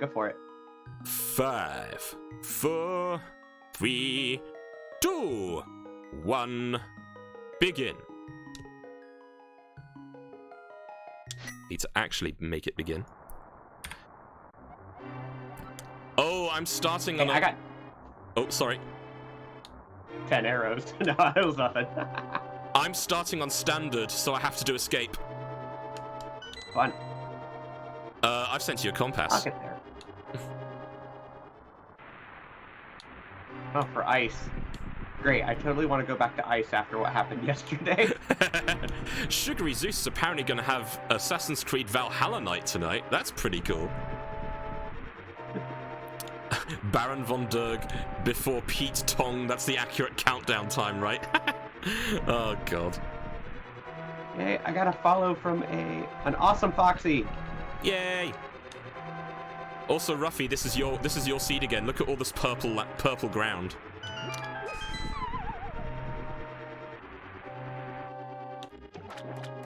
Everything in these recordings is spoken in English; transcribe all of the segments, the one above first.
Go for it. 5, 4, 3, 2, 1, begin. Need to actually make it begin. Oh, I'm starting on I got Oh, sorry. 10 arrows. No, it was nothing. I'm starting on standard, so I have to do escape. Fun. I've sent you a compass. I'll get there. Oh, for ice. Great, I totally want to go back to ice after what happened yesterday. Sugary Zeus is apparently going to have Assassin's Creed Valhalla night tonight. That's pretty cool. Baron von Durg before Pete Tong. That's the accurate countdown time, right? Oh, God. Yay, I got a follow from an awesome Foxy. Yay! Also, Ruffy, this is your seed again. Look at all this purple ground.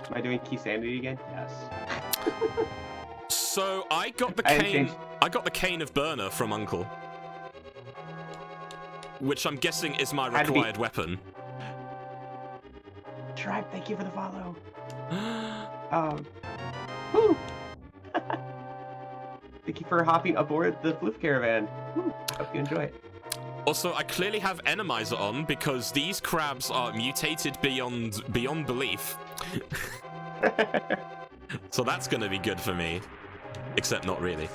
Am I doing Key Sanity again? Yes. So I got the cane. I got the cane of burner from Uncle, which I'm guessing is my required weapon. Tribe, thank you for the follow. Woo! Thank you for hopping aboard the Floof Caravan. Woo. Hope you enjoy it. Also, I clearly have Enemizer on because these crabs are mutated beyond belief. So that's gonna be good for me. Except not really.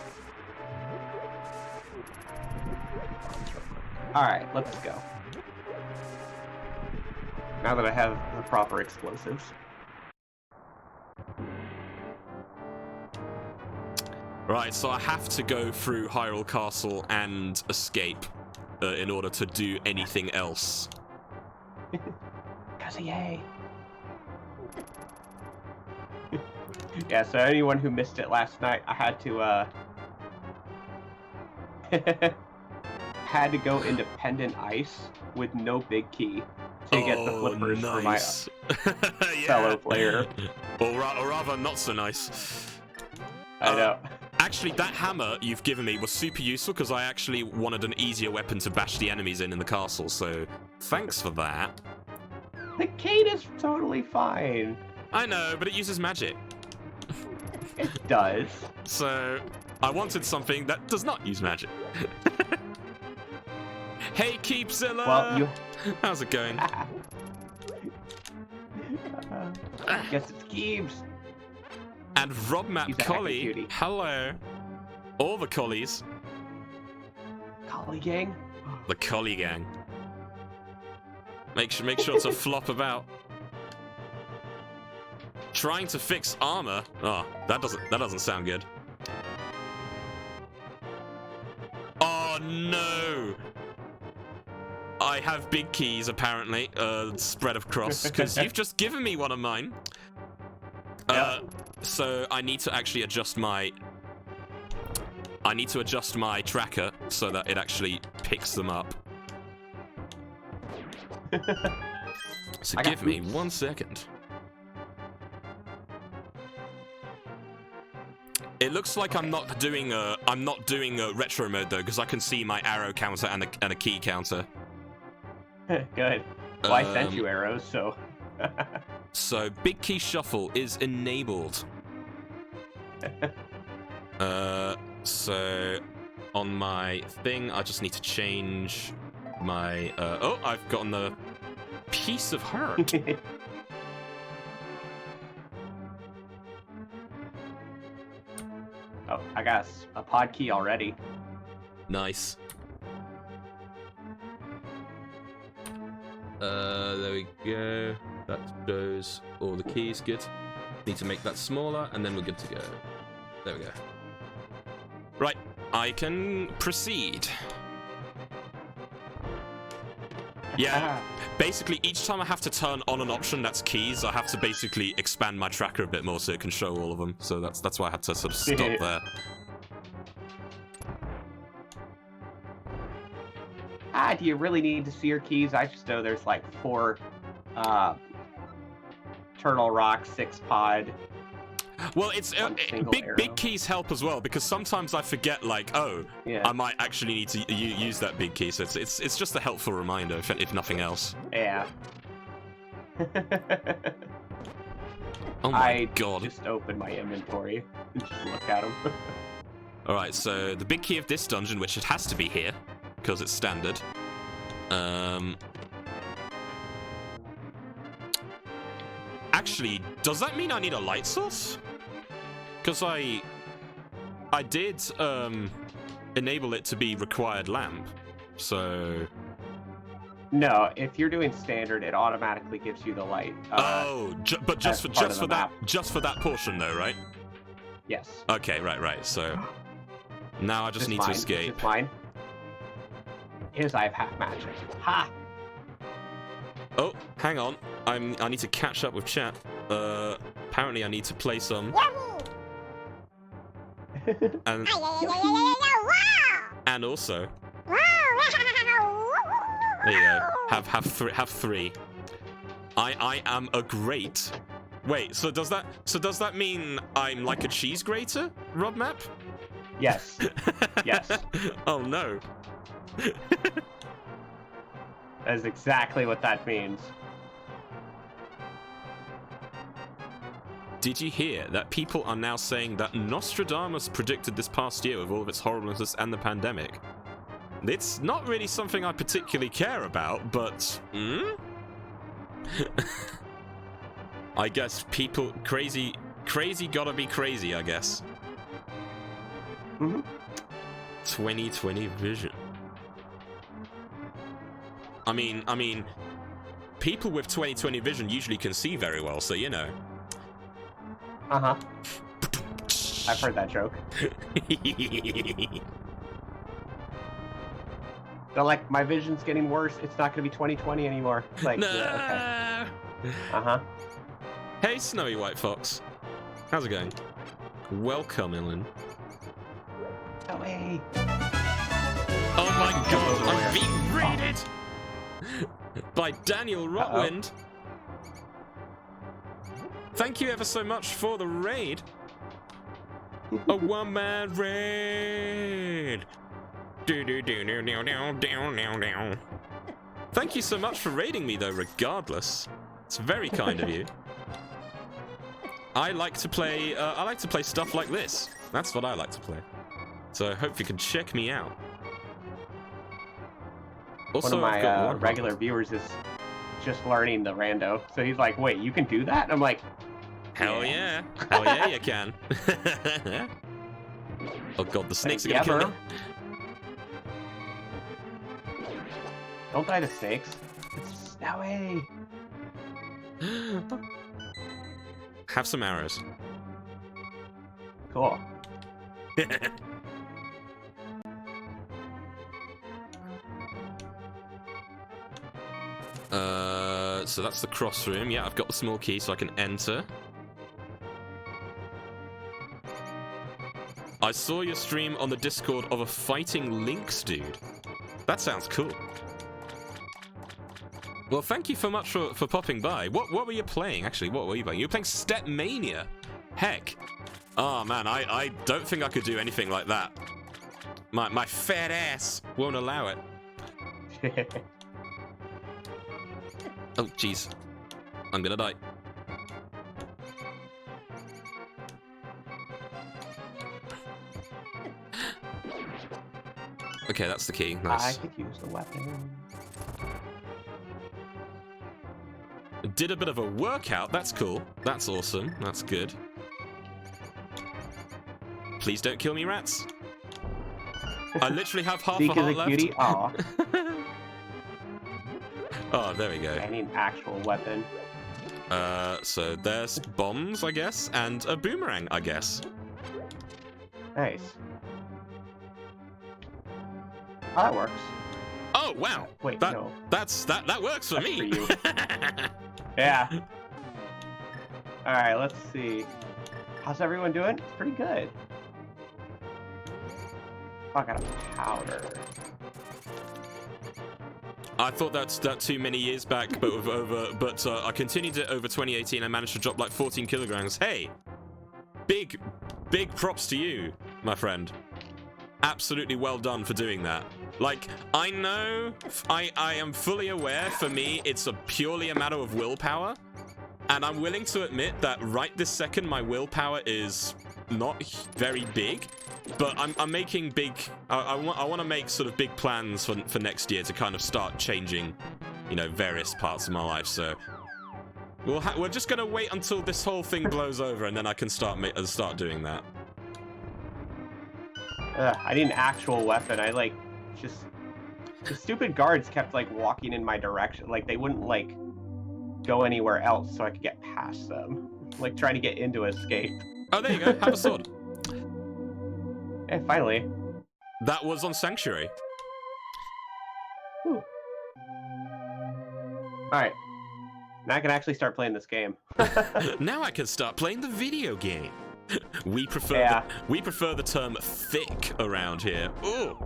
Alright, let's go. Now that I have the proper explosives. Right, so I have to go through Hyrule Castle and escape in order to do anything else. Yay. Yeah, so anyone who missed it last night, I had to had to go independent ice with no big key to get the flippers for my fellow player. Or rather, not so nice. I know. Actually, that hammer you've given me was super useful because I actually wanted an easier weapon to bash the enemies in the castle, so thanks for that. The cane is totally fine. I know, but it uses magic. It does. So, I wanted something that does not use magic. Hey, Keepzilla! Well, How's it going? Guess it's Keebs. And RobMap Collie. Hello. All the collies. Collie gang? The collie gang. Make sure to flop about. Trying to fix armor. Oh, that doesn't sound good. Oh no! I have big keys apparently. Spread of cross because you've just given me one of mine. So I need to actually adjust my. I need to adjust my tracker so that it actually picks them up. So give me 1 second. It looks like I'm not doing a retro mode though, because I can see my arrow counter and a key counter. Good. Well, I sent you arrows, so. So big key shuffle is enabled. So on my thing, I just need to change my. Oh, I've gotten the piece of hurt. Oh, I got a pod key already. Nice. There we go. That shows all the keys. Good. Need to make that smaller, and then we're good to go. There we go. Right, I can proceed. Yeah, basically each time I have to turn on an option that's keys, I have to basically expand my tracker a bit more so it can show all of them. So that's why I had to sort of stop there. Do you really need to see your keys? I just know there's like 4 Turtle Rock, 6 pod, Well, it's big keys help as well, because sometimes I forget, like, oh, Yeah. I might actually need to use that big key. So it's just a helpful reminder, if nothing else. Yeah. Oh my god! I just opened my inventory and just look at them. All right, so the big key of this dungeon, which it has to be here, because it's standard. Actually, does that mean I need a light source? Because I did enable it to be required lamp, so. No, if you're doing standard, it automatically gives you the light. But just for that portion, though, right? Yes. Okay, right. So now I just need to escape. It's mine. Here's I have half magic. Ha! Oh, hang on. I need to catch up with chat. Apparently I need to play some. And also. There you go. Have three. I am a grate. Wait, so does that mean I'm like a cheese grater, Robmap? Yes. Yes. Oh no. That is exactly what that means. Did you hear that people are now saying that Nostradamus predicted this past year with all of its horribleness and the pandemic? It's not really something I particularly care about, but I guess people crazy gotta be crazy, I guess. 2020 vision. I mean, people with 2020 vision usually can see very well, so you know. Uh-huh. I've heard that joke. They're like, my vision's getting worse. It's not going to be 2020 anymore. Like, no. Yeah, okay. Uh-huh. Hey, Snowy White Fox. How's it going? Welcome, Ellen. No way. Oh my god, I'm being raided! By Daniel Rotwind. Thank you ever so much for the raid. A one-man raid. Thank you so much for raiding me, though, regardless. It's very kind of you. I like to play stuff like this. That's what I like to play. So I hope you can check me out. Also, one of my regular viewers is just learning the rando, so he's like, "Wait, you can do that?" And I'm like, "Hell yeah, hell yeah, you can." Oh god, the snakes are gonna kill me. Don't die to snakes. It's snowy. Have some arrows. Cool. So that's the cross room. Yeah, I've got the small key so I can enter. I saw your stream on the Discord of a fighting Lynx dude. That sounds cool. Well, thank you so much for popping by. What were you playing, actually? What were you playing? You were playing Stepmania. Heck. Oh, man, I don't think I could do anything like that. My fat ass won't allow it. Oh, jeez. I'm gonna die. Okay, that's the key. Nice. I could use the weapon. Did a bit of a workout. That's cool. That's awesome. That's good. Please don't kill me, rats. I literally have half a heart left. Cutie. Aw. Oh, there we go. I need an actual weapon. So there's bombs, I guess, and a boomerang, I guess. Nice. Oh, that works. Oh wow! Wait, that, no. That works for me. For you. Yeah. All right, let's see. How's everyone doing? It's pretty good. Oh, I got a powder. I thought that too many years back, but I continued it over 2018. I managed to drop like 14 kilograms. Hey, big props to you, my friend. Absolutely well done for doing that. Like, I know, I am fully aware, for me, it's purely a matter of willpower. And I'm willing to admit that right this second, my willpower is not very big. But I'm making big, I want to make sort of big plans for next year to kind of start changing, you know, various parts of my life. So we're just going to wait until this whole thing blows over, and then I can start doing that. I need an actual weapon. I like just the stupid guards kept like walking in my direction. Like they wouldn't like go anywhere else so I could get past them. Like trying to get into escape. Oh, there you go. Have a sword. Yeah, finally. That was on Sanctuary. All right. Now I can actually start playing this game. Now I can start playing the video game. We prefer the term thick around here. Ooh.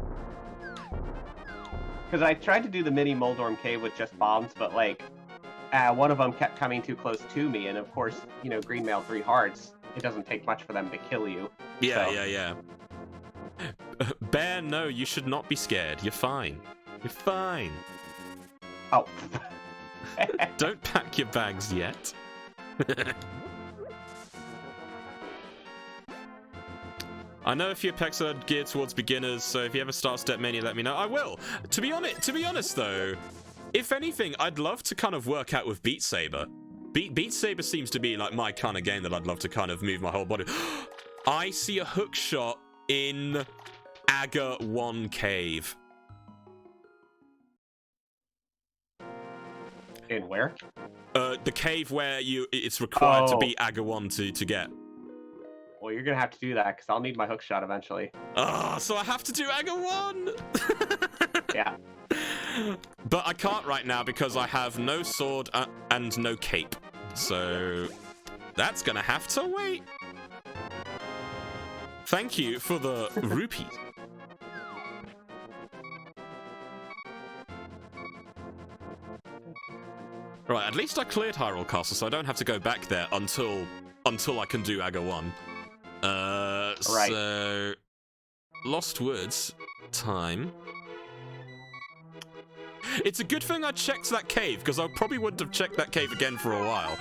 Because I tried to do the mini Moldorm cave with just bombs, but like one of them kept coming too close to me, and of course, you know, green mail 3 hearts. It doesn't take much for them to kill you. Yeah, so. yeah. Bear, no, you should not be scared. You're fine. You're fine. Oh. Don't pack your bags yet. I know a few packs are geared towards beginners, so if you ever start Stepmania, let me know. I will. To be honest, though, if anything, I'd love to kind of work out with Beat Saber. Beat Saber seems to be like my kind of game that I'd love to kind of move my whole body. I see a hook shot in Aga 1 cave. In where? The cave where it's required to be Aga 1 to get. Well, you're gonna have to do that because I'll need my hook shot eventually. Oh, so I have to do Aga 1. Yeah. But I can't right now because I have no sword and no cape. So that's gonna have to wait. Thank you for the rupees. Right, at least I cleared Hyrule Castle, so I don't have to go back there until I can do Aga 1. Right. So Lost Woods time. It's a good thing I checked that cave, because I probably wouldn't have checked that cave again for a while.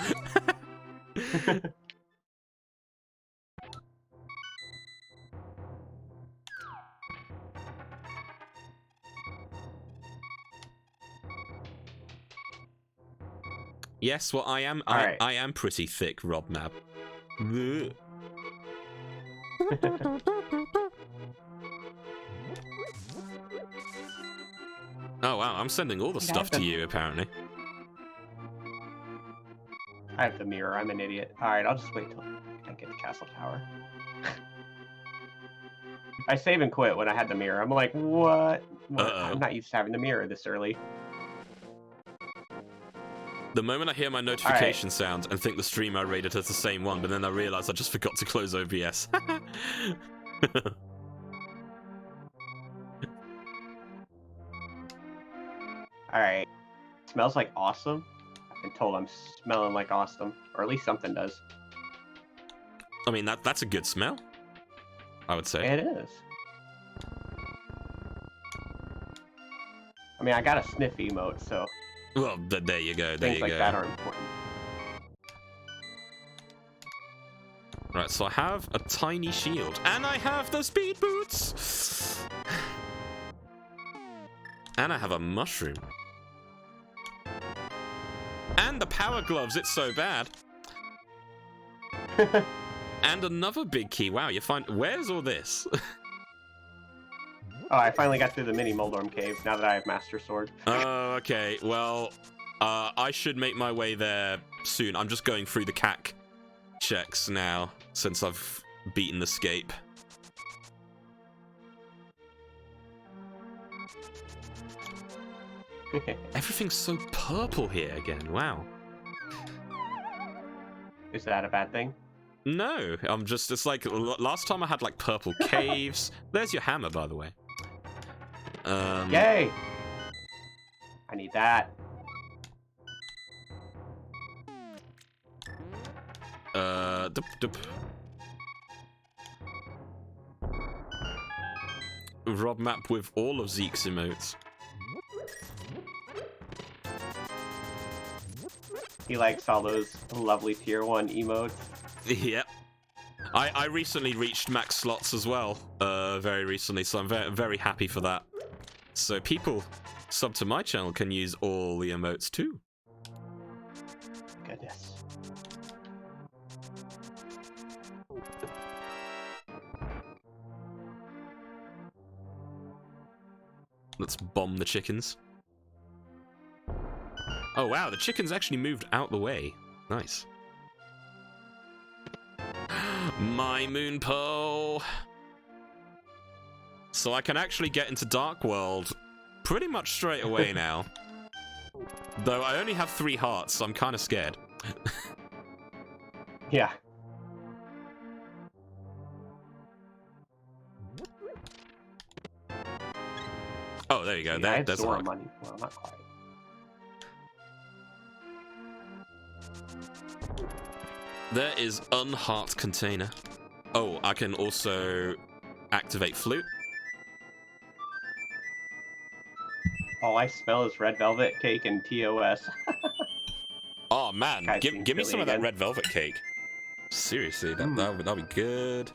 Yes, well, I am. I am pretty thick, Rob Mab. Oh wow, I'm sending all the stuff to you, apparently. I have the mirror. I'm an idiot. All right, I'll just wait till I get the castle tower. I save and quit when I had the mirror. I'm like, what? I'm not used to having the mirror this early. The moment I hear my notification sound and think the stream I rated as the same one, but then I realize I just forgot to close OBS. Alright. Smells like awesome. I've been told I'm smelling like awesome. Or at least something does. I mean, that's a good smell, I would say. It is. I mean, I got a sniff emote, so... Well, there you go, Things like that are important. Right, so I have a tiny shield, and I have the speed boots! And I have a mushroom. And the power gloves, it's so bad. And another big key. Wow, you find... Where's all this? Oh, I finally got through the mini Moldorm cave now that I have Master Sword. Oh, okay. Well, I should make my way there soon. I'm just going through the CAC checks now, since I've beaten Escape. Everything's so purple here again. Wow. Is that a bad thing? No, it's like, last time I had like purple caves. There's your hammer, by the way. Yay! I need that. Rob map with all of Zeke's emotes. He likes all those lovely tier 1 emotes. Yep. I recently reached max slots as well, very recently, so I'm very, very happy for that. So people sub to my channel can use all the emotes too. Goodness. Let's bomb the chickens. Oh wow, the chickens actually moved out the way. Nice. My moon pearl. So I can actually get into Dark World pretty much straight away now. Though I only have 3 hearts, so I'm kind of scared. Yeah. Oh, there you go. Yeah, There's a Zora hug. money. Well, not quite. There is unheart container. Oh, I can also activate flute. All I smell is red velvet cake and TOS. Oh man, Guys give seem me silly some of that again. red velvet cake. Seriously, that'll be good.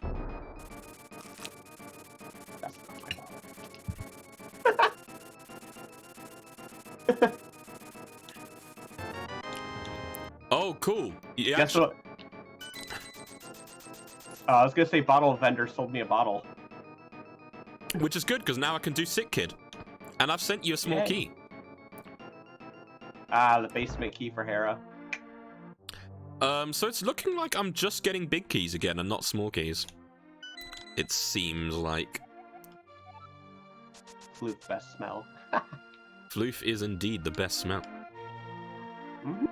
That's not my wallet. Oh, cool. You Guess what? I was gonna say bottle vendor sold me a bottle. Which is good, because now I can do Sick Kid. And I've sent you a small Yay. key. Ah, the basement key for Hera. So it's looking like I'm just getting big keys again and not small keys. It seems like. Flute best smell. Floof is indeed the best smell. Mhm.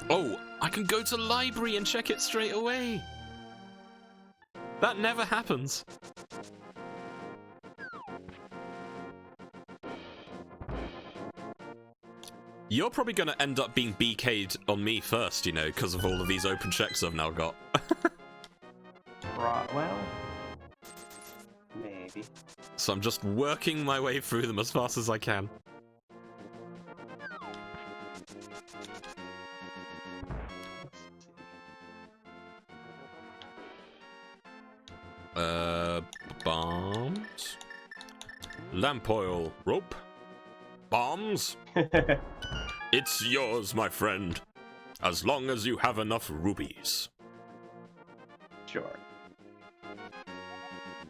Oh, I can go to library and check it straight away. That never happens. You're probably going to end up being BK'd on me first, you know, because of all of these open checks I've now got. Well, maybe. So I'm just working my way through them as fast as I can. Bombs? Lamp oil, rope, bombs? It's yours, my friend, as long as you have enough rubies. Sure.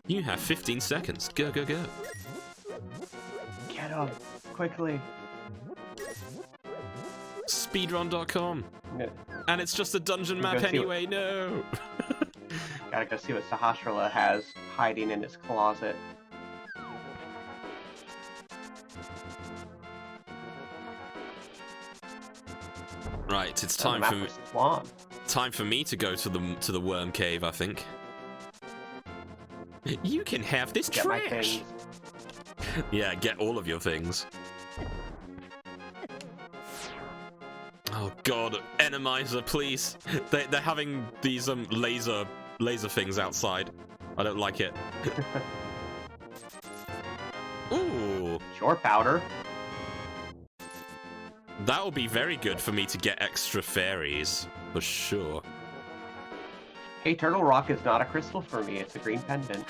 You have 15 seconds. Go, go, go. Get him quickly. Speedrun.com. No, And it's just a dungeon map Go see what- anyway, no! gotta go see what Sahasrara has hiding in his closet. Right, it's On the time map for for Swamp. time for me to go to the worm cave, I think. You can have this Get my trash. things. Yeah, get all of your things. Oh god, Enemizer, please. They're having these laser things outside. I don't like it. Ooh, Shore powder. that'll be very good for me to get extra fairies, for sure. Hey, Turtle Rock is not a crystal for me. It's a green pendant.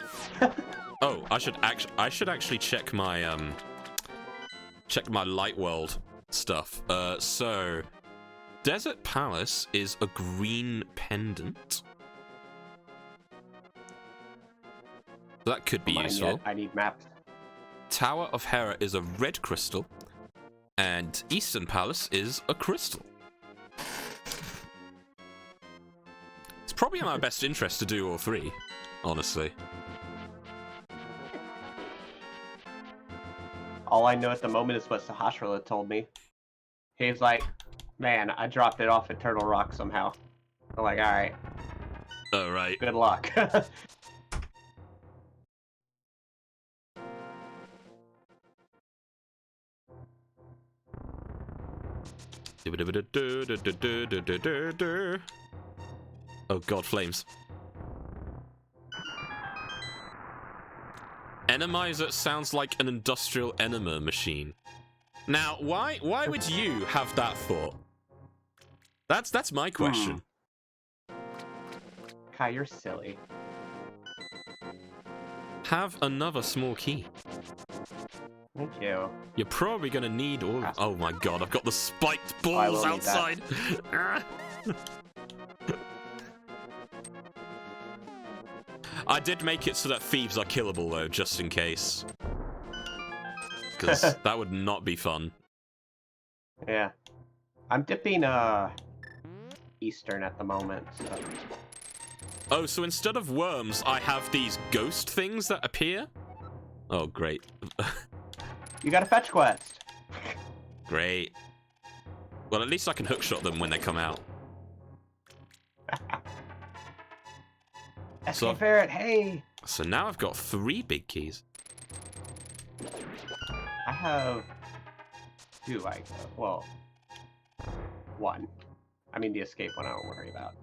Oh, I should actually check my Light World stuff. So Desert Palace is a green pendant. That could be Mine useful. yet. I need maps. Tower of Hera is a red crystal, and Eastern Palace is a crystal. It's probably in my best interest to do all 3, honestly. All I know at the moment is what Sahasrara told me. He's like, man, I dropped it off at Turtle Rock somehow. I'm like, alright, All right. good luck. Oh god, flames. Enemizer sounds like an industrial enema machine. Now, why would you have that thought? That's my question. Kai, you're silly. Have another small key. Thank you. You're probably gonna need all. Oh my god, I've got the spiked I will balls need outside. I did make it so that thieves are killable though, just in case. Because that would not be fun. Yeah. I'm dipping Eastern at the moment, so. Oh, so instead of worms, I have these ghost things that appear? Oh, great. You got a fetch quest. Great. Well, at least I can hookshot them when they come out. SK Ferret, hey! So now I've got 3 big keys. I have 2, well, 1. I mean, the escape one I don't worry about.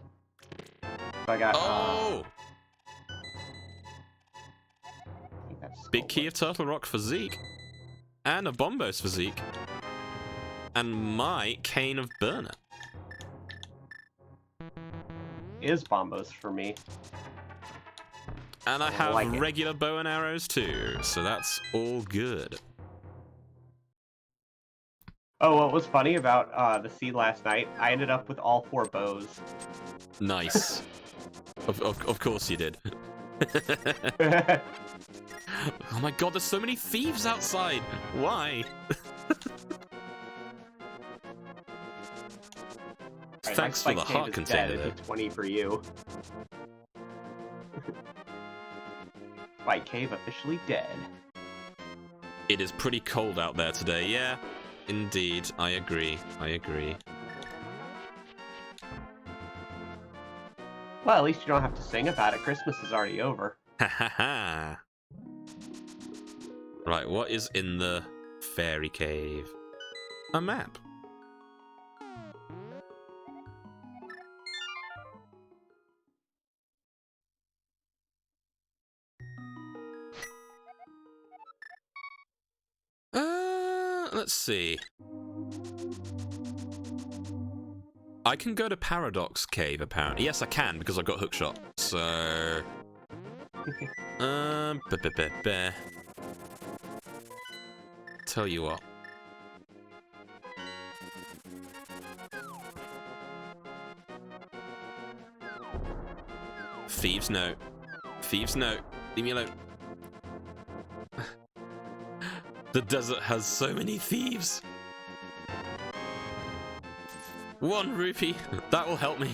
So I got, Oh! I think that's Big key of Turtle Rock for Zeke. And a Bombos for Zeke. And my Cane of Burner. is Bombos for me. And I have like regular bow and arrows too, so that's all good. Oh, what was funny about the seed last night, I ended up with all 4 bows. Nice. Of course you did. Oh my god, there's so many thieves outside! Why? Thanks for the heart container. It's a 20 for you. Spike Cave officially dead. It is pretty cold out there today, yeah. Indeed, I agree. I agree. Well, at least you don't have to sing about it. Christmas is already over. Ha ha ha. Right, what is in the fairy cave? A map. Let's see. I can go to Paradox Cave, apparently. Yes, I can, because I've got hookshot. So... Tell you what. Thieves note. Thieves note. Leave me alone. The desert has so many thieves. 1 rupee. That will help me.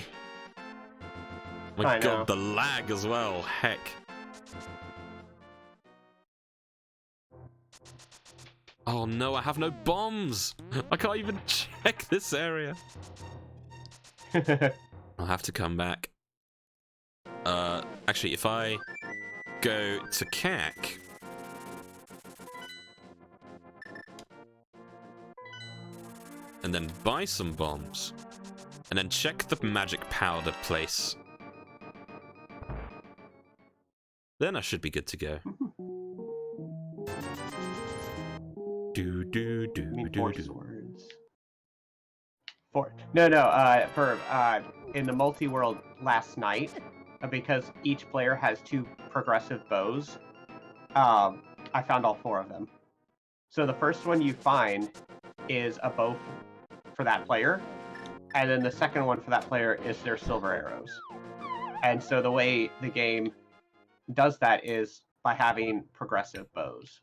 My god, the lag as well. Heck. Oh no, I have no bombs. I can't even check this area. I'll have to come back. Actually, if I go to CAC... and then buy some bombs, and then check the magic powder place, then I should be good to go. Four swords. 4. No, for in the multi-world last night, because each player has 2 progressive bows, I found all 4 of them. So the first one you find is a bow for that player, and then the second one for that player is their silver arrows. And so the way the game does that is by having progressive bows.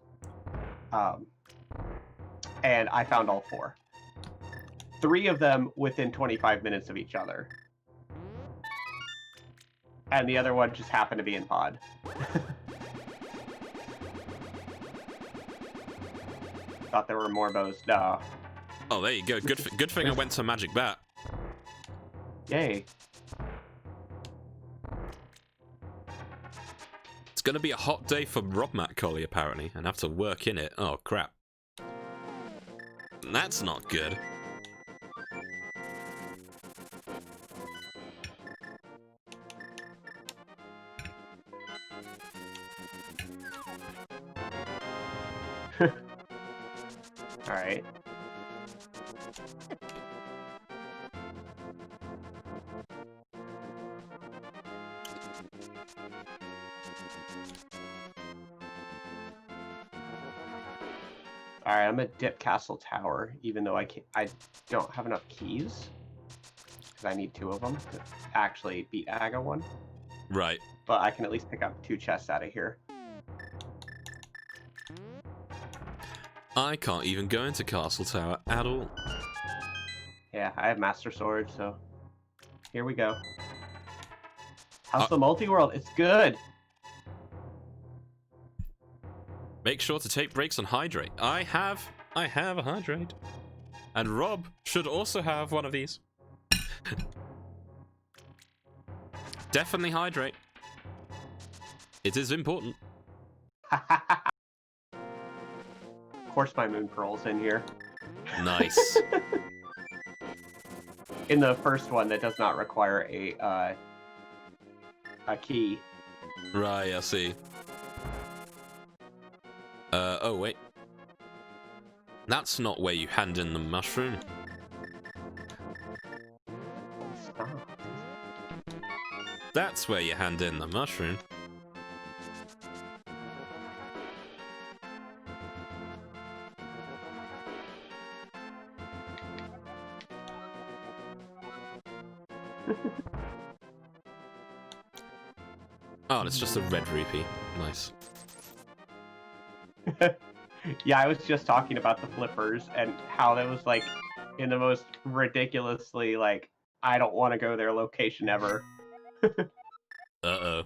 And I found all 4. 3 of them within 25 minutes of each other. And the other one just happened to be in pod. Thought there were more bows. No. Oh, there you go. Good thing I went to Magic Bat. Yay. It's gonna be a hot day for Rob Matt Collie, apparently, and have to work in it. Oh, crap. That's not good. Alright. Alright, I'm at Dip Castle Tower, even though I don't have enough keys. Because I need 2 of them to actually beat Aga 1. Right. But I can at least pick up 2 chests out of here. I can't even go into Castle Tower at all. Yeah, I have Master Sword, so here we go. How's the Multiworld? It's good! Make sure to take breaks and hydrate. I have a hydrate. And Rob should also have one of these. Definitely hydrate. It is important. Of course my moon pearl's in here. Nice. In the first one, that does not require a key. Right, I see. Oh wait. That's not where you hand in the mushroom. Stop. That's where you hand in the mushroom. Oh, and it's just a red rupee. Nice. Yeah, I was just talking about the flippers and how that was like in the most ridiculously like I don't want to go there location ever. Uh-oh.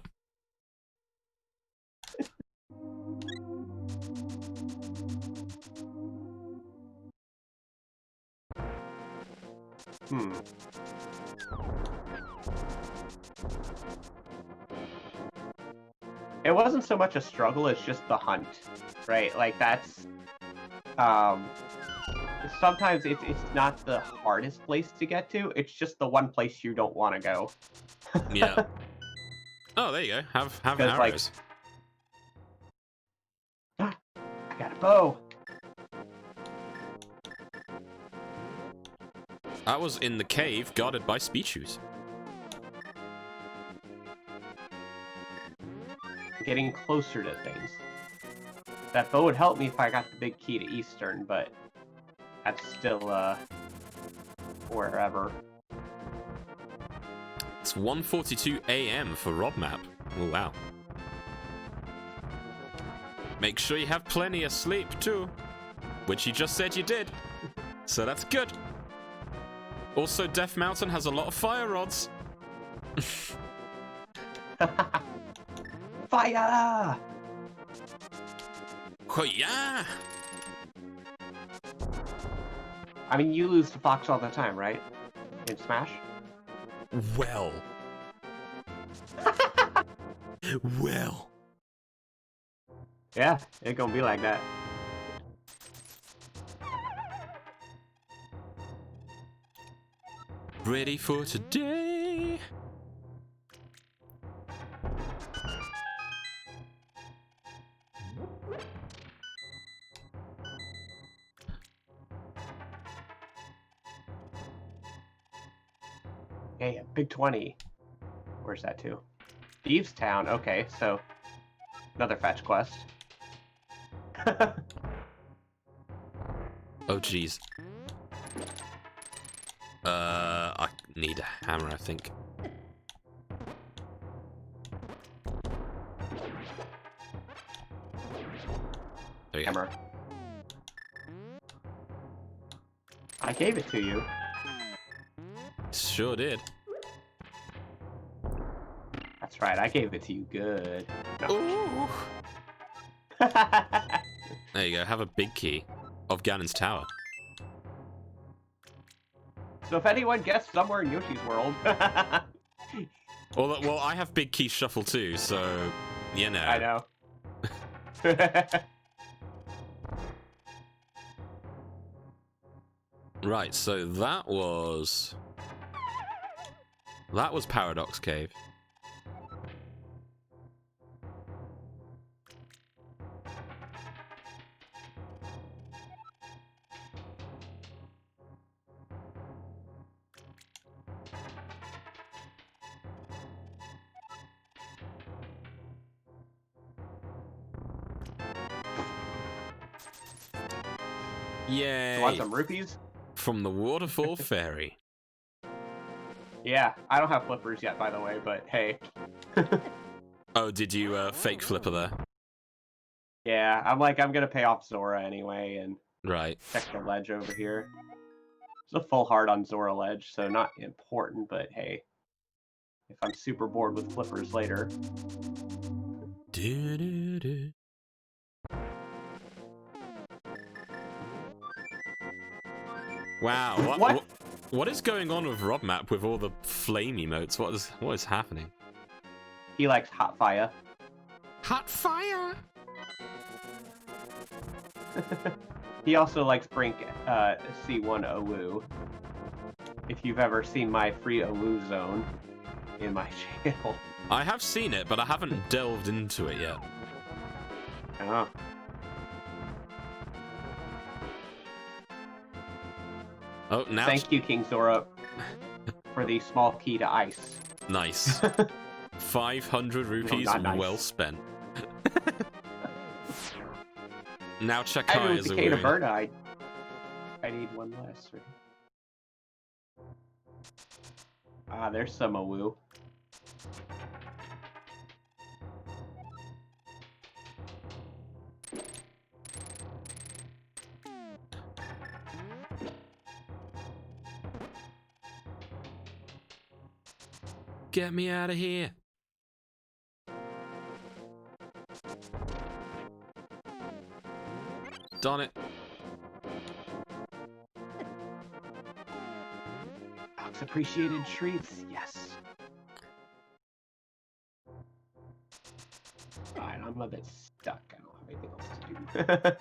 It wasn't so much a struggle, it's just the hunt, right? Like that's sometimes it's not the hardest place to get to, it's just the one place you don't want to go. Yeah. Oh, there you go. Have arrows. Like, I got a bow. That was in the cave guarded by Speechoos. Getting closer to things. That bow would help me if I got the big key to Eastern, but that's still wherever. It's 1:42 a.m. for Rob Map. Oh, wow. Make sure you have plenty of sleep, too. Which you just said you did. So that's good. Also, Death Mountain has a lot of fire rods. Fire! Oh, yeah! I mean, you lose to Fox all the time, right? In Smash? Well. Well. Yeah, it gonna be like that. Ready for today? Hey, a big 20. Where's that to? Thieves Town. Okay, so another fetch quest. Oh, jeez. I need a hammer, I think. There we go. Hammer. I gave it to you. Sure did. That's right, I gave it to you good. No. Ooh. There you go. Have a big key of Ganon's Tower. So if anyone gets somewhere in Yoshi's World... Well, I have big key shuffle too, so you know. I know. Right, so that was Paradox Cave. Yay! You want some rupees? From the Waterfall Fairy. Yeah, I don't have flippers yet, by the way, but hey. Oh, did you fake flipper there? Yeah, I'm gonna pay off Zora anyway and Right. check the ledge over here. There's a full heart on Zora ledge, so not important, but hey. If I'm super bored with flippers later. Do-do-do. Wow, what is going on with RobMap with all the flame emotes? What is happening? He likes hot fire. Hot fire! He also likes Brink C1 Owu. If you've ever seen my free Owu zone in my channel. I have seen it, but I haven't delved into it yet. Oh. Oh, now... Thank you, King Zora, for the small key to ice. Nice. 500 rupees nice. Well spent. Now check I high moved as the a K to woo. Berta. I need one less. Ah, there's some Owu. Get me out of here. Darn it. Fox appreciated treats, yes. Alright, I'm a bit stuck. I don't have anything else to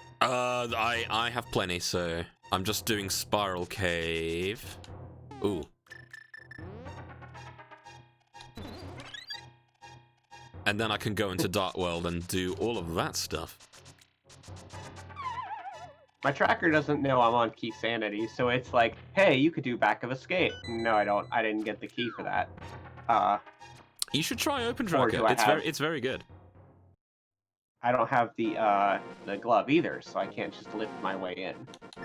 do. I have plenty, so I'm just doing Spiral Cave. Ooh. And then I can go into Dark World and do all of that stuff. My tracker doesn't know I'm on Key Sanity, so it's like, hey, you could do Back of Escape. No, I don't. I didn't get the key for that. You should try Open Or Tracker. do I It's very good. I don't have the glove either, so I can't just lift my way in.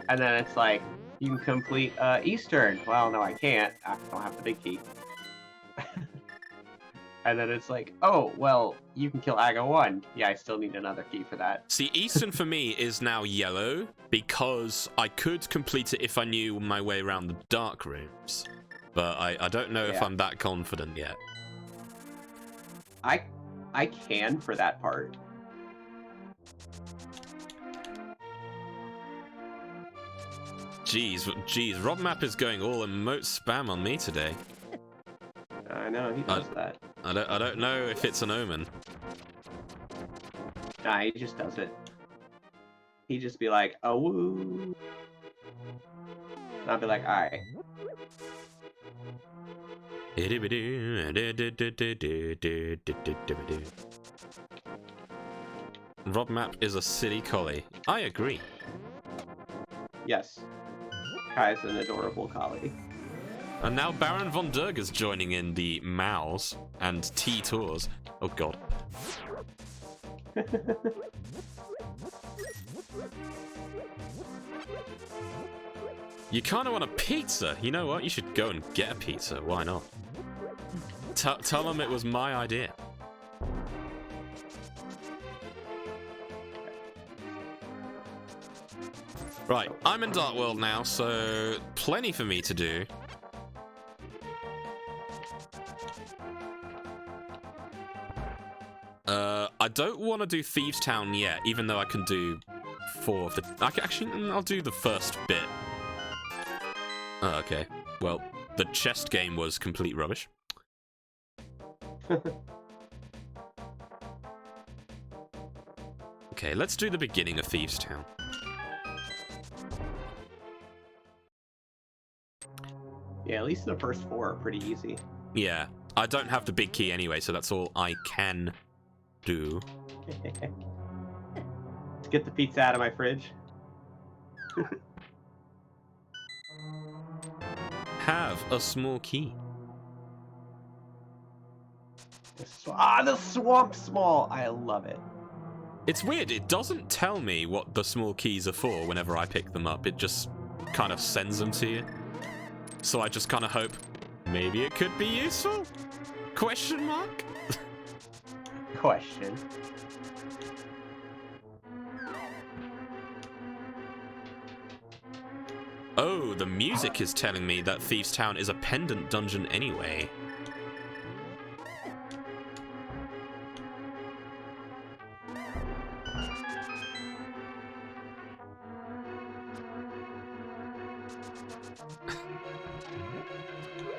And then it's like, you can complete Eastern. Well, no, I can't. I don't have the big key. And then it's like, oh, well, you can kill Aga 1. Yeah, I still need another key for that. See, Eastern for me is now yellow because I could complete it if I knew my way around the dark rooms. But I don't know if I'm that confident yet. I can for that part. Jeez, RobMap is going all emote spam on me today. I know, he does that. I don't know if it's an omen. Nah, he just does it. He'd just be like, oh, woo. And I'll be like, alright. RobMap is a silly collie. I agree. Yes. Kai's an adorable collie. And now Baron von Durg is joining in the Mows and T-Tours. Oh god. You kind of want a pizza. You know what? You should go and get a pizza. Why not? Tell them it was my idea. Right, I'm in Dark World now, so plenty for me to do. I don't want to do Thieves Town yet, even though I can do 4 of the... Actually, I'll do the first bit. Oh, okay. Well, the chest game was complete rubbish. Okay, let's do the beginning of Thieves Town. Yeah, at least the first 4 are pretty easy. Yeah, I don't have the big key anyway, so that's all I can do. Let's get the pizza out of my fridge. Have a small key. The Swamp Small! I love it. It's weird, it doesn't tell me what the small keys are for whenever I pick them up. It just kind of sends them to you. So I just kind of hope maybe it could be useful? Question mark? Question. Oh, the music is telling me that Thieves' Town is a pendant dungeon anyway.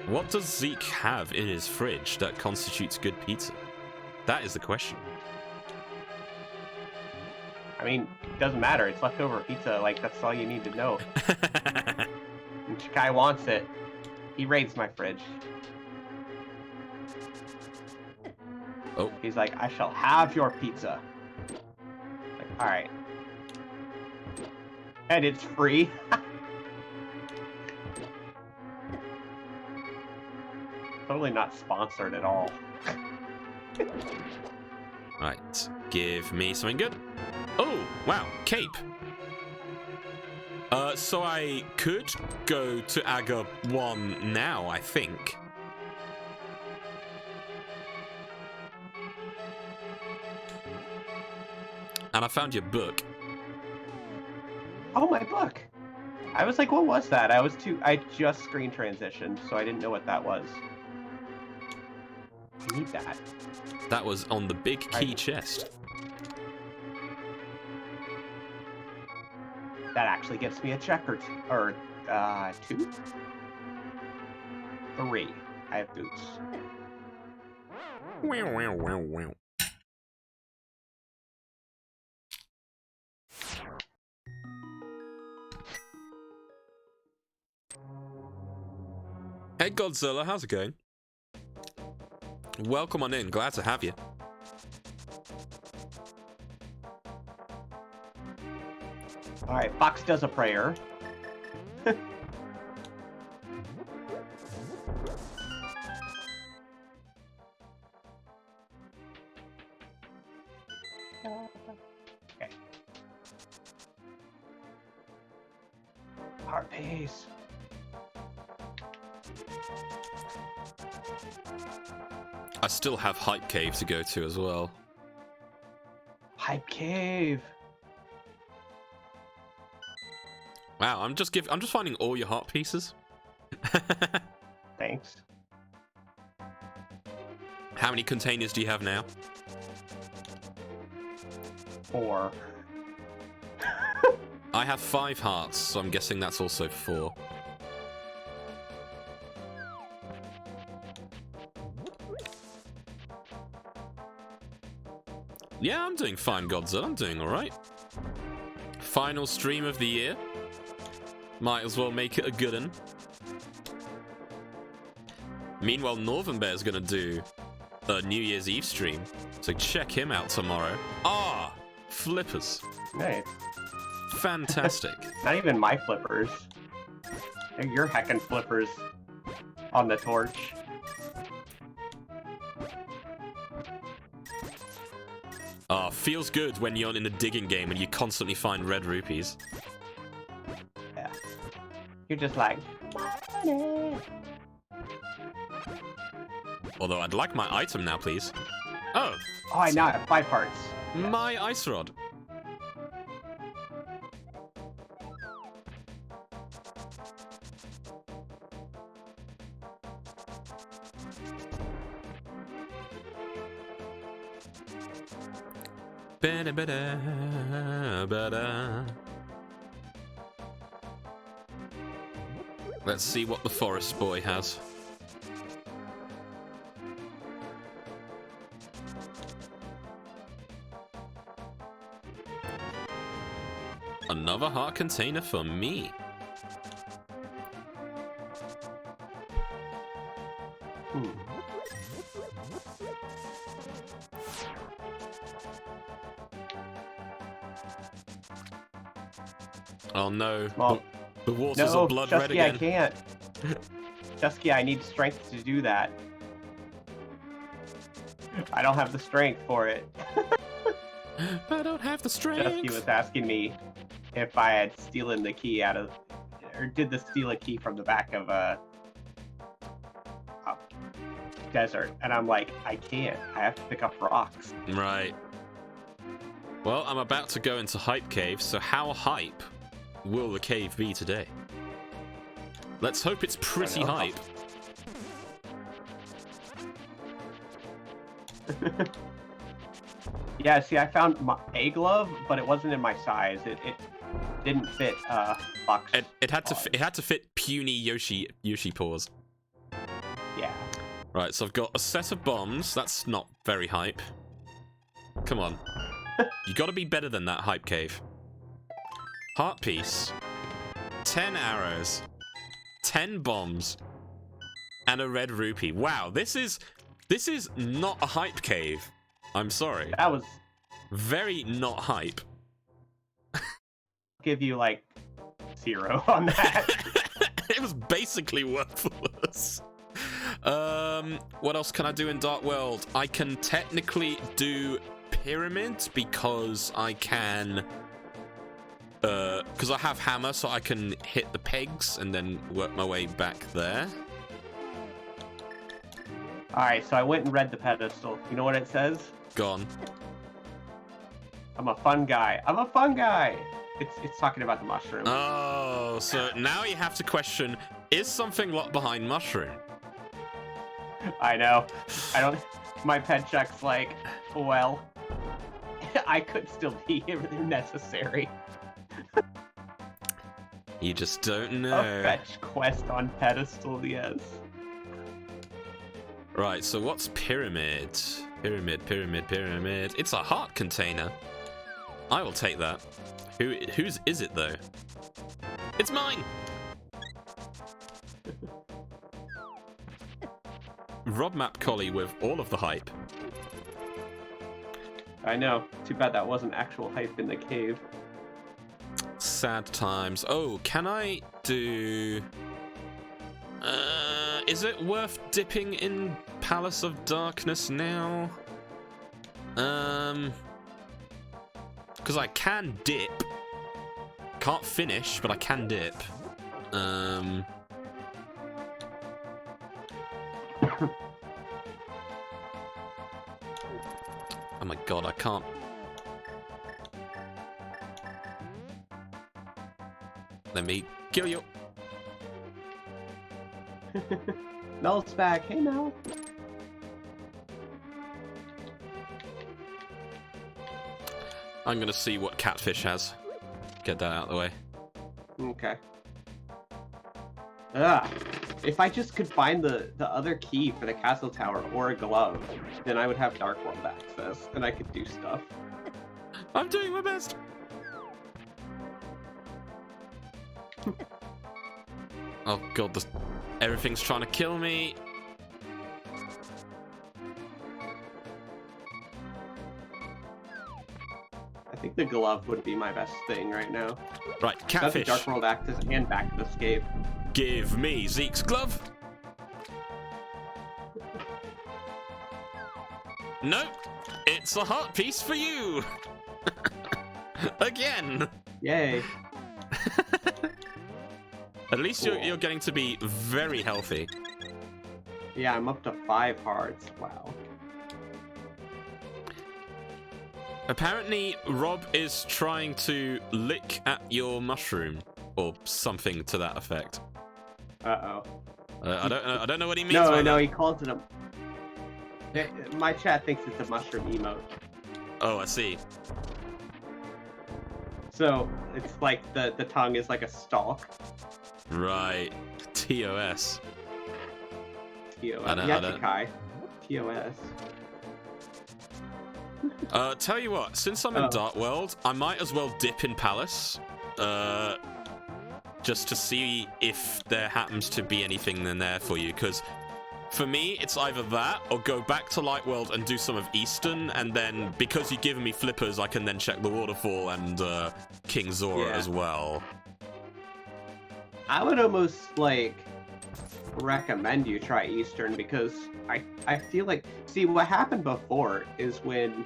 What does Zeke have in his fridge that constitutes good pizza? That is the question. I mean, it doesn't matter. It's leftover pizza. Like, that's all you need to know. Each guy wants it. He raids my fridge. Oh. He's like, I shall have your pizza. Like, alright. And it's free. Totally not sponsored at all. Right, give me something good. Oh, wow, cape. So I could go to Aga 1 now, I think. And I found your book. Oh, my book! I was like, what was that? I just screen transitioned, so I didn't know what that was. I need that. That was on the big key chest. That actually gets me a check or 2? 3. I have boots. Wow, wow, wow, wow. Hey Godzilla, how's it going? Welcome on in, glad to have you. Alright, Fox does a prayer. Okay. Heart pace. I still have Hype Cave to go to as well. Hype Cave. Wow, I'm just finding all your heart pieces. Thanks. How many containers do you have now? 4. I have 5 hearts, so I'm guessing that's also 4. Yeah, I'm doing fine, Godzilla. I'm doing alright. Final stream of the year. Might as well make it a good one. Meanwhile, Northern Bear's gonna do a New Year's Eve stream, so check him out tomorrow. Ah, flippers. Nice. Fantastic. Not even my flippers. You're heckin' flippers on the torch. Ah, feels good when you're in a digging game and you constantly find red rupees. Yeah. You're just like, money. Although I'd like my item now, please. Oh. Oh, I now have 5 hearts. My ice rod. Let's see what the forest boy has. Another heart container for me. Oh no. Well, the waters are blood red again. I can't. Chesky, I need strength to do that. I don't have the strength for it. I don't have the strength. Dusty was asking me if I had stolen the key out of, or did the steal a key from the back of a desert, and I'm like, I can't. I have to pick up rocks. Right. Well, I'm about to go into Hype Cave, so how hype will the cave be today? Let's hope it's pretty hype. Yeah, see, I found a glove, but it wasn't in my size. It didn't fit Fox. It had to fit puny Yoshi paws. Yeah. Right, so I've got a set of bombs. That's not very hype. Come on. You gotta be better than that, Hype Cave. Heart piece. 10 arrows. 10 bombs. And a red rupee. Wow, this is not a Hype Cave. I'm sorry. That was... Very not hype. Give you, like, 0 on that. It was basically worthless. What else can I do in Dark World? I can technically do pyramids because I can... because I have hammer, so I can hit the pegs and then work my way back there. Alright, so I went and read the pedestal. You know what it says? Gone. I'm a fun guy. I'm a fun guy! It's talking about the mushroom. Oh, so now you have to question, is something locked behind mushroom? I know. I don't... My pet check's like, well... I could still be here if necessary. You just don't know. A fetch quest on pedestal, yes. Right, so what's pyramid? Pyramid. It's a heart container. I will take that. Whose is it, though? It's mine! Rob Map Collie with all of the hype. I know. Too bad that wasn't actual hype in the cave. Sad times. Oh, can I do... is it worth dipping in Palace of Darkness now? Because I can dip. Can't finish, but I can dip. Oh my god, I can't. Let me kill you. Mel's back. Hey, Mel. I'm gonna see what Catfish has. Get that out of the way. Okay. If I just could find the other key for the castle tower or a glove, then I would have Dark World access, and I could do stuff. I'm doing my best. Oh god, everything's trying to kill me. I think the glove would be my best thing right now. Right, Catfish. Dark World access and back to escape. Give me Zeke's glove. Nope, it's a heart piece for you. Again. Yay. At least you're getting to be very healthy. Yeah, I'm up to 5 hearts. Wow. Apparently, Rob is trying to lick at your mushroom, or something to that effect. Uh-oh. I don't know what he means. No, he calls it a... My chat thinks it's a mushroom emote. Oh, I see. So, it's like the tongue is like a stalk. Right. TOS. Yachikai. TOS. Tell you what, since I'm in Dark World, I might as well dip in Palace. Just to see if there happens to be anything in there for you, because for me, it's either that or go back to Light World and do some of Eastern, and then because you've given me flippers, I can then check the waterfall and King Zora as well. I would almost like recommend you try Eastern because I feel like, see, what happened before is when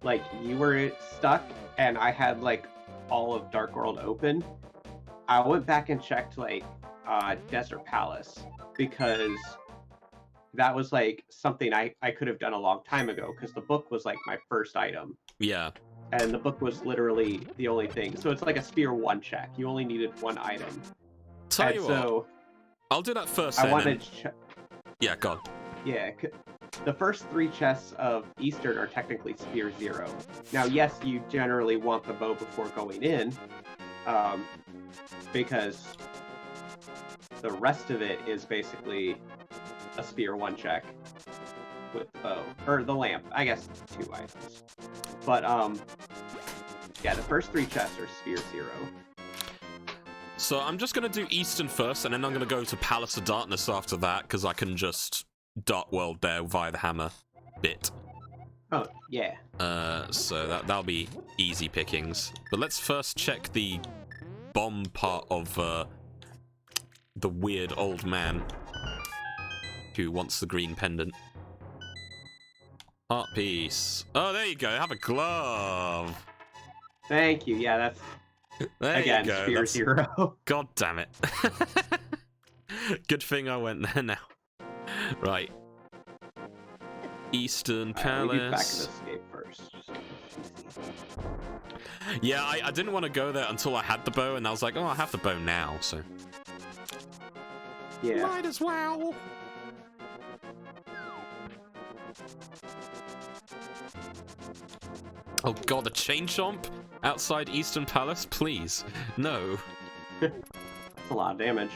like you were stuck and I had like all of Dark World open, I went back and checked like Desert Palace because that was like something I could have done a long time ago because the book was like my first item. Yeah. And the book was literally the only thing. So it's like a Sphere 1 check. You only needed one item. Tell you so what, I'll do that first. I wanted to check. Yeah, go on. Yeah, the first 3 chests of Eastern are technically Sphere 0. Now, yes, you generally want the bow before going in, because the rest of it is basically a Sphere 1 check with the bow. Or the lamp, I guess 2 items. But, yeah, the first 3 chests are Sphere 0. So I'm just going to do Eastern first, and then I'm going to go to Palace of Darkness after that, because I can just Dark World there via the hammer bit. Oh, yeah. So that'll be easy pickings. But let's first check the bomb part of the weird old man who wants the green pendant. Art piece. Oh, there you go. Have a glove. Thank you. Yeah, that's... There Again, you go. Sphere 0. God damn it. Good thing I went there now. Right. Eastern Palace. We do back of escape first. Yeah, I didn't want to go there until I had the bow, and I was like, oh, I have the bow now, so... Yeah. Might as well. Oh god, a chain chomp outside Eastern Palace? Please. No. That's a lot of damage.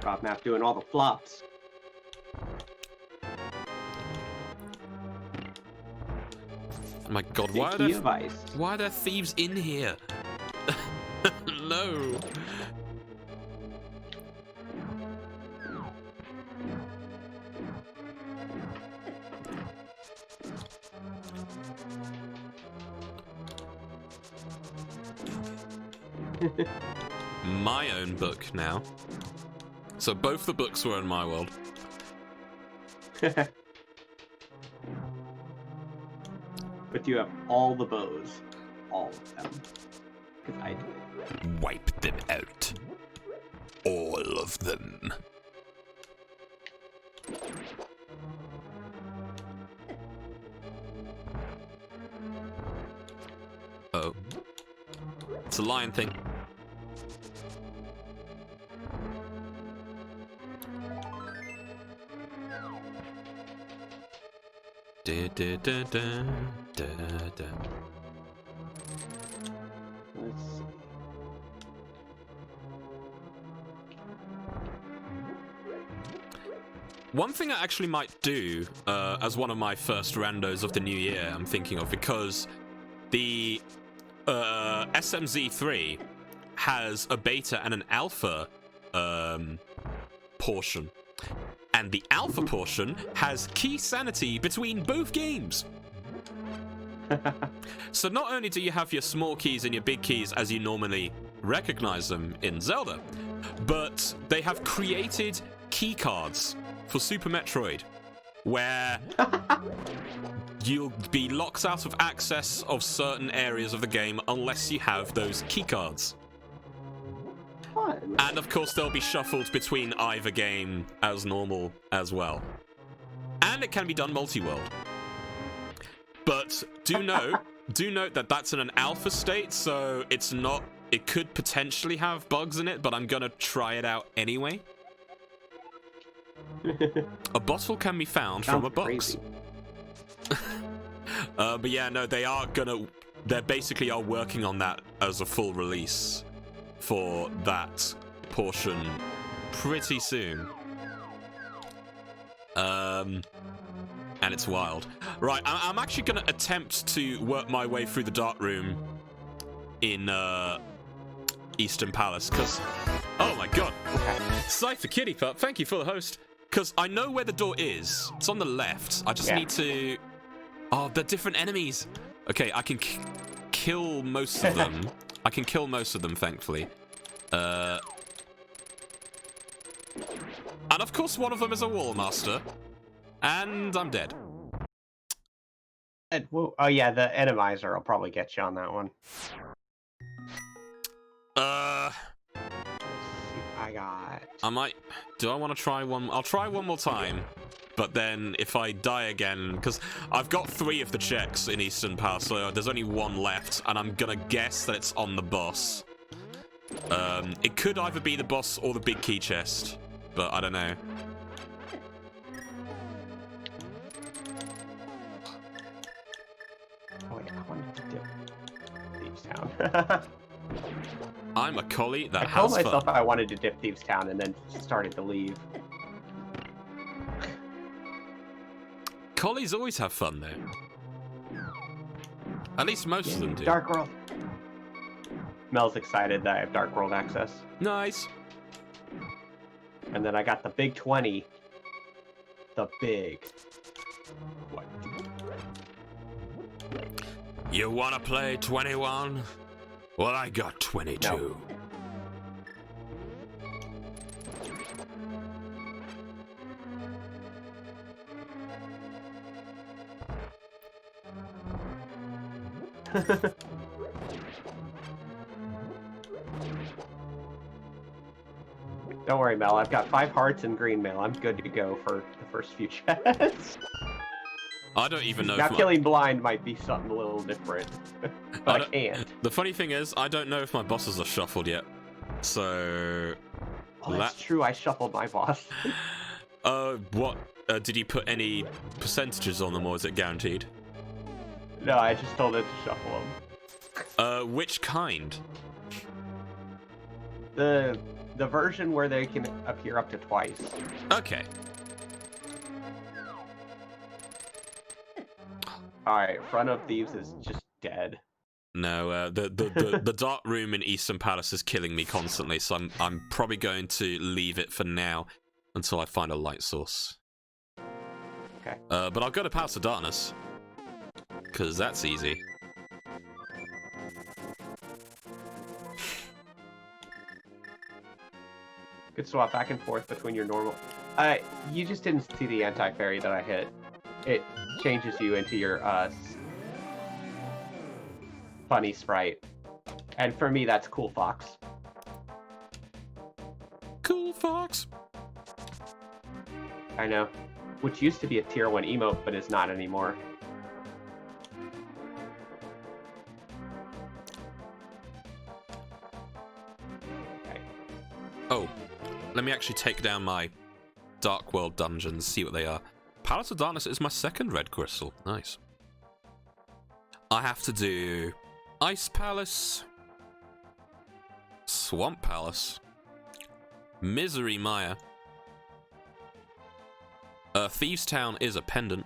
Rob Map doing all the flops. Oh my god, why are there thieves in here? No. My own book now. So both the books were in my world. But you have all the bows. All of them. Because I do it. Wipe them out. All of them. Oh. It's a lion thing. Da, da, da, da, da, da. Let's see. One thing I actually might do as one of my first randos of the new year, I'm thinking of, because the SMZ3 has a beta and an alpha portion. And the alpha portion has key sanity between both games. So not only do you have your small keys and your big keys as you normally recognize them in Zelda, but they have created key cards for Super Metroid, where you'll be locked out of access of certain areas of the game unless you have those key cards. Fun. And of course they'll be shuffled between either game as normal as well. And it can be done multi-world. But do note that that's in an alpha state, so it's not, it could potentially have bugs in it, but I'm gonna try it out anyway. A bottle can be found from a box. But yeah, no, they basically are working on that as a full release for that portion pretty soon. And it's wild. Right, I'm actually going to attempt to work my way through the dark room in Eastern Palace, because... Oh my god! Cypher Kitty Pup, thank you for the host. Because I know where the door is. It's on the left. I just need to... Oh, they're different enemies. Okay, I can kill most of them. I can kill most of them, thankfully. And of course one of them is a wall master. And I'm dead. Oh yeah, the Enemizer will probably get you on that one. I might... Do I want to try one? I'll try one more time. But then if I die again... Because I've got 3 of the checks in Eastern Palace, so there's only 1 left. And I'm gonna guess that it's on the boss. It could either be the boss or the big key chest. But I don't know. Oh wait, I wanted to dip Thieves Town. I'm a collie that I told has myself fun. I wanted to dip Thieves Town and then started to leave. Collies always have fun, though. At least most of them do. Dark World. Mel's excited that I have Dark World access. Nice. And then I got the big 20. The big... What? You wanna play 21? Well, I got 22. No. Don't worry, Mel. I've got 5 hearts and green mail. I'm good to go for the first few chests. I don't even know Now if killing blind might be something a little different, but I can't. The funny thing is, I don't know if my bosses are shuffled yet. So... Oh, that's true. I shuffled my boss. What? Did you put any percentages on them, or is it guaranteed? No, I just told it to shuffle them. Which kind? The version where they can appear up to twice. Okay. Alright, Front of Thieves is just dead. No, the dark room in Eastern Palace is killing me constantly, so I'm probably going to leave it for now until I find a light source. Okay. But I'll go to Palace of Darkness, because that's easy. Could swap back and forth between your normal... you just didn't see the anti-fairy that I hit. It changes you into your, funny sprite. And for me, that's Cool Fox. Cool Fox! I know. Which used to be a tier 1 emote, but is not anymore. Okay. Oh, let me actually take down my Dark World dungeons, see what they are. Palace of Darkness is my 2nd red crystal. Nice. I have to do Ice Palace, Swamp Palace, Misery Mire. Thieves Town is a pendant.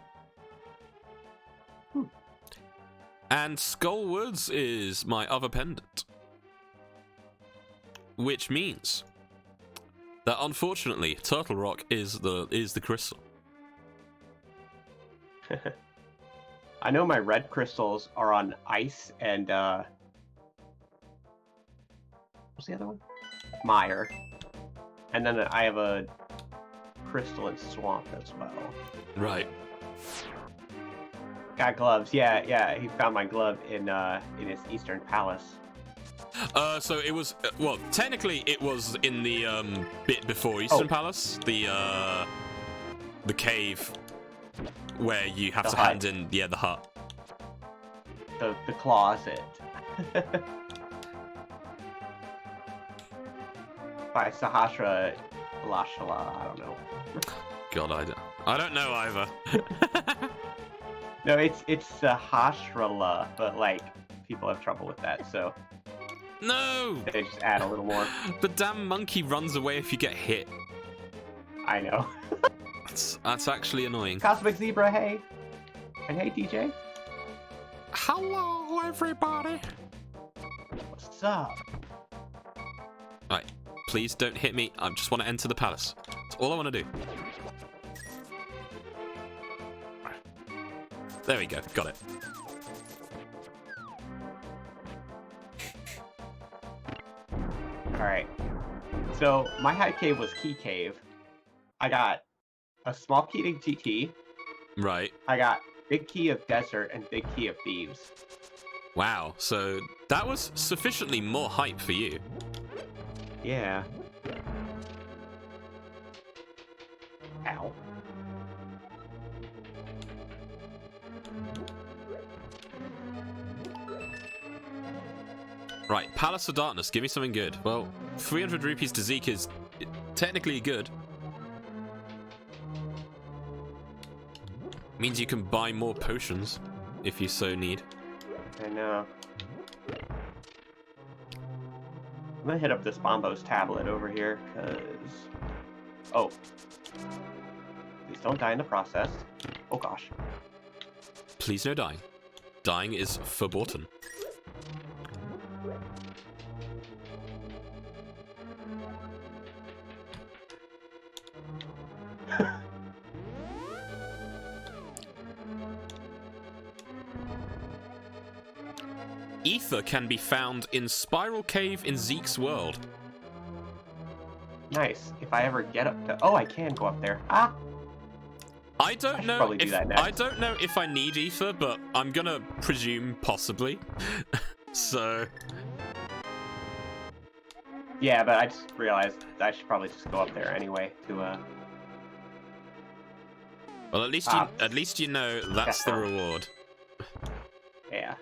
And Skull Woods is my other pendant. Which means that unfortunately Turtle Rock is the crystal. I know my red crystals are on ice and what's the other one? Mire. And then I have a crystal in swamp as well. Right. Got gloves. Yeah, he found my glove in his Eastern Palace. So it was well, technically it was in the bit before Eastern Palace, the cave where you have to hand in the hut. The closet. By Sahasra Lashala, I don't know. God, I don't know either. No, it's Sahasrala, but like people have trouble with that, so no, they just add a little more. The damn monkey runs away if you get hit. I know. That's actually annoying. Cosmic Zebra, hey, and hey DJ. Hello, everybody. What's up? Right, please don't hit me. I just want to enter the palace. That's all I want to do. There we go. Got it. Alright. So, my high cave was Key Cave. I got a small key to GT. Right. I got big key of desert and big key of thieves. Wow. So that was sufficiently more hype for you. Yeah. Ow. Right, Palace of Darkness, give me something good. Well, 300 rupees to Zeke is technically good. Means you can buy more potions if you so need. I know. I'm gonna hit up this Bombo's tablet over here, cause... Oh. Please don't die in the process. Oh gosh. Please no dying. Dying is verboten. Ether can be found in Spiral Cave in Zeke's world. Nice. If I ever get up to... Oh, I can go up there. Ah! I don't know probably do that next. I don't know if I need ether, but I'm gonna presume possibly. So Yeah, but I just realized I should probably just go up there anyway to well, at least you know that's the reward. Yeah.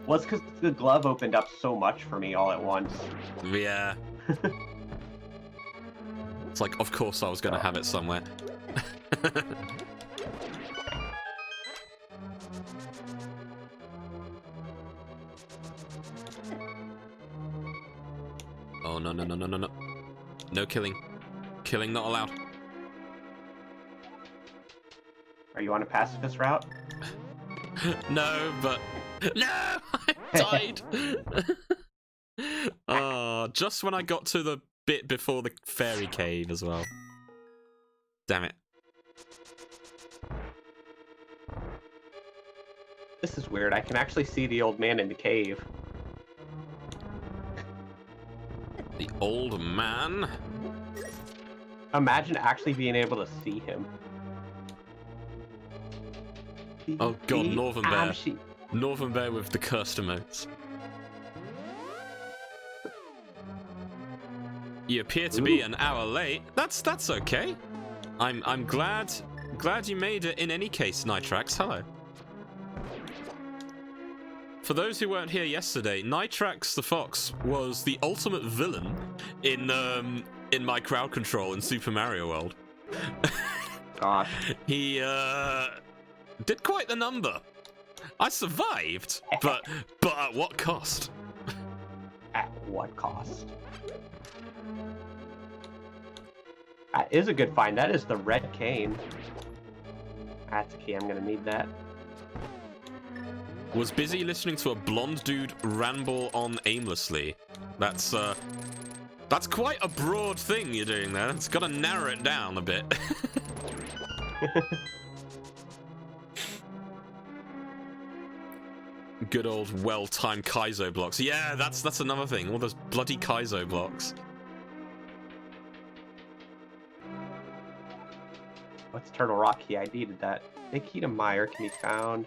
Well, it's because the glove opened up so much for me all at once. Yeah. It's like, of course I was gonna have it somewhere. Oh, no, no, no, no, no, no. No killing. Killing not allowed. Are you on a pacifist route? No, but... No! I died! Oh, just when I got to the bit before the fairy cave as well. Damn it. This is weird. I can actually see the old man in the cave. The old man? Imagine actually being able to see him. Oh god, Northern Bear. She... Northern Bear with the cursed emotes. You appear to be an hour late. That's okay. I'm glad you made it in any case, Nitrax. Hello. For those who weren't here yesterday, Nitrax the Fox was the ultimate villain in my crowd control in Super Mario World. Gosh. He did quite the number. I survived, but at what cost? At what cost? That is a good find. That is the red cane. That's a key. I'm gonna need that. Was busy listening to a blonde dude ramble on aimlessly. That's quite a broad thing you're doing there. It's got to narrow it down a bit. Good old well-timed Kaizo blocks. Yeah, that's another thing. All those bloody Kaizo blocks. What's Turtle Rock key? I needed that. Big key to Meyer can be found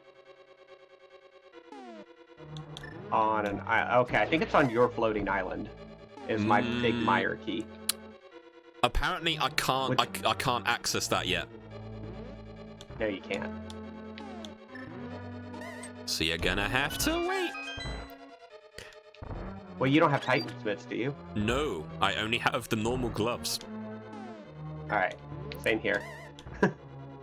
on an island. Okay, I think it's on your floating island. Is my big Meyer key. Apparently, I can't. I can't access that yet. No, you can't. So you're gonna have to wait. Well, you don't have Titan Smiths, do you? No, I only have the normal gloves. Alright, same here.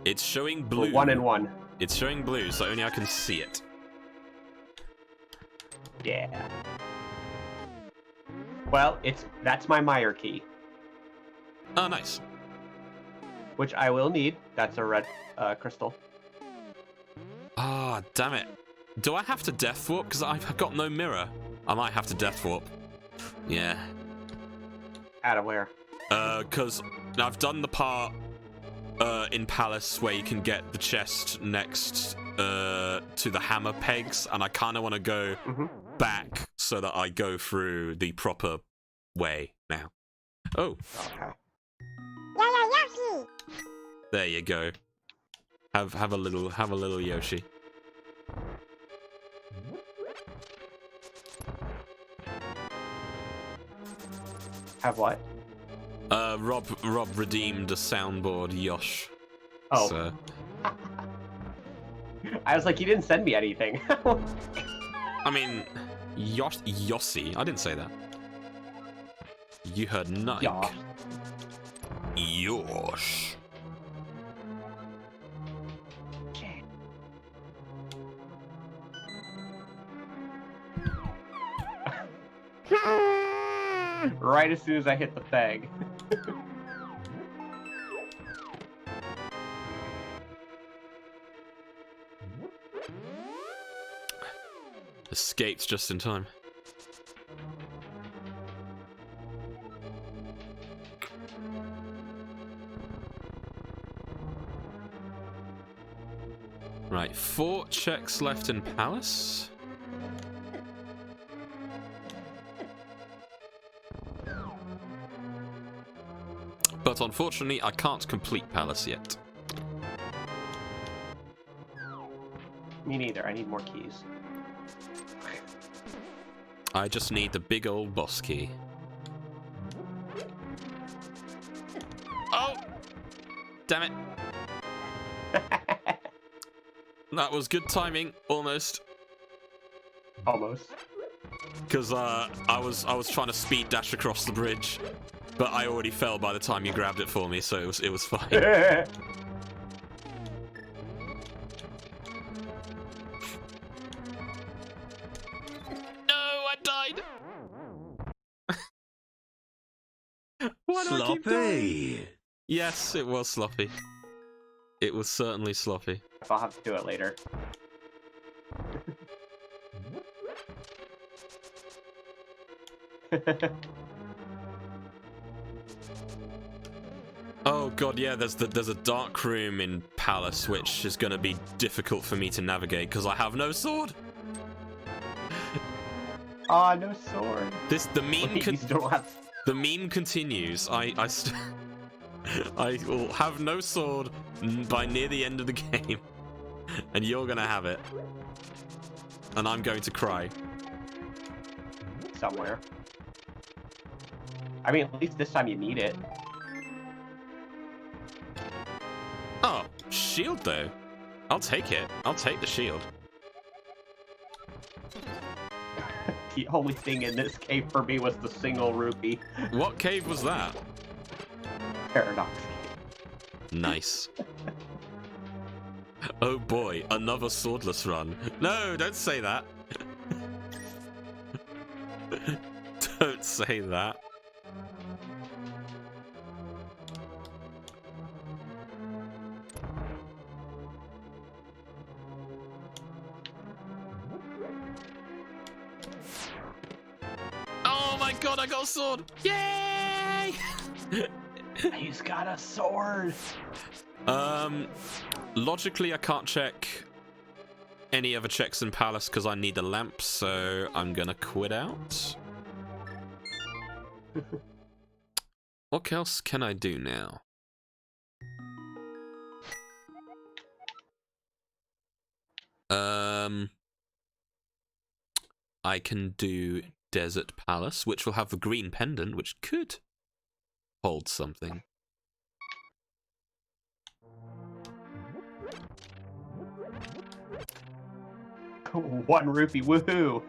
It's showing blue. We're 1 and 1. It's showing blue, so only I can see it. Yeah. Well, that's my Meyer key. Oh, nice. Which I will need. That's a red crystal. Ah, damn it. Do I have to death warp? Because I've got no mirror. I might have to death warp. Yeah. Out of where? Because I've done the part in Palace where you can get the chest next to the hammer pegs, and I kind of want to go back so that I go through the proper way now. Oh, Okay. Yoshi. there you go. Have a little Yoshi. Have what? Rob redeemed a soundboard, Yosh. Oh. So, I was like, you didn't send me anything. I mean, Yossi. I didn't say that. You heard Nike. Yosh. Yosh. Right as soon as I hit the peg. Escaped just in time. Right, 4 checks left in Palace. But unfortunately, I can't complete Palace yet. Me neither. I need more keys. I just need the big old boss key. Oh! Damn it. That was good timing, almost. Almost. Because I was trying to speed dash across the bridge, but I already fell by the time you grabbed it for me, so it was fine. No, I died. Why do I keep dying? Sloppy. Yes, it was sloppy. It was certainly sloppy. I'll have to do it later. Oh god, yeah, there's a dark room in Palace which is going to be difficult for me to navigate because I have no sword. Ah, no sword. The meme Wait, you don't have... the meme continues. I will have no sword by near the end of the game, and you're gonna have it, and I'm going to cry somewhere. I mean, at least this time you need it. Oh, shield though. I'll take it. I'll take the shield. The only thing in this cave for me was the single rupee. What cave was that? Paradox. Nice. Oh boy, another swordless run. No, don't say that. Don't say that. Oh my god, I got a sword! Yay! He's got a sword! Logically I can't check any other checks in Palace because I need a lamp, so I'm gonna quit out. What else can I do now? I can do Desert Palace, which will have the green pendant, which could hold something. One rupee, woohoo!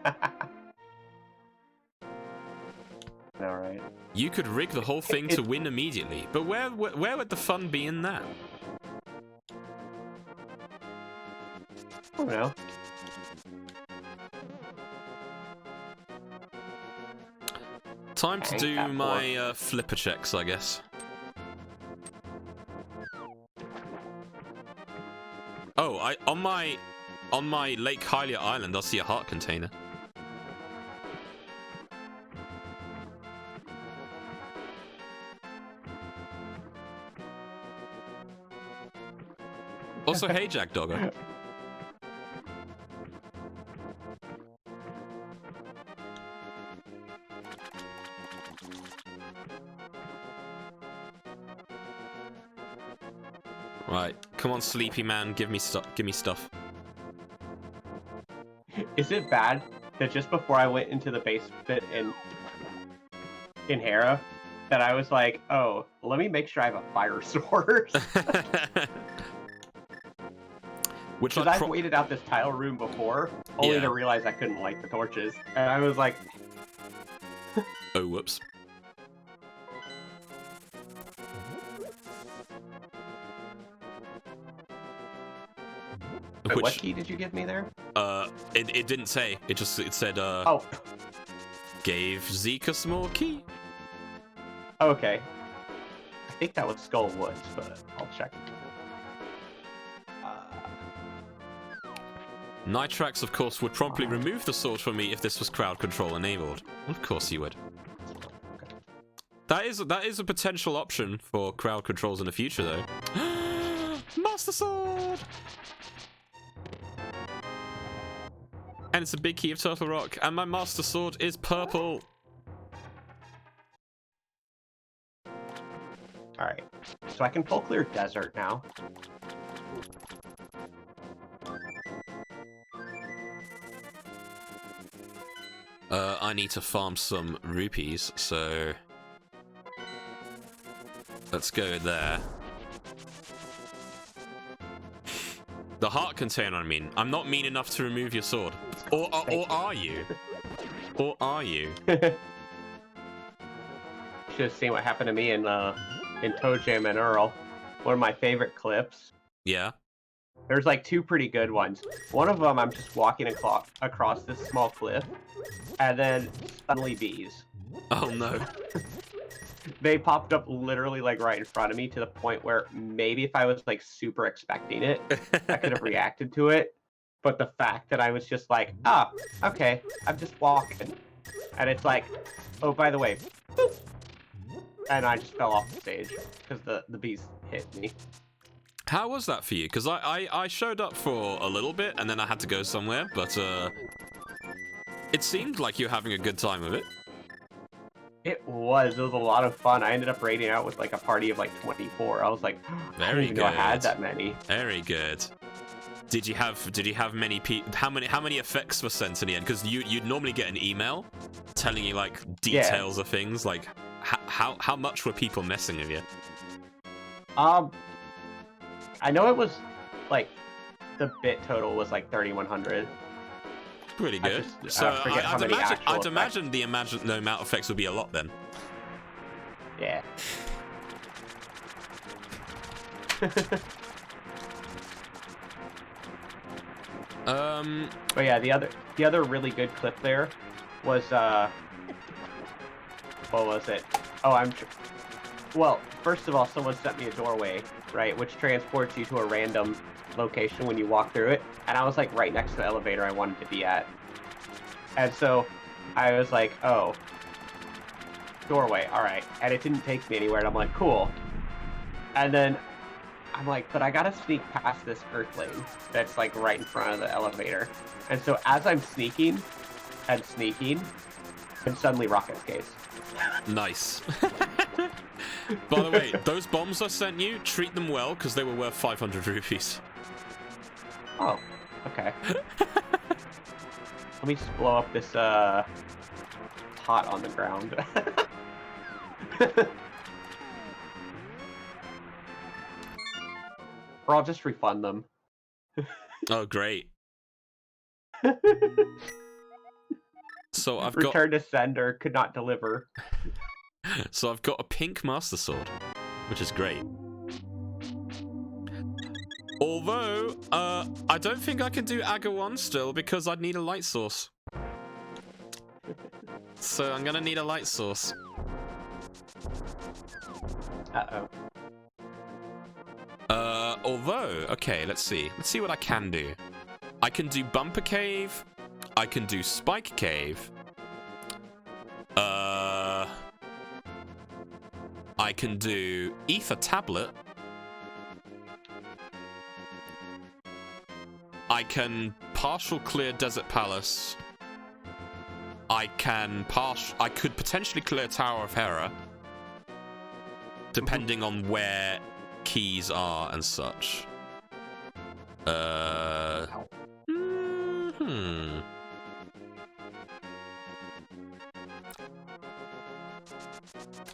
Alright. You could rig the whole thing to win immediately, but where would the fun be in that? I don't know. Time to do my flipper checks, I guess. Oh, on my Lake Hylia Island, I see a heart container. Also, hey Jack Dogger. Right, come on, sleepy man, give me stuff. Give me stuff. Is it bad that just before I went into the basement in Hera, that I was like, oh, let me make sure I have a fire source? Which Because I've waited out this tile room before, only to realize I couldn't light the torches. And I was like... oh, whoops. Wait, what key did you give me there? It didn't say. It said, oh. Gave Zeke a small key. Okay. I think that was Skull Woods, but I'll check. Nitrax, of course, would promptly remove the sword from me if this was crowd control enabled. Of course he would. That is a potential option for crowd controls in the future, though. Master Sword! And it's a big key of Turtle Rock, and my Master Sword is purple. Alright, so I can full clear desert now. I need to farm some rupees, so... let's go there. The heart container, I mean. I'm not mean enough to remove your sword. Or are you? Or are you? Should have seen what happened to me in Toe Jam and Earl. One of my favorite clips. Yeah. There's like two pretty good ones. One of them, I'm just walking across this small cliff, and then suddenly bees. Oh no. They popped up literally like right in front of me, to the point where maybe if I was like super expecting it, I could have reacted to it. But the fact that I was just like, ah, okay, I'm just walking. And it's like, oh, by the way, boop. And I just fell off the stage because the bees hit me. How was that for you? Because I showed up for a little bit and then I had to go somewhere, but it seemed like you were having a good time with it. It was a lot of fun. I ended up raiding out with like a party of like 24. I was like, I didn't even know I had that many. Very good. Did you have many how many effects were sent in the end? Because you'd normally get an email telling you like details of things. Like how much were people messing with you? I know it was like the bit total was like 3,100. Pretty good. I'd imagine the amount of effects would be a lot then. Yeah. But yeah, the other really good clip there was what was it? Oh, well, first of all, someone sent me a doorway, right, which transports you to a random location when you walk through it, and I was like right next to the elevator I wanted to be at. And so I was like, oh, doorway, all right. And it didn't take me anywhere, and I'm like, cool. And then I'm like, but I gotta sneak past this earthling that's like right in front of the elevator. And so as I'm sneaking, and suddenly rocket escapes. Nice. By the way, those bombs I sent you, treat them well, because they were worth 500 rupees. Oh, okay. Let me just blow up this pot on the ground. Or I'll just refund them. Oh, great. So I've got... Return to sender, could not deliver. So I've got a pink Master Sword, which is great. Although, I don't think I can do Aga 1 still, because I'd need a light source. So I'm gonna need a light source. Uh-oh. Although, okay, let's see. Let's see what I can do. I can do Bumper Cave. I can do Spike Cave. I can do Ether Tablet. I can partial clear Desert Palace. I could potentially clear Tower of Hera, depending on where keys are and such.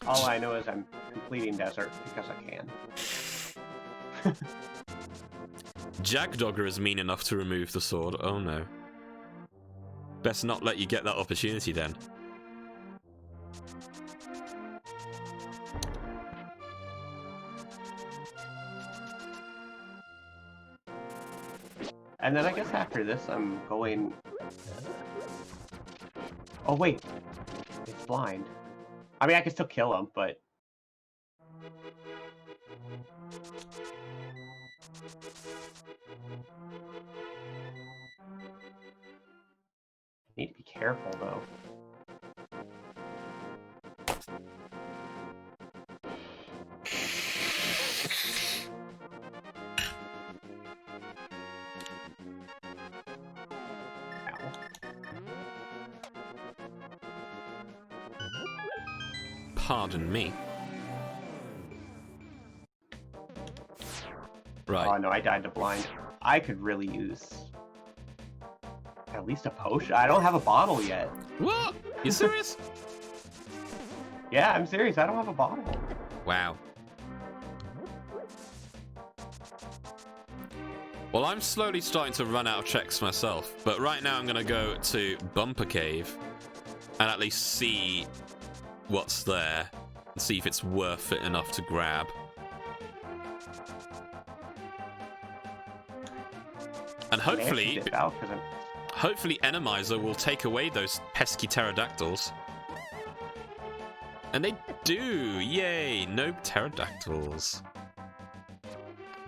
All I know is I'm completing desert because I can. Jagdogger is mean enough to remove the sword. Oh no. Best not let you get that opportunity then. And then I guess after this I'm going... Oh wait, it's blind. I mean, I can still kill him, but... Need to be careful, though. Ow. Pardon me. Right. Oh no, I died to blind. I could really use... at least a potion. I don't have a bottle yet. What? You serious? Yeah, I'm serious. I don't have a bottle. Wow. Well, I'm slowly starting to run out of checks myself, but right now I'm going to go to Bumper Cave and at least see what's there and see if it's worth it enough to grab. And hopefully... Hopefully Enemizer will take away those pesky pterodactyls. And they do! Yay! No pterodactyls.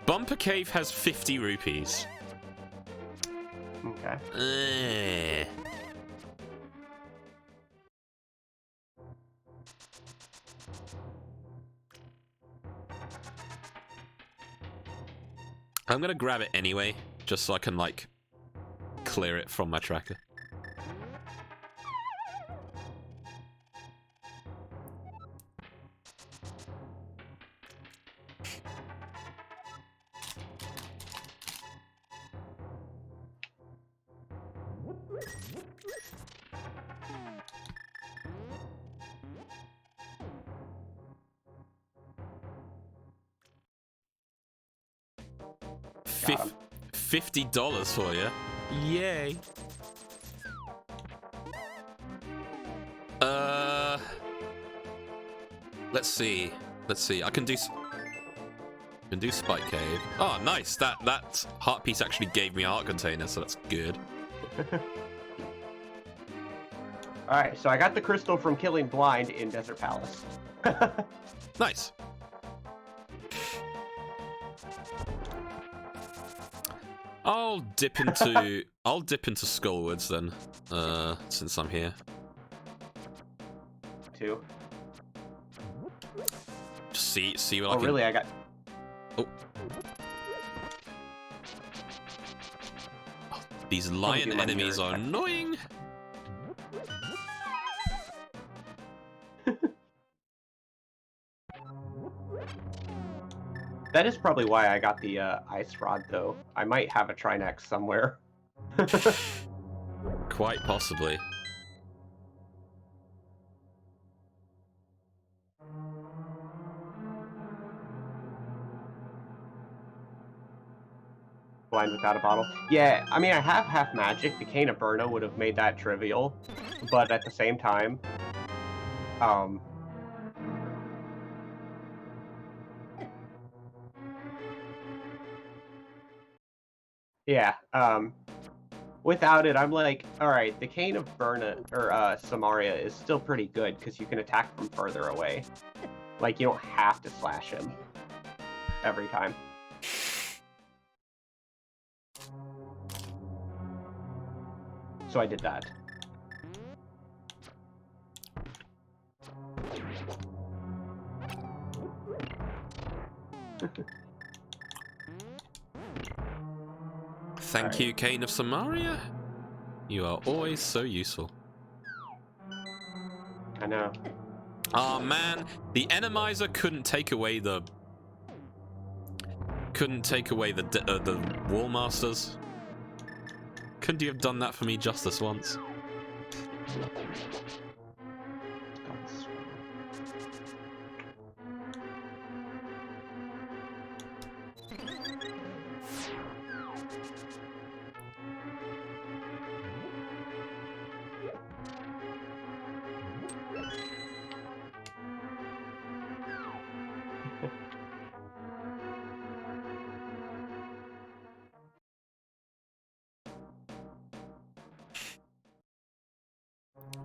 Bumper Cave has 50 rupees. Okay. I'm gonna grab it anyway, just so I can, like, clear it from my tracker. $50 for you. Yay. Let's see. I can do Spike Cave. Oh, nice. That heart piece actually gave me a heart container, so that's good. Alright, so I got the crystal from killing blind in Desert Palace. Nice. I'll dip into Skullwoods then, since I'm here. Two. Just see what I can... Oh, really? I got... Oh. These lion enemies are annoying. That is probably why I got the ice rod, though. I might have a Trinex somewhere. Quite possibly. Blind without a bottle. Yeah, I mean, I have half magic. The Cane of Burna would have made that trivial, but at the same time, yeah, without it, I'm like, alright, the Cane of Burna, or Samaria, is still pretty good, because you can attack from further away. Like, you don't have to slash him every time. So I did that. Thank you, Cane of Samaria. You are always so useful. I know. Oh man, the Enemizer couldn't take away the couldn't take away the wall masters? Couldn't you have done that for me just this once?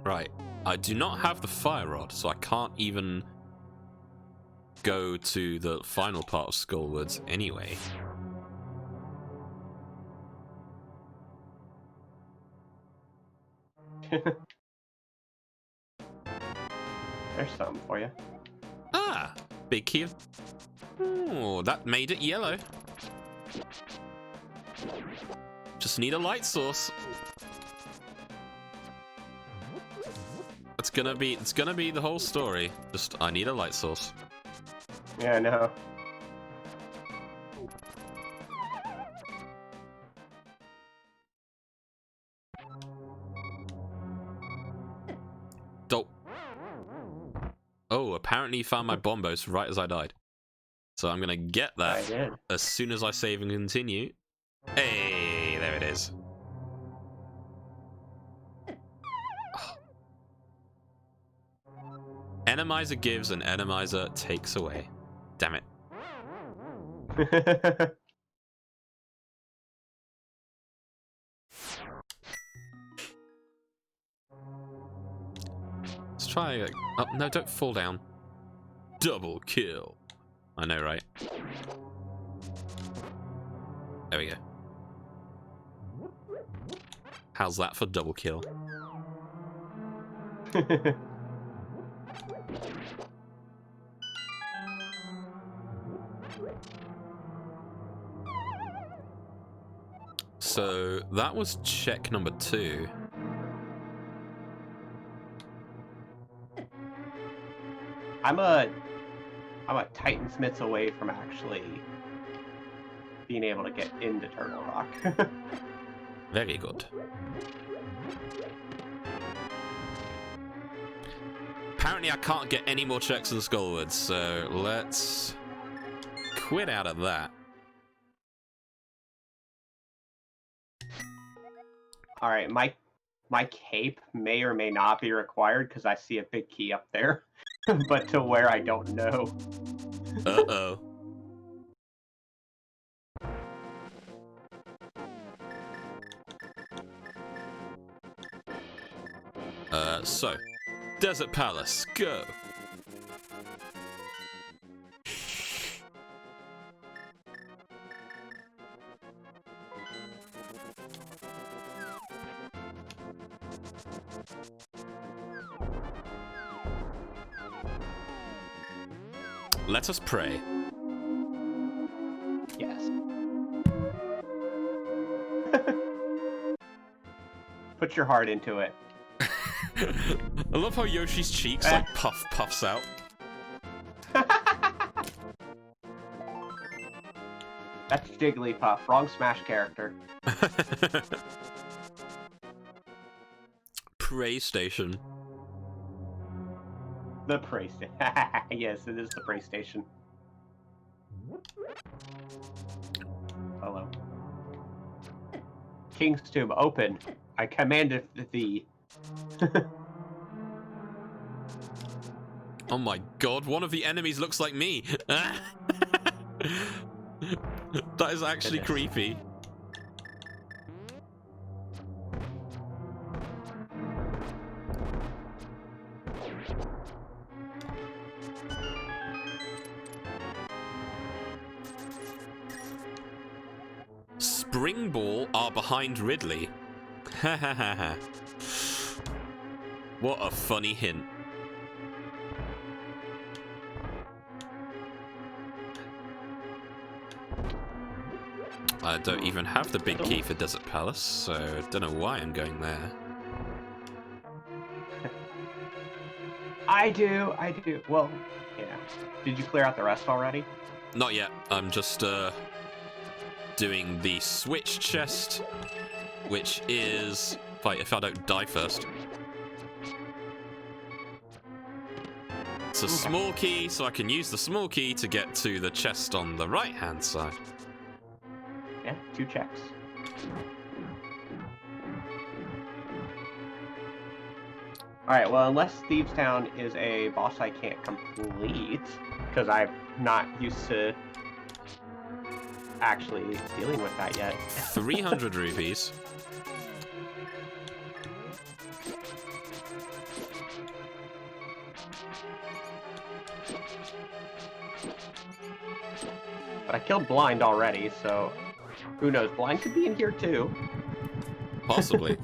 Right, I do not have the fire rod, so I can't even go to the final part of Skullwoods anyway. There's something for you. Ah, big key. Oh, that made it yellow. Just need a light source. It's gonna be the whole story. Just I need a light source. Yeah, I know. Dope. Oh, apparently you found my bombos right as I died. So I'm gonna get that I did. as soon as I save and continue. Hey, there it is. Enemizer gives and Enemizer takes away. Damn it. Let's try like, oh no, don't fall down. Double kill. I know, right? There we go. How's that for double kill? So that was check number 2. I'm a Titansmith's away from actually being able to get into Turtle Rock. Very good. Apparently I can't get any more checks in the Skullwoods, so let's quit out of that. Alright, my cape may or may not be required because I see a big key up there. But to where I don't know. Uh-oh. So, Desert Palace, go! Let us pray. Yes. Put your heart into it. I love how Yoshi's cheeks like puffs out. That's Jigglypuff. Wrong Smash character. Pray station. The Prey Station. Yes, it is the Prey Station. Hello. King's Tomb, open. I commanded thee. Oh my god, one of the enemies looks like me! That is actually creepy. Spring Ball are behind Ridley. Ha ha ha ha. What a funny hint. I don't even have the big key for Desert Palace, so I don't know why I'm going there. I do. Well, yeah. Did you clear out the rest already? Not yet. I'm just doing the switch chest, which is if I don't die first. It's a small key, so I can use the small key to get to the chest on the right-hand side. Yeah, 2 checks. Alright, well, unless Thieves Town is a boss I can't complete, because I'm not used to actually dealing with that yet. 300 rupees. But I killed Blind already, so who knows? Blind could be in here too. Possibly.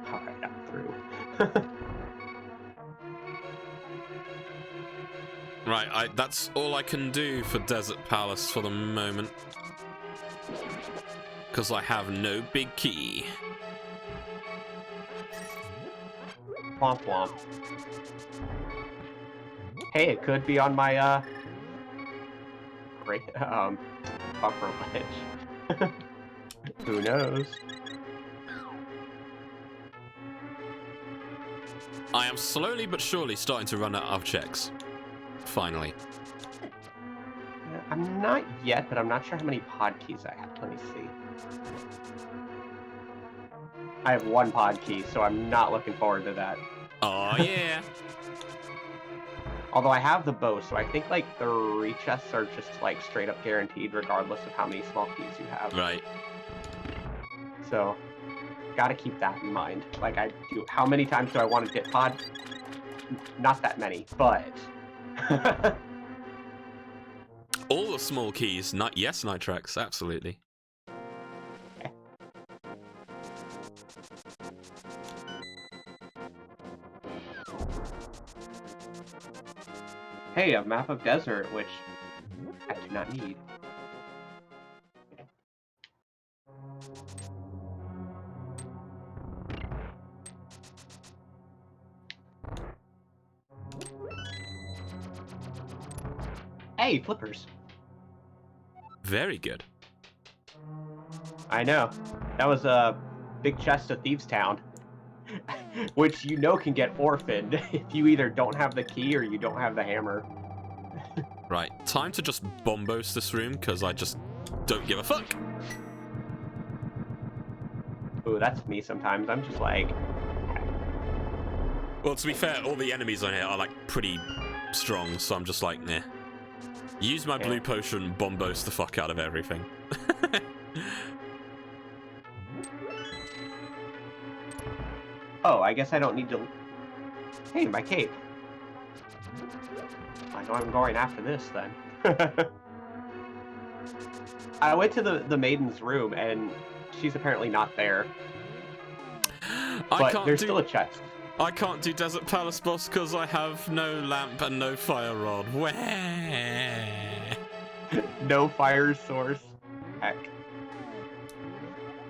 Alright, I'm through. Right, that's all I can do for Desert Palace for the moment. Because I have no big key. Womp womp. Hey, it could be on my, bumper ledge. Who knows? I am slowly but surely starting to run out of checks. Finally. I'm not yet, but I'm not sure how many pod keys I have. Let me see. I have 1 pod key, so I'm not looking forward to that. Oh, yeah. Although I have the bow, so I think, like, 3 chests are just, like, straight up guaranteed regardless of how many small keys you have. Right. So, gotta keep that in mind. Like, I do. How many times do I want to get pod? Not that many, but... All the small keys. Yes, Nitrax, absolutely. Hey, a map of desert, which I do not need. Hey, flippers. Very good. I know. That was a big chest of Thieves Town. Which you know can get orphaned if you either don't have the key or you don't have the hammer. Right, time to just bombos this room, because I just don't give a fuck. Ooh, that's me sometimes. I'm just like... Well, to be fair, all the enemies on here are, like, pretty strong, so I'm just like, nah. Use my blue potion, bombos the fuck out of everything. Oh, I guess I don't need to... Hey, my cape. I know I'm going after this, then. I went to the maiden's room, and she's apparently not there. But there's still a chest. I can't do Desert Palace boss because I have no lamp and no fire rod. Where? No fire source. Heck.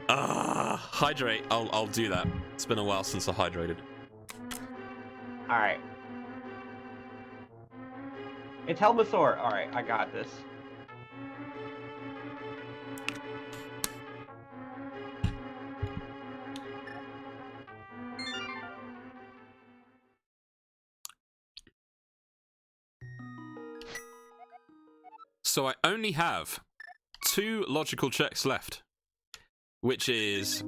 Hydrate. I'll do that. It's been a while since I hydrated. Alright. It's Helmasaur. Alright, I got this. So I only have 2 logical checks left, which is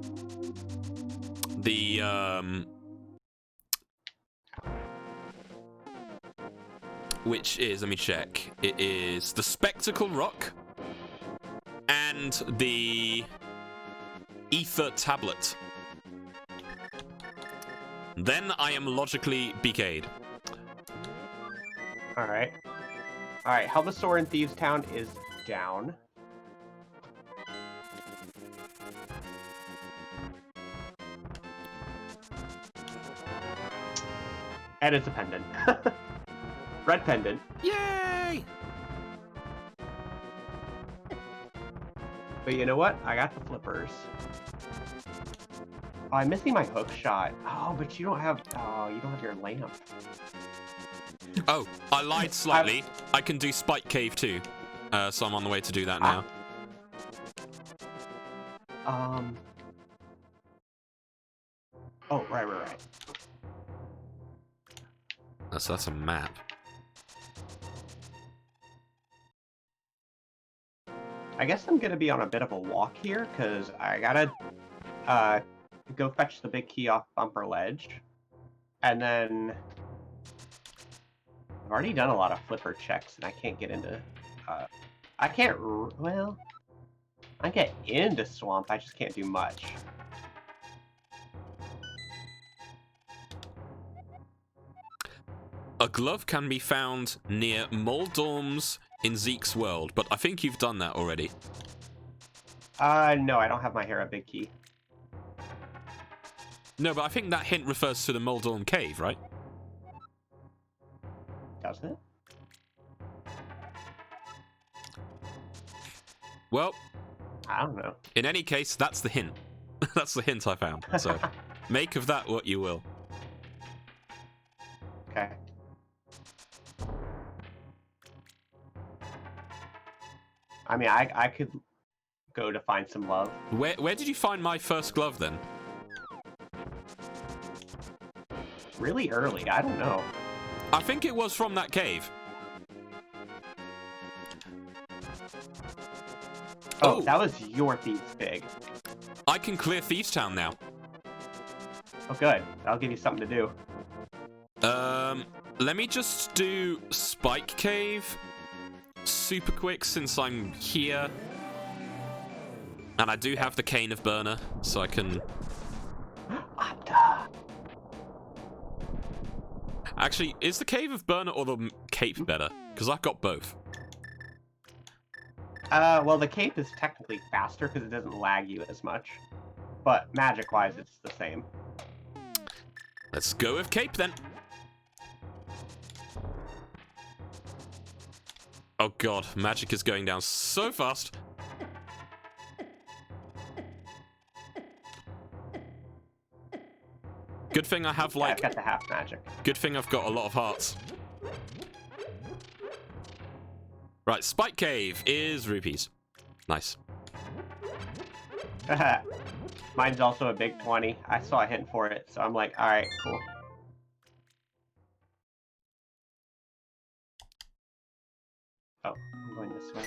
the let me check. It is the Spectacle Rock and the Ether Tablet. Then I am logically BK'd. Alright. Alright, Helmasaur in Thieves Town is down. And it's a pendant. Red pendant. Yay! But you know what? I got the flippers. Oh, I'm missing my hook shot. Oh, but you don't have. Oh, you don't have your lamp. Oh, I lied slightly. I can do Spike Cave too. So I'm on the way to do that now. Oh, right. That's a map. I guess I'm gonna be on a bit of a walk here, because I gotta go fetch the big key off Bumper Ledge. And then I've already done a lot of flipper checks, and I can't get into... I can't... Well... I get into Swamp, I just can't do much. A glove can be found near Moldorms in Zeke's world, but I think you've done that already. No, I don't have my hair a big key. No, but I think that hint refers to the Moldorm cave, right? Does it? Well, I don't know. in any case, that's the hint. That's the hint I found. So, make of that what you will. Okay. I mean, I could go to find some love. Where did you find my first glove then? Really early, I don't know. I think it was from that cave. Oh, that was your Thieves Pig. I can clear Thieves Town now. Oh, good. That'll give you something to do. Let me just do Spike Cave super quick since I'm here. And I do have the Cane of Burner, so I can... Actually, is the Cave of Burner or the Cape better? Because I've got both. Well, the cape is technically faster because it doesn't lag you as much. But magic-wise, it's the same. Let's go with Cape then. Oh god, magic is going down so fast. Good thing I have, like... I've got the half magic. Good thing I've got a lot of hearts. Right, Spike Cave is rupees. Nice. Mine's also a big 20. I saw a hint for it, so I'm like, alright, cool. Oh, I'm going this way.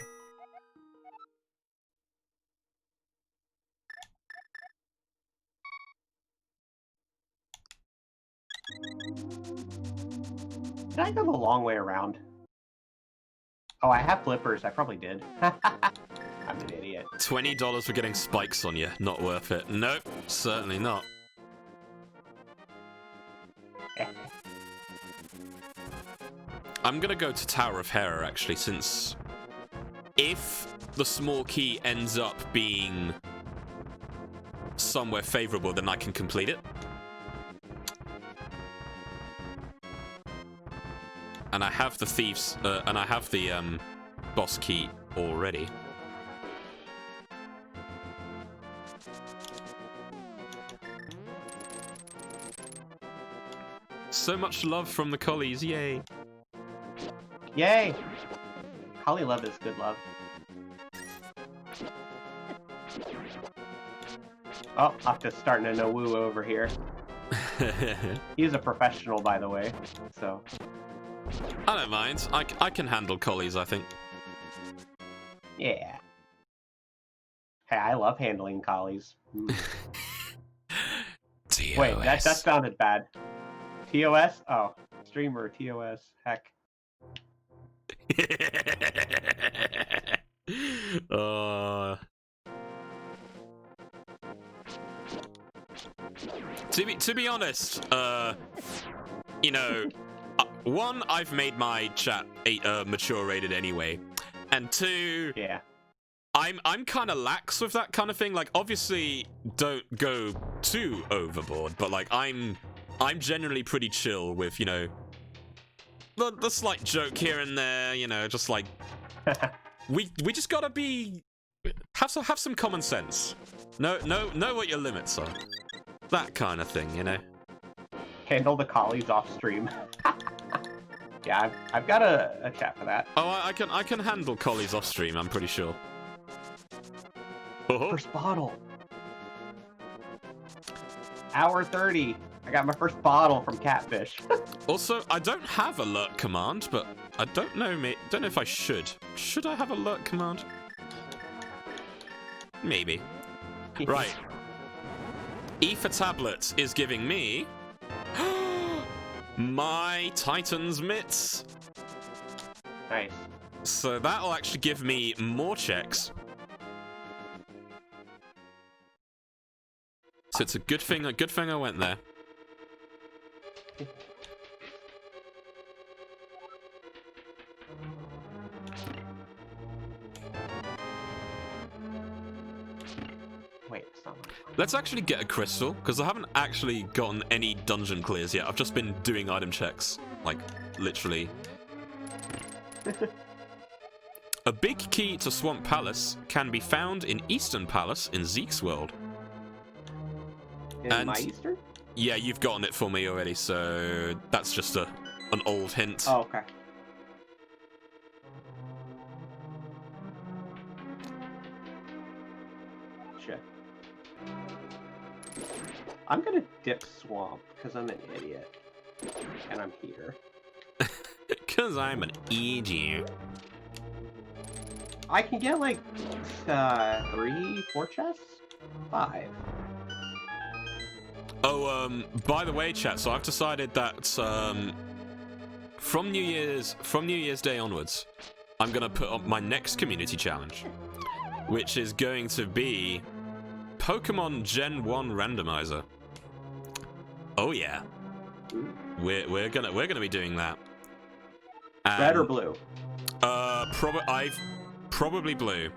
Did I go the long way around? Oh, I have flippers. I probably did. I'm an idiot. $20 for getting spikes on you. Not worth it. Nope, certainly not. I'm gonna go to Tower of Hera, actually, since if the small key ends up being somewhere favorable, then I can complete it. And I have the thieves, and I have the boss key already. So much love from the collies, yay! Yay! Collie love is good love. Oh, Octa's starting to know woo over here. He's a professional, by the way, so... I don't mind. I can handle collies, I think. Yeah. Hey, I love handling collies. TOS. Wait, that sounded bad. TOS? Oh, streamer TOS. Heck. To be honest, you know, one, I've made my chat mature rated anyway, and two, yeah, I'm kind of lax with that kind of thing. Like, obviously, don't go too overboard, but like, I'm generally pretty chill with, you know, the slight joke here and there, you know, just like we just gotta have some common sense. Know what your limits are. That kind of thing, you know. Handle the collies off stream. Yeah, I've got a chat for that. Oh, I can handle collies off stream. I'm pretty sure. Oh. First bottle. Hour 30. I got my first bottle from Catfish. Also, I don't have alert command, but I don't know if I should. Should I have alert command? Maybe. Right. E for tablet is giving me my Titan's mitts. Nice. So that'll actually give me more checks. So it's a good thing I went there. Wait, it's not mine. Let's actually get a crystal, because I haven't actually gotten any dungeon clears yet. I've just been doing item checks, like, literally. A big key to Swamp Palace can be found in Eastern Palace in Zeke's world. In my Easter? Yeah, you've gotten it for me already, so that's just an old hint. Oh, okay. Shit. I'm gonna dip swamp, because I'm an idiot. And I'm here. Because I'm an idiot. I can get like 3, 4 chests? 5. Oh, by the way, chat, so I've decided that from New Year's Day onwards, I'm gonna put up my next community challenge, which is going to be Pokemon Gen 1 randomizer. Oh yeah. We're gonna be doing that. And, Red or blue? Probably blue.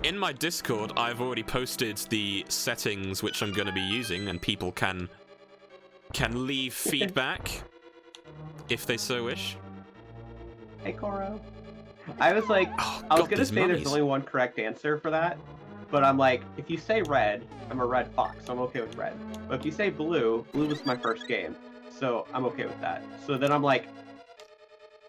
In my Discord, I've already posted the settings which I'm going to be using, and people can leave feedback if they so wish. Hey, Koro. I was like, I was gonna say there's only one correct answer for that, but I'm like, if you say red, I'm a red fox, so I'm okay with red. But if you say blue, blue was my first game, so I'm okay with that. So then I'm like,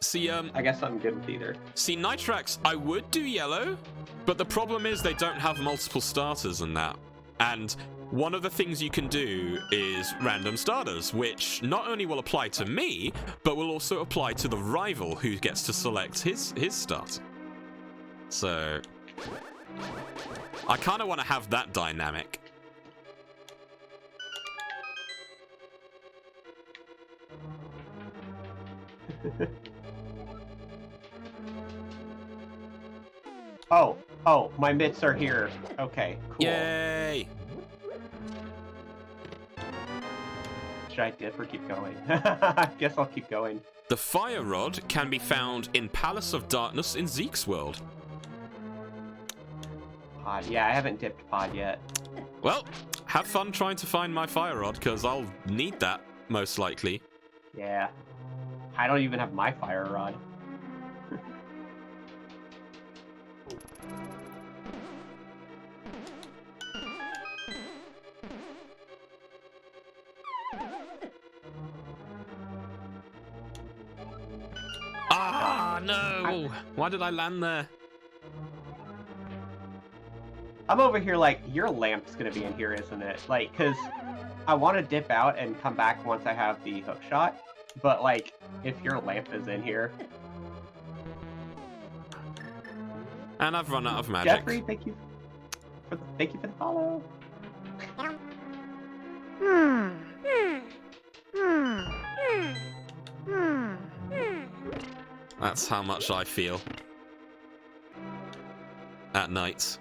see, I guess I'm good with either. See, Nitrax, I would do yellow, but the problem is they don't have multiple starters and that. And one of the things you can do is random starters, which not only will apply to me, but will also apply to the rival who gets to select his start. So I kind of want to have that dynamic. Oh, my mitts are here. Okay, cool. Yay! Should I dip or keep going? I guess I'll keep going. The Fire Rod can be found in Palace of Darkness in Zeke's world. Pod, yeah, I haven't dipped pod yet. Well, have fun trying to find my Fire Rod, because I'll need that, most likely. Yeah. I don't even have my fire rod. Ah, no! Why did I land there? I'm over here like, your lamp's gonna be in here, isn't it? Like, because I want to dip out and come back once I have the hook shot, but like, if your lamp is in here... And I've run out of magic. Jeffrey, thank you for the follow. That's how much I feel. At night.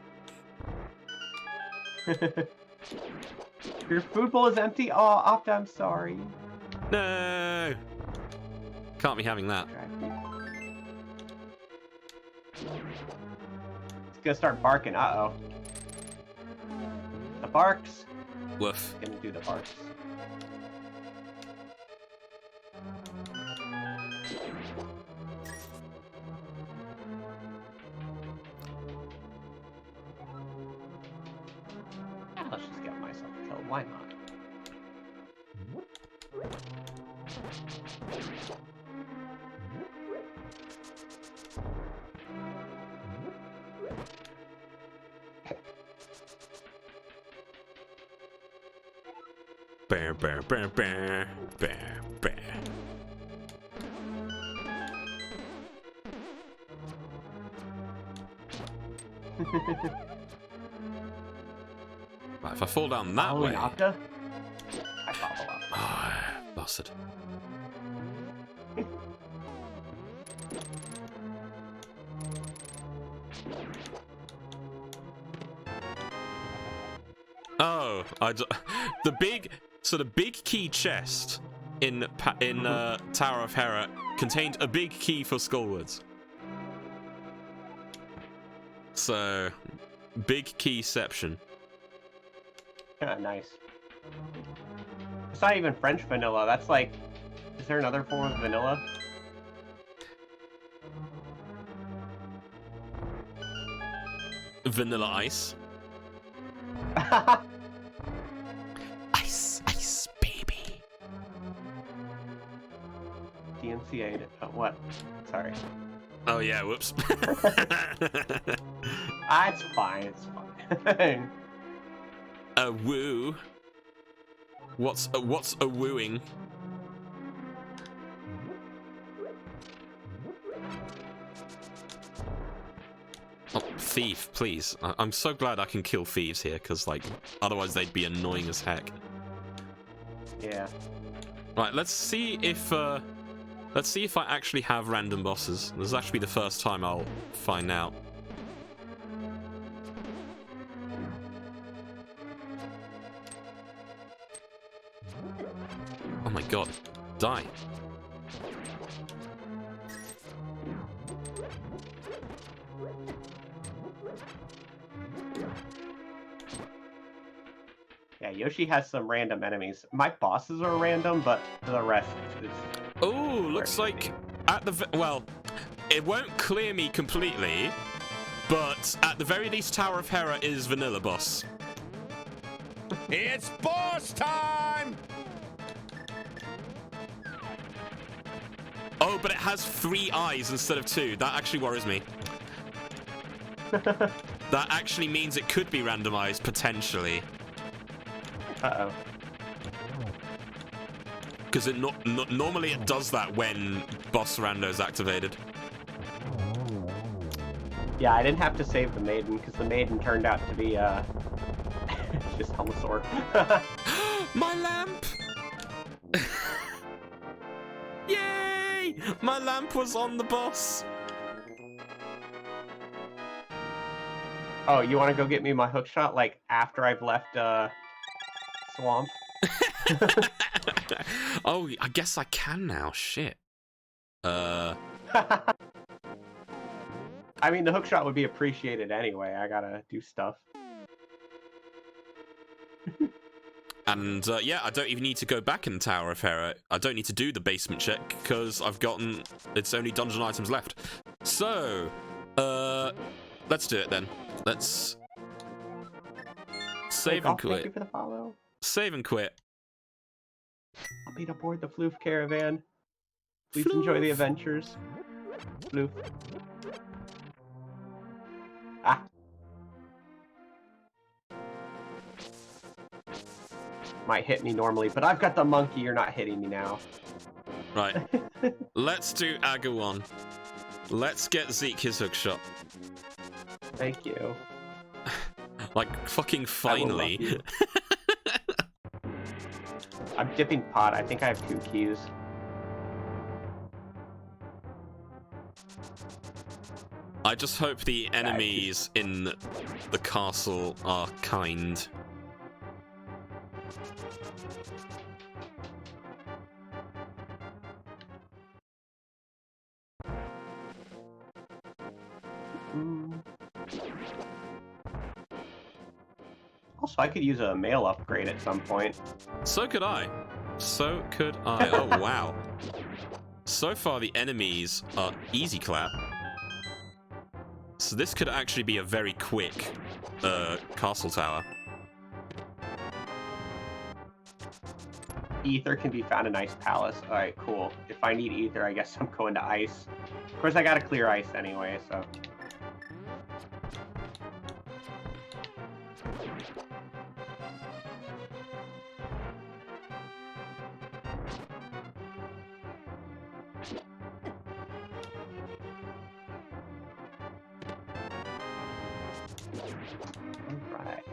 Your food bowl is empty? Oh, Opta, I'm sorry. No! Can't be having that. It's gonna start barking, uh-oh. The barks. Woof. Gonna do the barks. Bear, bear, bear, bear, bear, bear. Right, if I fall down that way. Naka? I follow up. Ah, bastard. Oh, the big key chest in Tower of Hera contained a big key for Skullwards. So, big keyception. Yeah, nice. It's not even French vanilla. That's like, is there another form of vanilla? Vanilla ice. Ice, ice, baby. DMCA. Oh, what? Sorry. Oh yeah, whoops. It's fine. It's fine. A woo. What's a wooing? Oh, thief, please. I'm so glad I can kill thieves here, because, like, otherwise they'd be annoying as heck. Yeah. Right, let's see if I actually have random bosses. This is actually the first time I'll find out. Oh my god. Die. Yeah, Yoshi has some random enemies. My bosses are random, but the rest is... Oh, looks like at the... Well, it won't clear me completely, but at the very least Tower of Hera is vanilla boss. It's boss time! Oh, but it has 3 eyes instead of 2. That actually worries me. That actually means it could be randomized, potentially. Uh-oh. Because it normally it does that when boss rando is activated. Yeah, I didn't have to save the maiden, because the maiden turned out to be, just Helmasaur. My lamp! Yay! My lamp was on the boss. Oh, you want to go get me my hookshot, like, after I've left, Swamp? Oh, I guess I can now. Shit. I mean, the hookshot would be appreciated anyway. I gotta do stuff. And, yeah, I don't even need to go back in the Tower of Hera. I don't need to do the basement check, because I've gotten... It's only dungeon items left. So, let's do it then. Let's... Save and Thank you quit. for the follow. Save and quit. I'll be aboard the Floof caravan. Please enjoy the adventures. Floof. Ah. Might hit me normally, but I've got the monkey. You're not hitting me now. Right. Let's do Agawon. Let's get Zeke his hookshot. Thank you. Like, fucking finally. I'm dipping pot. I think I have 2 keys. I just hope the enemies in the castle are kind. Also, I could use a mail upgrade at some point. So could I. So could I. Oh, wow. So far, the enemies are easy clap. So this could actually be a very quick castle tower. Ether can be found in Ice Palace. Alright, cool. If I need ether, I guess I'm going to ice. Of course, I gotta clear ice anyway, so... Alright.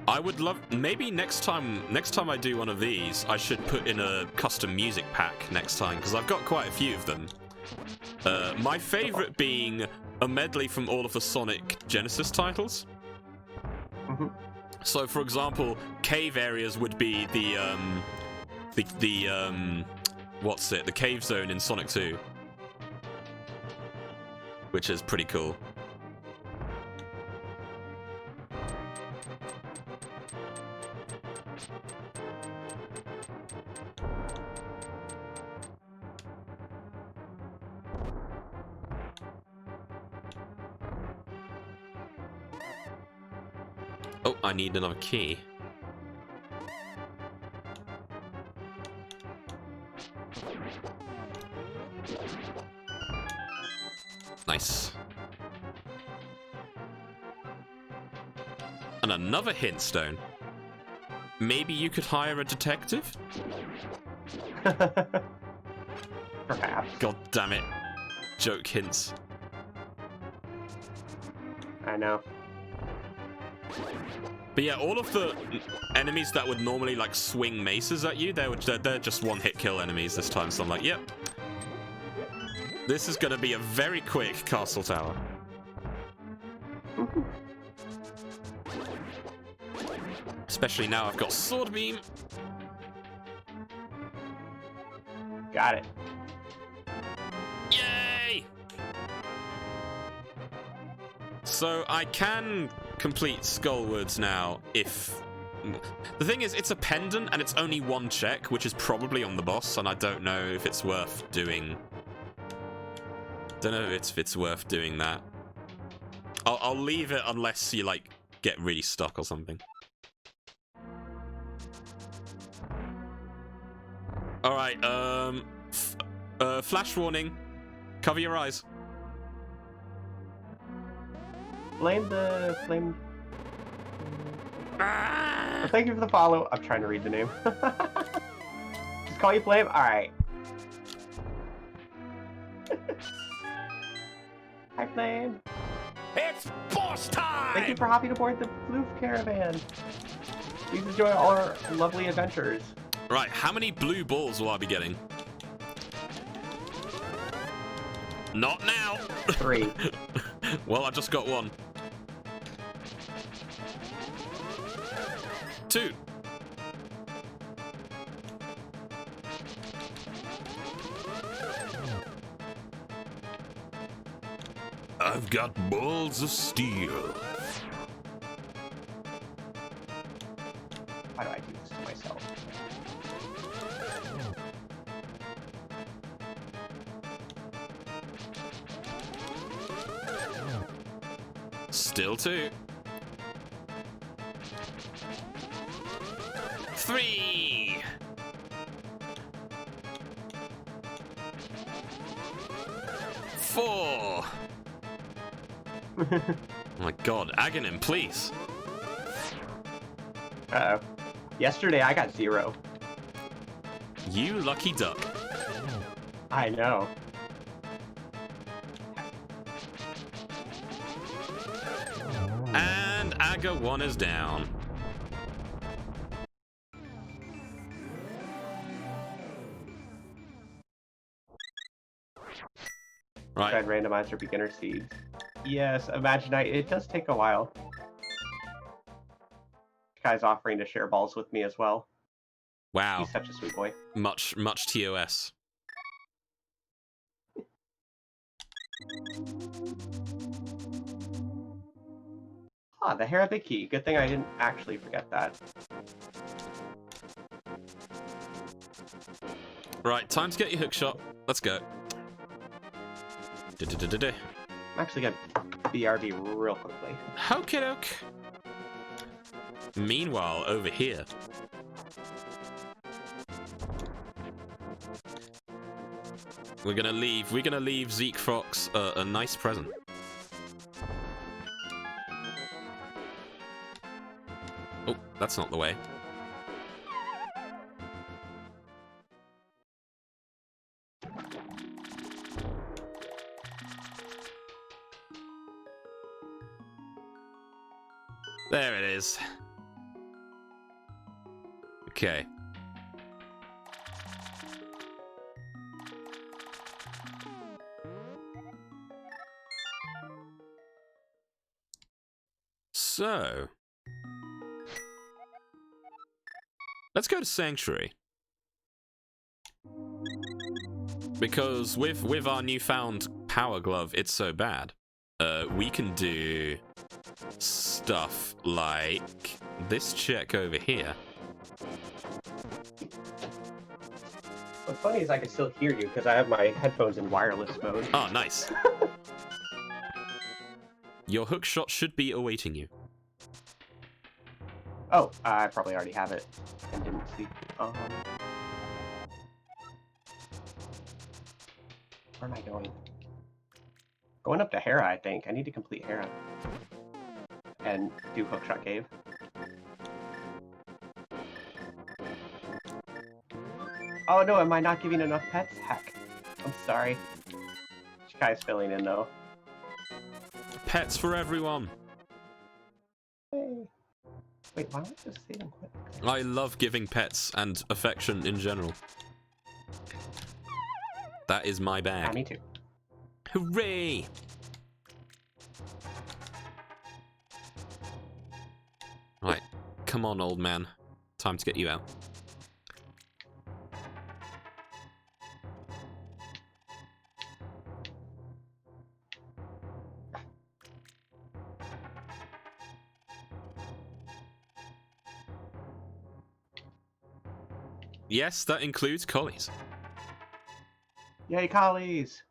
I would love, maybe next time I do one of these, I should put in a custom music pack next time, because I've got quite a few of them. My favorite being a medley from all of the Sonic Genesis titles. Mm-hmm. So, for example, cave areas would be the cave zone in Sonic 2, which is pretty cool. Oh, I need another key. Nice. And another hint stone. Maybe you could hire a detective? Perhaps. God damn it. Joke hints. I know. But yeah, all of the enemies that would normally like swing maces at you, they're just one-hit kill enemies this time. So I'm like, yep. This is gonna be a very quick castle tower. Especially now I've got sword beam. Got it. Yay! So I can complete Skullwoods now if... The thing is, it's a pendant and it's only one check, which is probably on the boss, and I don't know if it's worth doing... Don't know if it's worth doing that. I'll leave it unless you, like, get really stuck or something. Alright, flash warning. Cover your eyes. Blame. Ah! Well, thank you for the follow. I'm trying to read the name. Just call you Flame? Alright. Hi, Flame. It's boss time! Thank you for hopping aboard the Floof Caravan. Please enjoy all our lovely adventures. Right, how many blue balls will I be getting? Not now! 3. Well, I just got 1. 2. I've got balls of steel. Why do I do this to myself? Still 2. 3. 4. Oh my god, Aghanim, please. Uh-oh. Yesterday I got 0. You lucky duck. I know. And Aga 1 is down. Right. Tried randomizer beginner seeds. Yes, Imaginite. It does take a while. This guy's offering to share balls with me as well. Wow. He's such a sweet boy. Much TOS. Ah, the hair of the key. Good thing I didn't actually forget that. Right, time to get your hook shot. Let's go. I'm actually gonna BRB real quickly. Okie doke. Meanwhile, over here. We're gonna leave Zeekfox a nice present. Oh, that's not the way. There it is. Okay. So, let's go to Sanctuary. Because with our newfound power glove, it's so bad. We can do stuff like this check over here. What's funny is I can still hear you because I have my headphones in wireless mode. Oh, nice. Your hook shot should be awaiting you. Oh, I probably already have it and didn't see. Where am I going? Going up to Hera, I think. I need to complete Hera. And do Hookshot Cave. Oh no, am I not giving enough pets? Heck. I'm sorry. Shikai's filling in though. Pets for everyone. Hey. Wait, why don't I just save and quit? I love giving pets and affection in general. That is my bag. Yeah, me too. Hooray! Right, come on, old man. Time to get you out. Yes, that includes collies. Yay, collies!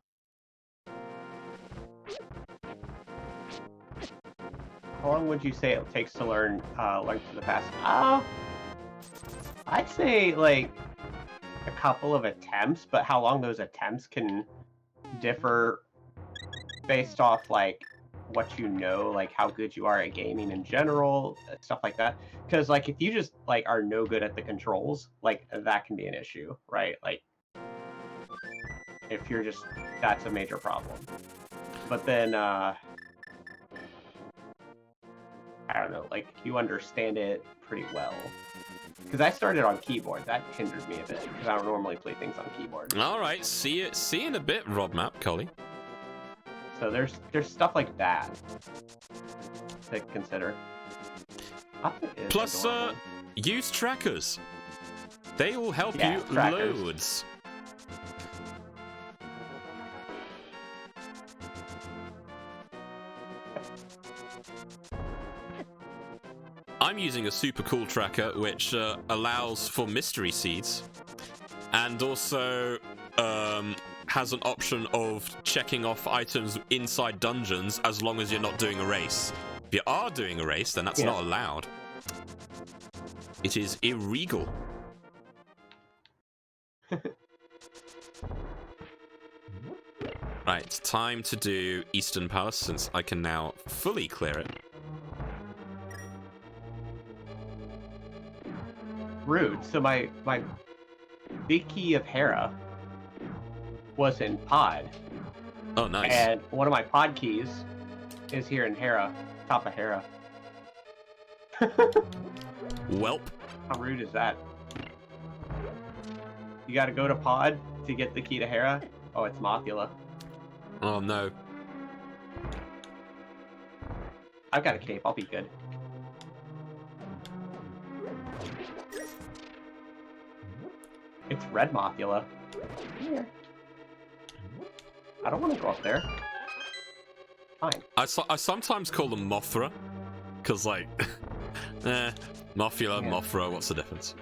How long would you say it takes to learn Link to the Past? I'd say like a couple of attempts, but how long those attempts can differ based off like what you know, like how good you are at gaming in general, stuff like that. Because like if you just like are no good at the controls, like that can be an issue, right? Like if you're just, that's a major problem. But then I don't know, like you understand it pretty well. Because I started on keyboard, that hindered me a bit because I don't normally play things on keyboard. All right, see you in a bit, Rodmap, Collie. So there's stuff like that to consider. Plus, use trackers. They will help you trackers. loads. I'm using a super cool tracker which allows for mystery seeds and also has an option of checking off items inside dungeons as long as you're not doing a race. If you are doing a race, then that's not allowed. It is illegal. Right, time to do Eastern Palace since I can now fully clear it. Rude. So my big key of Hera was in Pod. Oh, nice. And one of my Pod keys is here in Hera, top of Hera. Welp. How rude is that? You gotta go to Pod to get the key to Hera? Oh, it's Mothula. Oh, no. I've got a cape, I'll be good. It's Red Mothula. Here. I don't want to go up there. Fine. I sometimes call them Mothra, because, like, Mothula, Mothra, what's the difference?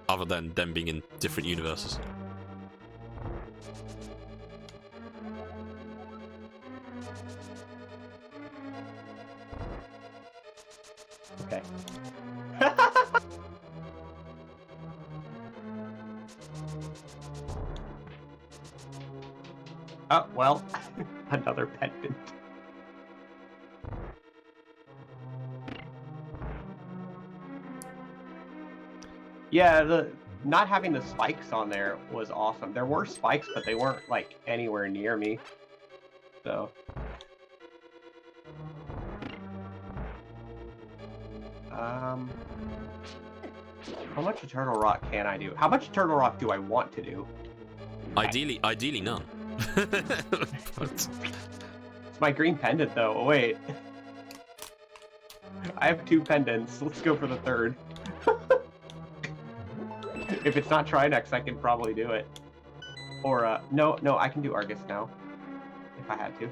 Other than them being in different universes. Okay. Oh, well, another pendant. Yeah, the not having the spikes on there was awesome. There were spikes, but they weren't like anywhere near me. So how much Eternal Rock can I do? How much Eternal Rock do I want to do? Ideally none. It's my green pendant though. Oh, wait. I have 2 pendants. Let's go for the 3rd. If it's not Trinex, I can probably do it. Or, no, I can do Argus now. If I had to.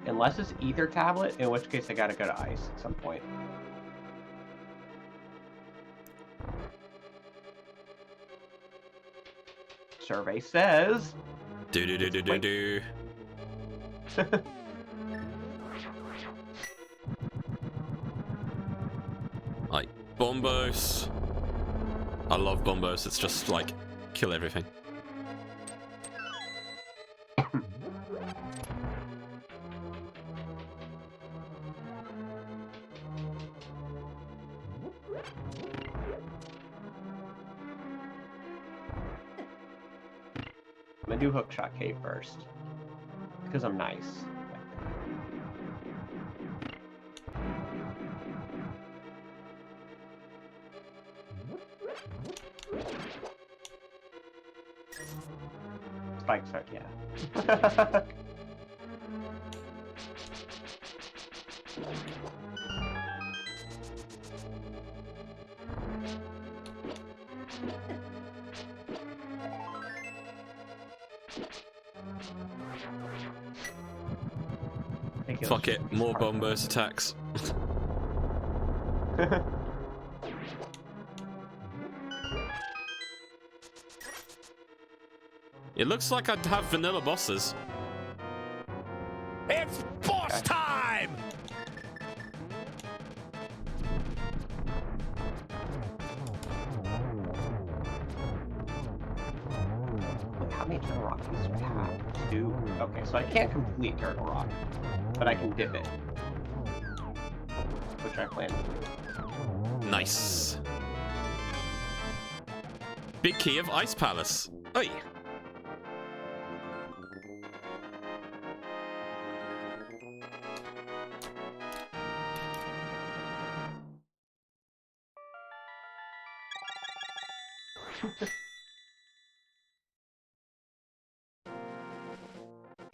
Unless it's Ether Tablet, in which case I gotta go to Ice at some point. Survey says... Do. Like, Bombos. I love Bombos, it's just like, kill everything. I'm gonna do Hookshot Cave first. Because I'm nice. Spikes are, yeah. Fuck it, more Bombos attacks. It looks like I'd have vanilla bosses. It's boss time! How many Turtle Rock pieces do we have? 2. Okay, so I can't complete Turtle Rock, but I can dip it. Which I plan to do. Nice. Big key of Ice Palace. Oi.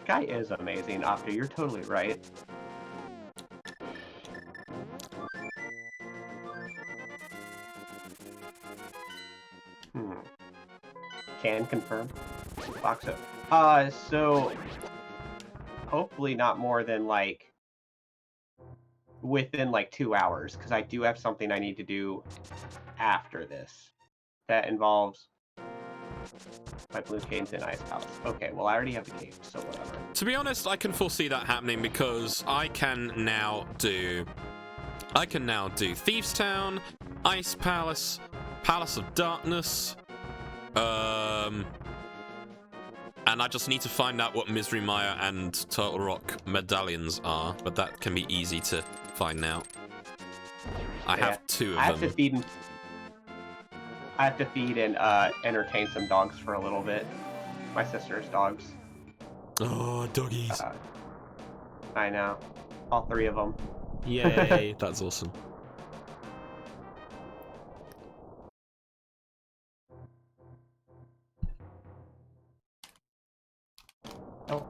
Guy is amazing, Opta. You're totally right. Can confirm. Box up. So hopefully not more than like within like 2 hours, because I do have something I need to do after this that involves my blue canes in Ice Palace. Okay, well I already have the cave, so whatever. To be honest, I can foresee that happening because I can now do Thieves Town, Ice Palace, Palace of Darkness, and I just need to find out what Misery Maya and Turtle Rock medallions are, but that can be easy to find out. I have 2 of them. I have to feed and entertain some dogs for a little bit. My sister's dogs. Oh, doggies. I know. All 3 of them. Yay, that's awesome. Oh.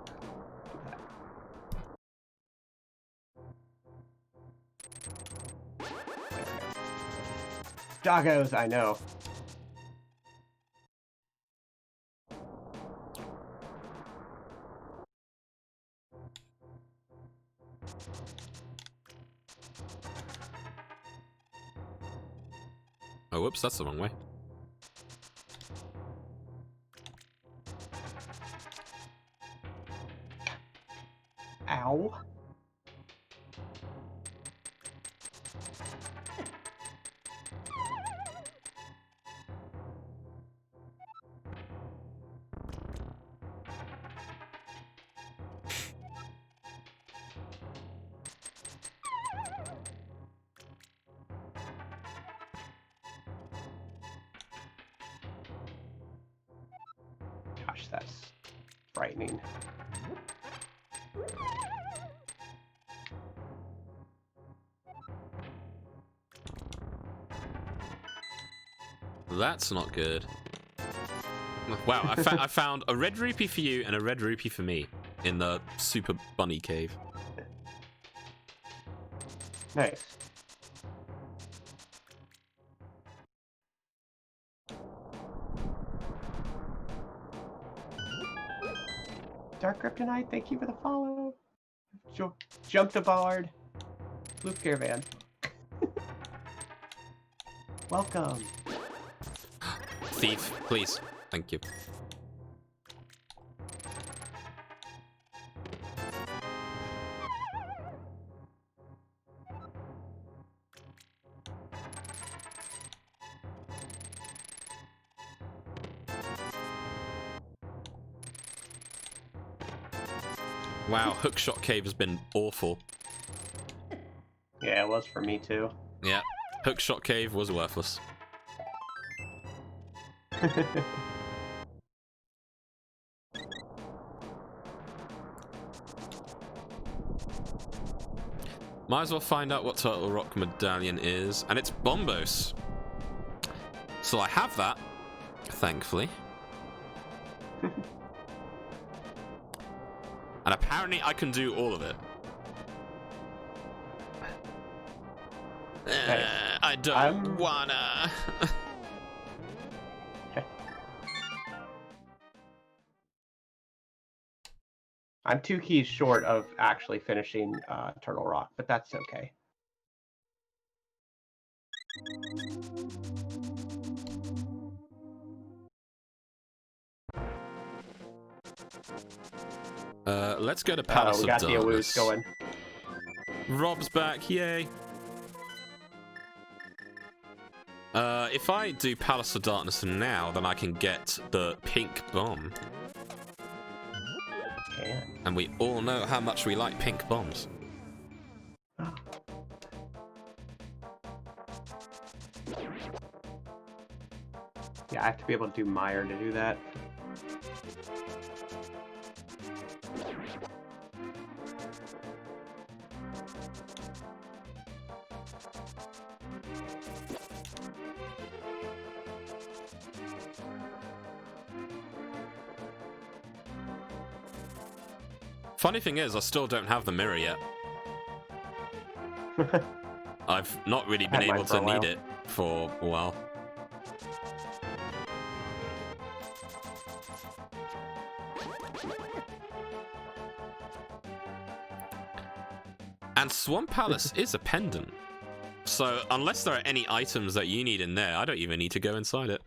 Doggos, I know. Oh, whoops, that's the wrong way. Ow. Ow. Gosh, that's frightening. That's not good. Wow, I found a red rupee for you and a red rupee for me in the super bunny cave. Nice. Dark Kryptonite, thank you for the follow. Jump the bard. Loop Caravan. Welcome. Thief, please. Thank you. Wow, Hookshot Cave has been awful. Yeah, it was for me too. Yeah, Hookshot Cave was worthless. Might as well find out what Turtle Rock medallion is, and it's Bombos. So I have that, thankfully. And apparently I can do all of it. Hey, I don't wanna. I'm 2 keys short of actually finishing Turtle Rock, but that's okay. Let's go to Palace We got of the Darkness. Awoos going. Rob's back, yay! If I do Palace of Darkness now, then I can get the pink bomb. Can. And we all know how much we like pink bombs. Yeah, I have to be able to do Meyer to do that. Funny thing is, I still don't have the mirror yet. I've not really been Had mine able for to a while. need it for a while. And Swamp Palace is a pendant. So unless there are any items that you need in there, I don't even need to go inside it.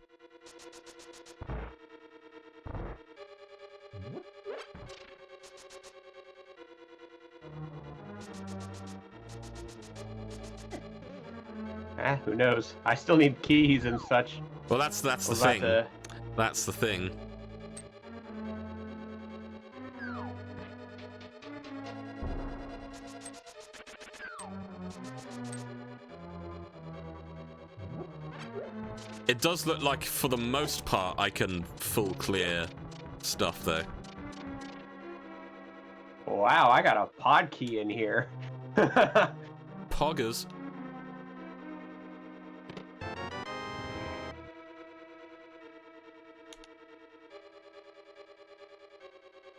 Who knows? I still need keys and such. Well, that's the Was that thing. That's the thing. It does look like, for the most part, I can full clear stuff, though. Wow, I got a pod key in here. Poggers.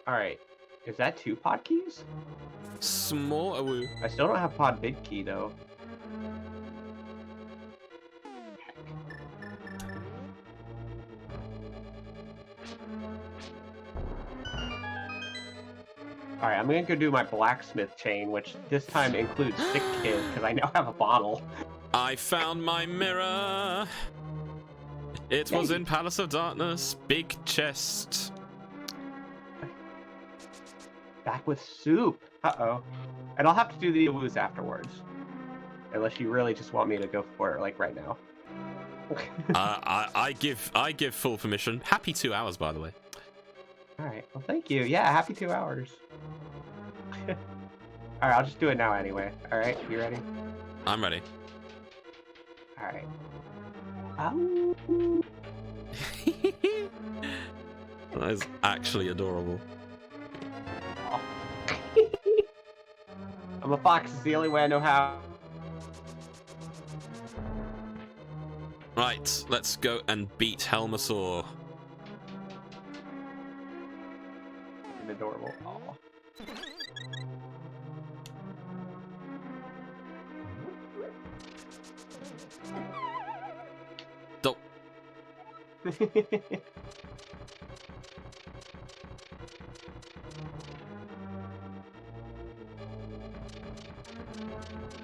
Alright. Is that 2 pod keys? Small awoo. I still don't have pod big key though. Alright, I'm gonna go do my blacksmith chain, which this time includes Sick Kid, because I now have a bottle. I found my mirror. It was Yay. in Palace of Darkness. Big chest. Back with soup. Uh-oh. And I'll have to do the woos afterwards. Unless you really just want me to go for it, like, right now. I give full permission. Happy 2 hours, by the way. Alright, well, thank you. Yeah, happy 2 hours. Alright, I'll just do it now anyway. Alright, you ready? I'm ready. Alright. Ow. That is actually adorable. Oh. I'm a fox. It's the only way I know how. Right, let's go and beat Helmasaur. Adorable. Aw. Dope.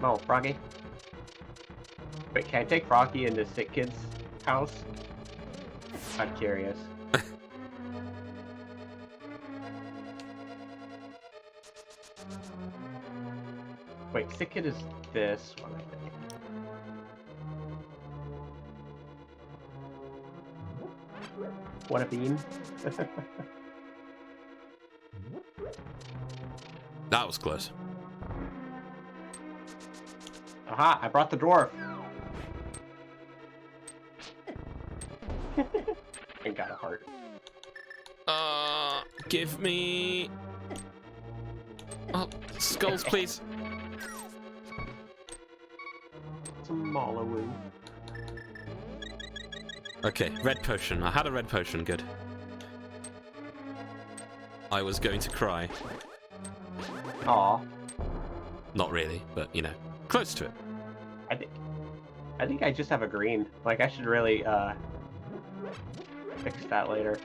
Oh, Froggy. Wait, can I take Froggy into Sick Kid's house? I'm curious. Wait, Sick Kid is this one, I think. What a bean. That was close. Aha, I brought the dwarf. And got a heart. Give me... Oh, skulls, please. Some Malawoo. Okay, red potion. I had a red potion, good. I was going to cry. Aw. Not really, but, you know, close to it. I think I just have a green. Like, I should really, fix that later.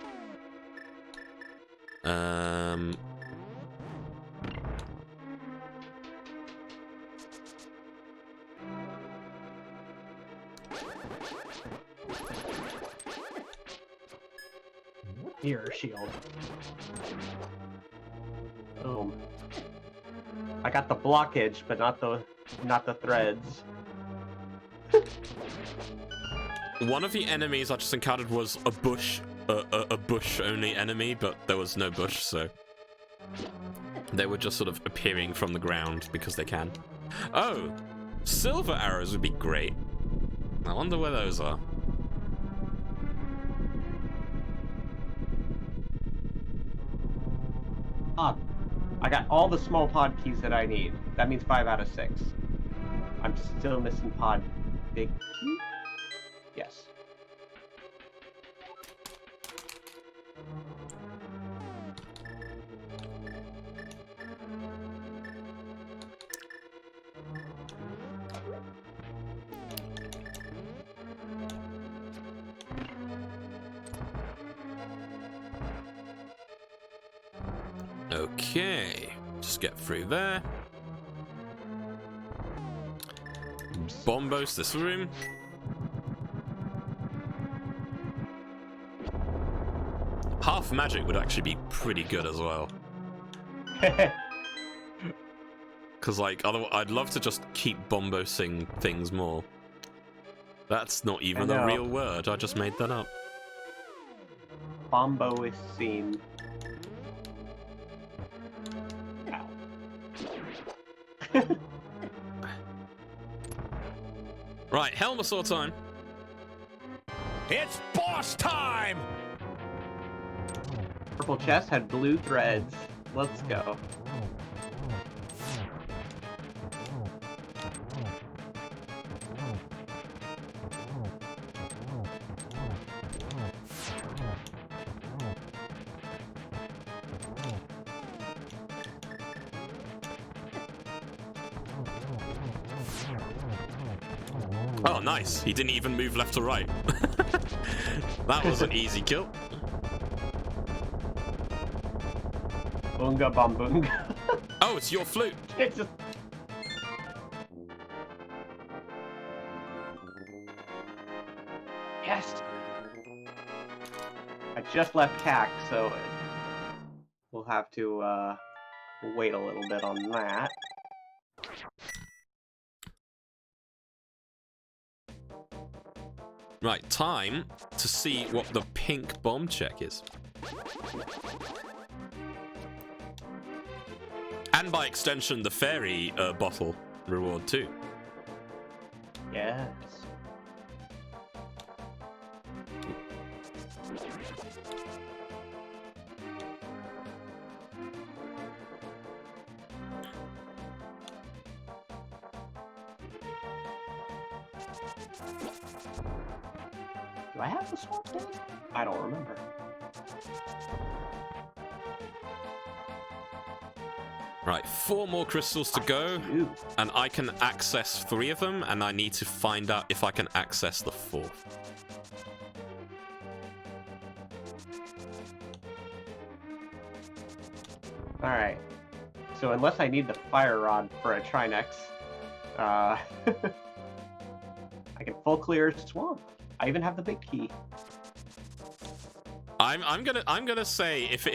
Mirror shield. Boom. I got the blockage, but not the threads. One of the enemies I just encountered was a bush, a bush-only enemy, but there was no bush, so they were just sort of appearing from the ground because they can. Oh, silver arrows would be great. I wonder where those are. I got all the small pod keys that I need. That means 5 out of 6. I'm still missing pod big key? Yes. Okay, just get through there. Bombos this room. Half magic would actually be pretty good as well. Because, like, otherwise, I'd love to just keep bombosing things more. That's not even a real word, I just made that up. Bombo is seen. Ow. Right, Helmasaur time. It's boss time! Purple chest had blue threads. Let's go. Oh, nice. He didn't even move left or right. That was an easy kill. Boonga bombunga. Oh, it's your flute. It just... Yes! I just left CAC, so we'll have to wait a little bit on that. Right, time to see what the pink bomb check is. And by extension, the fairy bottle reward too. Yes. Do I have the swamp thing? I don't remember. Right, 4 more crystals to go, Ooh. and I can access 3 of them, and I need to find out if I can access the 4th. Alright. So unless I need the fire rod for a Trinex, I can full clear swamp. I even have the big key. I'm gonna say if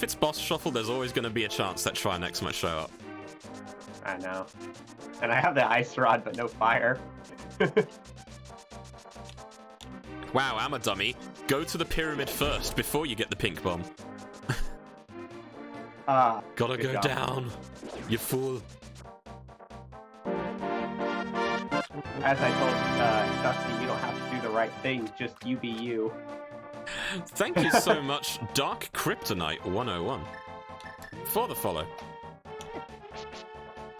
it's boss shuffle, there's always gonna be a chance that Trinex might show up. I know. And I have the ice rod, but no fire. Wow, I'm a dummy. Go to the pyramid first before you get the pink bomb. Gotta good go job. down, you fool. As I told Dusty, you don't have to do the right thing, just you be you. Thank you so much, Dark Kryptonite 101, for the follow.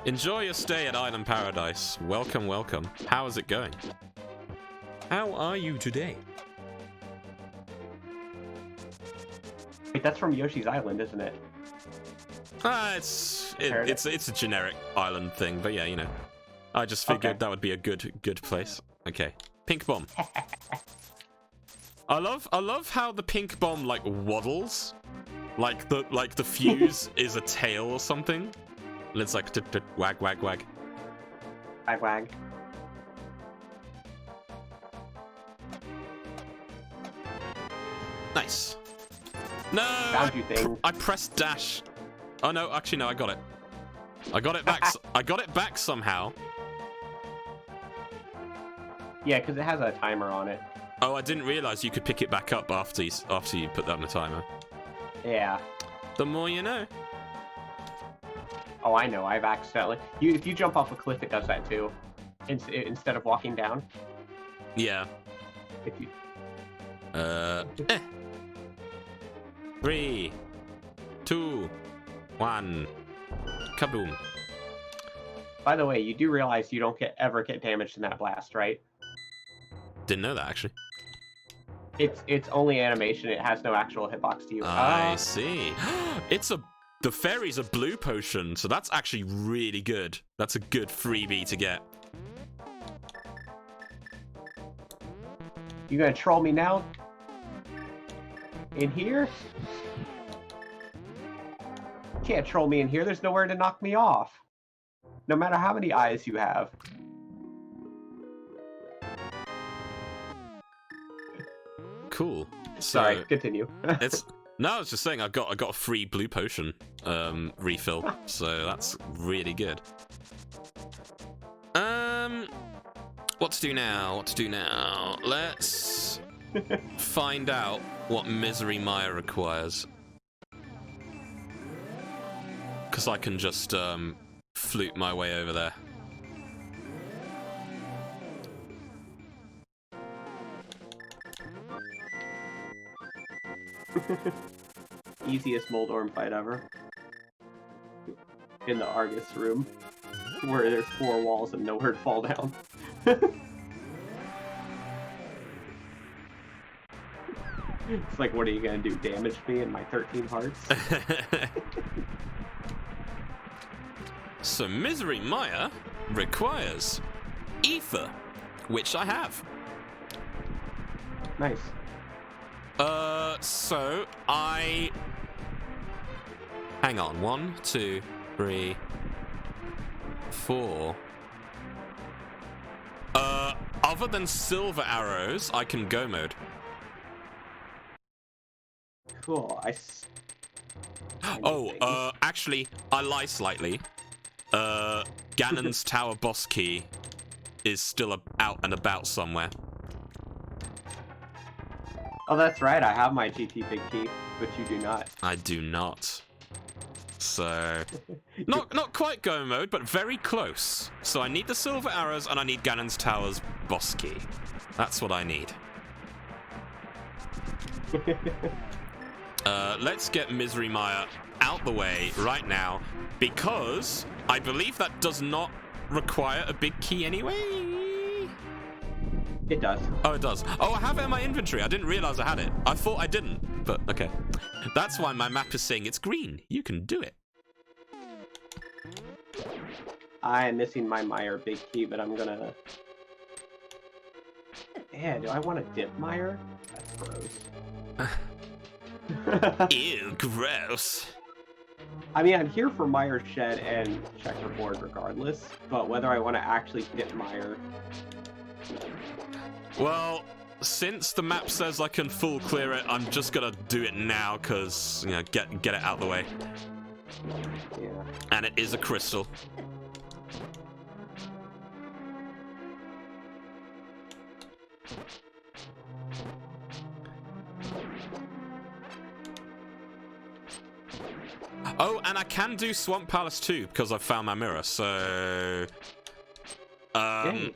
Enjoy your stay at Island Paradise. Welcome, welcome. How is it going? How are you today? Wait, that's from Yoshi's Island, isn't it? It's a generic island thing, but yeah, you know. I just figured that would be a good place. Okay, pink bomb. I love how the pink bomb like waddles, like the fuse is a tail or something. And it's like wag wag wag. Wag wag. Nice. No, Found you thing. I pressed dash. Oh no, actually no, I got it. I got it back. I got it back somehow. Yeah, because it has a timer on it. Oh, I didn't realize you could pick it back up after you put that on the timer. Yeah. The more you know. Oh, I know. I've accidentally. If you jump off a cliff, it does that too. Instead of walking down. Yeah. If you. 3, 2, 1. Kaboom. By the way, you do realize you don't ever get damaged in that blast, right? Didn't know that actually. It's only animation. It has no actual hitbox to you. I see. The fairy's a blue potion, so that's actually really good. That's a good freebie to get. You gonna troll me now? In here? You can't troll me in here. There's nowhere to knock me off. No matter how many eyes you have. Cool. Sorry, continue. No, I was just saying I got a free blue potion refill, so that's really good. What to do now? Let's find out what Misery Maya requires. Because I can just flute my way over there. Easiest Moldorm fight ever. In the Argus room. Where there's 4 walls and nowhere to fall down. It's like, what are you gonna do? Damage me in my 13 hearts? So Misery Maya requires Ether, which I have. Nice. So I... Hang on, 1, 2, 3, 4... Other than silver arrows, I can go mode. Cool. actually, I lie slightly. Ganon's Tower boss key is still out and about somewhere. Oh, that's right. I have my GT Big Key, but you do not. I do not. So, not quite go mode, but very close. So I need the silver arrows and I need Ganon's Tower's boss key. That's what I need. Let's get Misery Maya out the way right now, because I believe that does not require a big key anyway. It does. Oh, it does. Oh, I have it in my inventory. I didn't realize I had it. I thought I didn't, but okay. That's why my map is saying it's green. You can do it. I am missing my Meyer Big Key, but I'm gonna... Yeah, do I want to dip Meyer? That's gross. Ew, gross. I mean, I'm here for Meyer Shed and Checkerboard regardless, but whether I want to actually dip Meyer... Well, since the map says I can full clear it, I'm just gonna do it now, because, you know, get it out of the way. Yeah. And it is a crystal. Oh, and I can do Swamp Palace too, because I've found my mirror, so... Yay.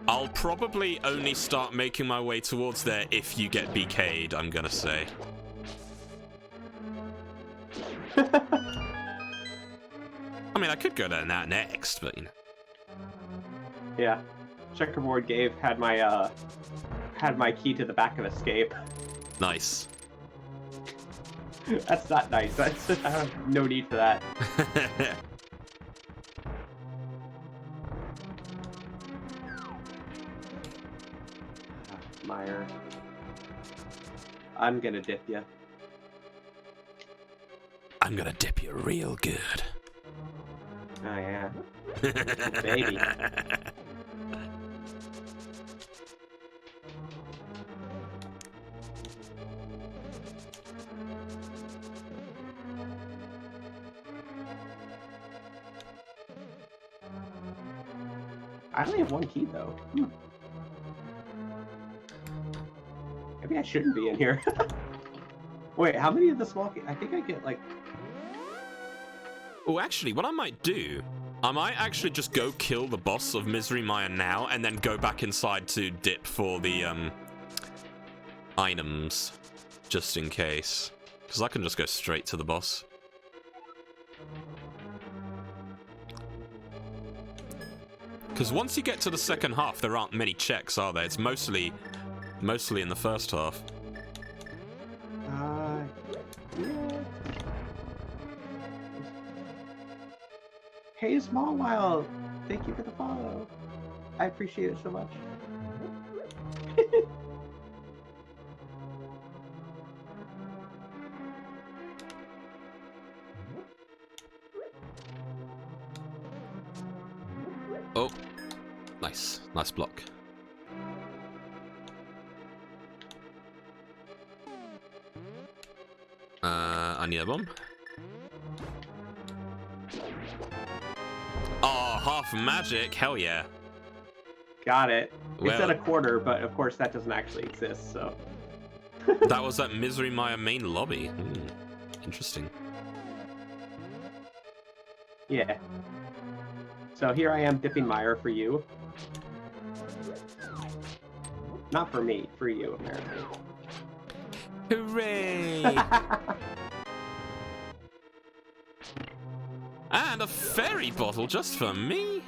I'll probably only start making my way towards there if you get BK'd, I'm gonna say. I mean, I could go there now next, but you know. Yeah. Checkerboard had my key to the back of escape. Nice. That's not nice. That's I have no need for that. Meyer. I'm gonna dip you. I'm gonna dip you real good. Oh yeah. Baby. I only have one key though. Maybe I shouldn't be in here. Wait, how many of the small keys? I think I get like... Oh, actually, what I might do, I might actually just go kill the boss of Misery Maya now, and then go back inside to dip for the, items, just in case. Because I can just go straight to the boss. Because once you get to the second half, there aren't many checks, are there? It's mostly in the first half. Yeah. Hey, Small Wild! Thank you for the follow. I appreciate it so much. Oh, nice. Nice block. I need a bomb. Oh, half magic. Hell yeah. Got it. Well, It's at a quarter, but of course that doesn't actually exist, so... that was that Misery Maya main lobby. Interesting. Yeah. So here I am dipping Meyer for you. Not for me, for you, apparently. Hooray! And a fairy bottle just for me?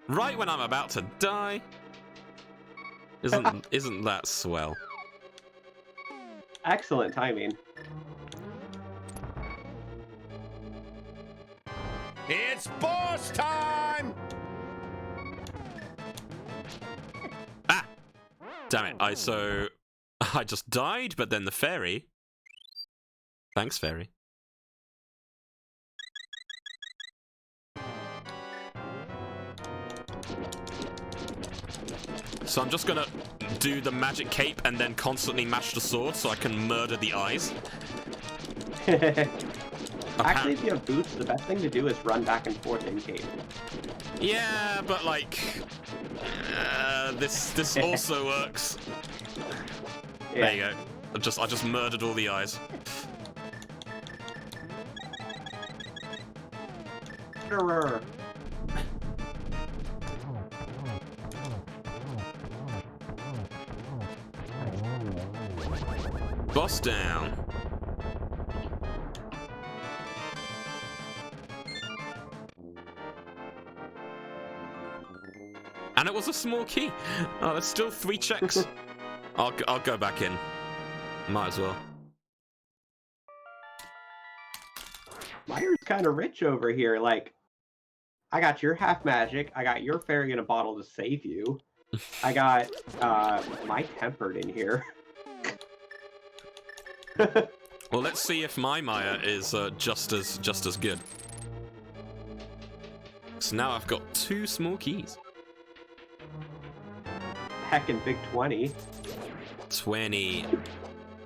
Right when I'm about to die? Isn't that swell? Excellent timing. It's boss time! Ah! Damn it, I just died, but then the fairy... Thanks, fairy. So I'm just gonna do the magic cape and then constantly mash the sword so I can murder the eyes. Actually, if you have boots, the best thing to do is run back and forth in cape. Yeah, but like, this also works. Yeah. There you go. I just murdered all the eyes. Murderer. Boss down. And it was a small key. Oh, there's still 3 checks. I'll go back in. Might as well. Myers kind of rich over here. Like, I got your half magic. I got your fairy in a bottle to save you. I got my tempered in here. Well, let's see if my Maya is just as good. So now I've got 2 small keys. Heckin' big 20.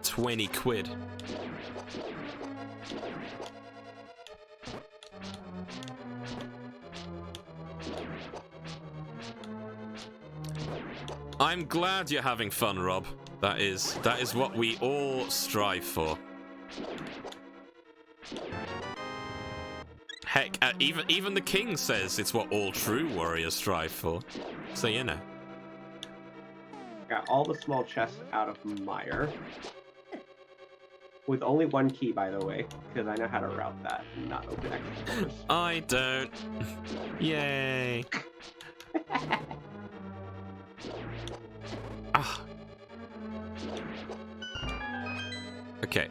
20 quid. I'm glad you're having fun, Rob. That is what we all strive for. Heck, even the king says it's what all true warriors strive for. So you know. Got all the small chests out of Meyer. With only 1 key, by the way, because I know how to route that and not open extra doors. I don't. Yay. Ah. Okay.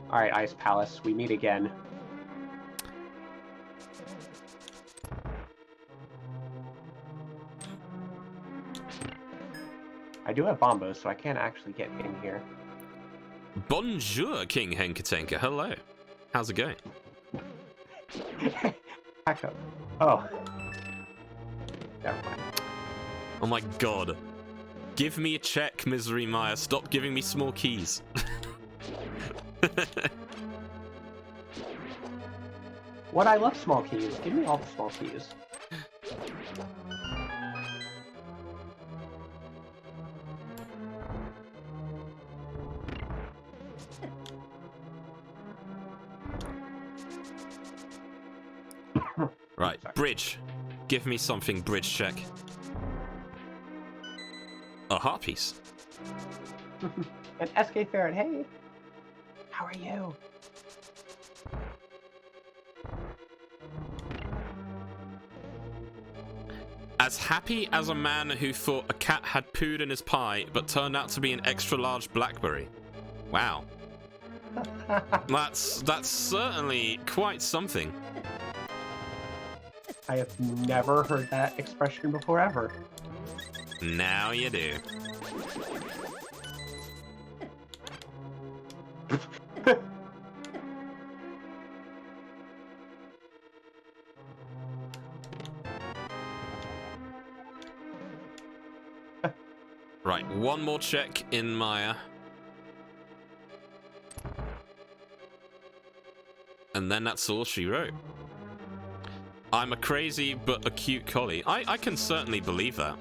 Alright, Ice Palace, we meet again. I do have bombos, so I can't actually get in here. Bonjour, King Henkatenka. Hello. How's it going? Back up. Oh. Never mind. Oh my god. Give me a check, Misery Maya. Stop giving me small keys. What? I love small keys. Give me all the small keys. Right, Sorry. bridge. Give me something, bridge check. A heart piece. And SK Ferret, hey! How are you? As happy as a man who thought a cat had pooed in his pie, but turned out to be an extra large blackberry. Wow. That's certainly quite something. I have never heard that expression before, ever. Now you do. Right, one more check in Maya. And then that's all she wrote. I'm a crazy but a cute collie. I can certainly believe that.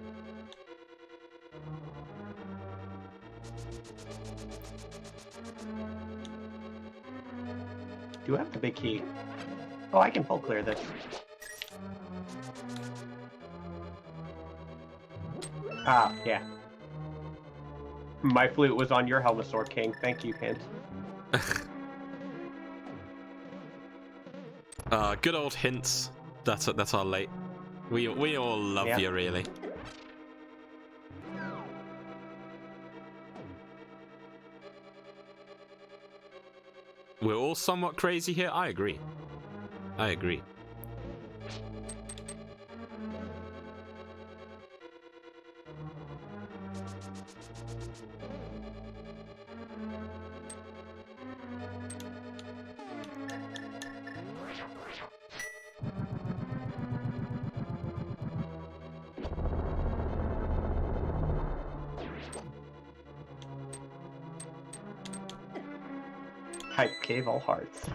Do I have the big key? Oh, I can full clear this. Ah, yeah. My flute was on your Helmasaur King. Thank you, Kent. Good old hints. That's our late. We all love you, really. We're all somewhat crazy here. I agree. I agree. Type cave all hearts.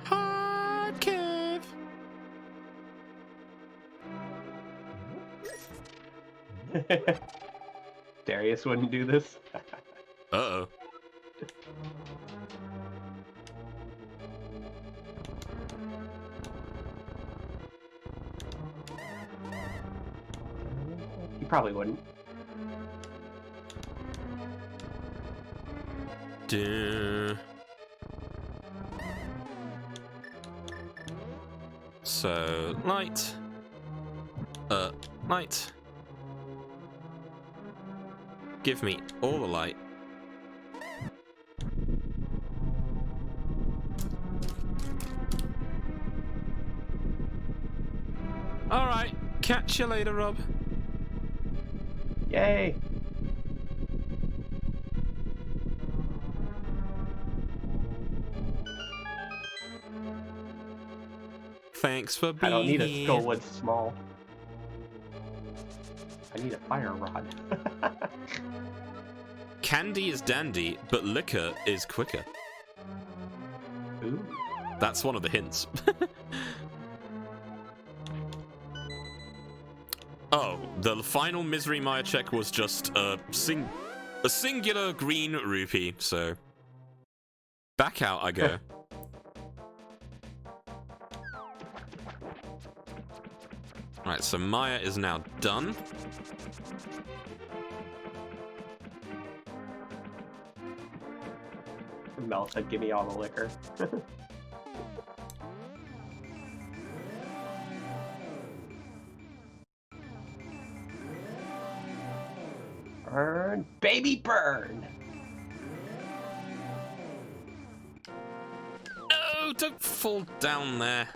Hard cave. Darius wouldn't do this. Uh-oh. He probably wouldn't. Duh. So, light. Light. Give me all the light. Alright, catch you later, Rob. Yay! Thanks for being I don't need a here. Skullwood small. I need a fire rod. Candy is dandy, but liquor is quicker. Ooh. That's one of the hints. Oh, the final Misery Maya check was just a singular green rupee, so back out I go. Right, so Maya is now done. Mel said, give me all the liquor. Burn, baby, burn! Oh, don't fall down there.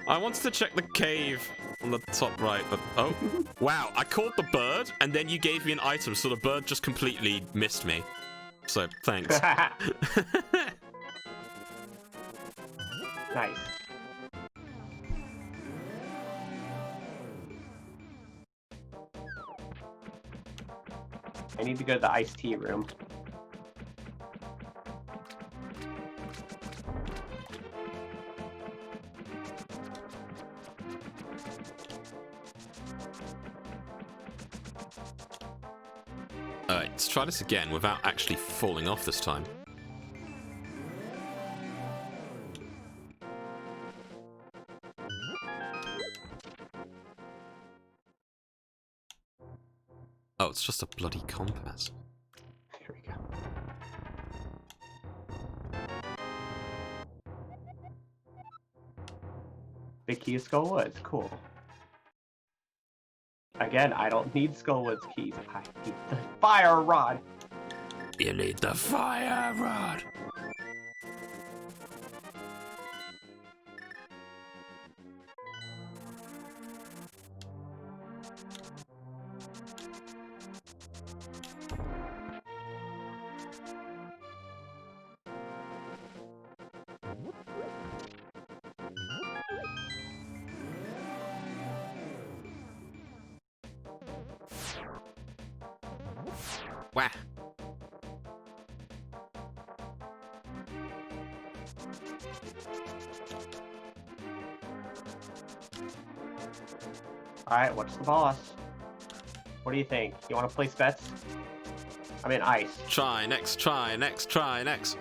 I wanted to check the cave on the top right, but oh, wow, I caught the bird, and then you gave me an item, so the bird just completely missed me. So, thanks. Nice. I need to go to the iced tea room. Alright, let's try this again without actually falling off this time. Oh, it's just a bloody compass. Here we go. Big key is Skullwoods. Cool. Again, I don't need Skullwood's keys. I need the fire rod. You need the fire rod. Wah. Alright, what's the boss? What do you think? You want to place bets? I'm in ice. Try next, try next, try next.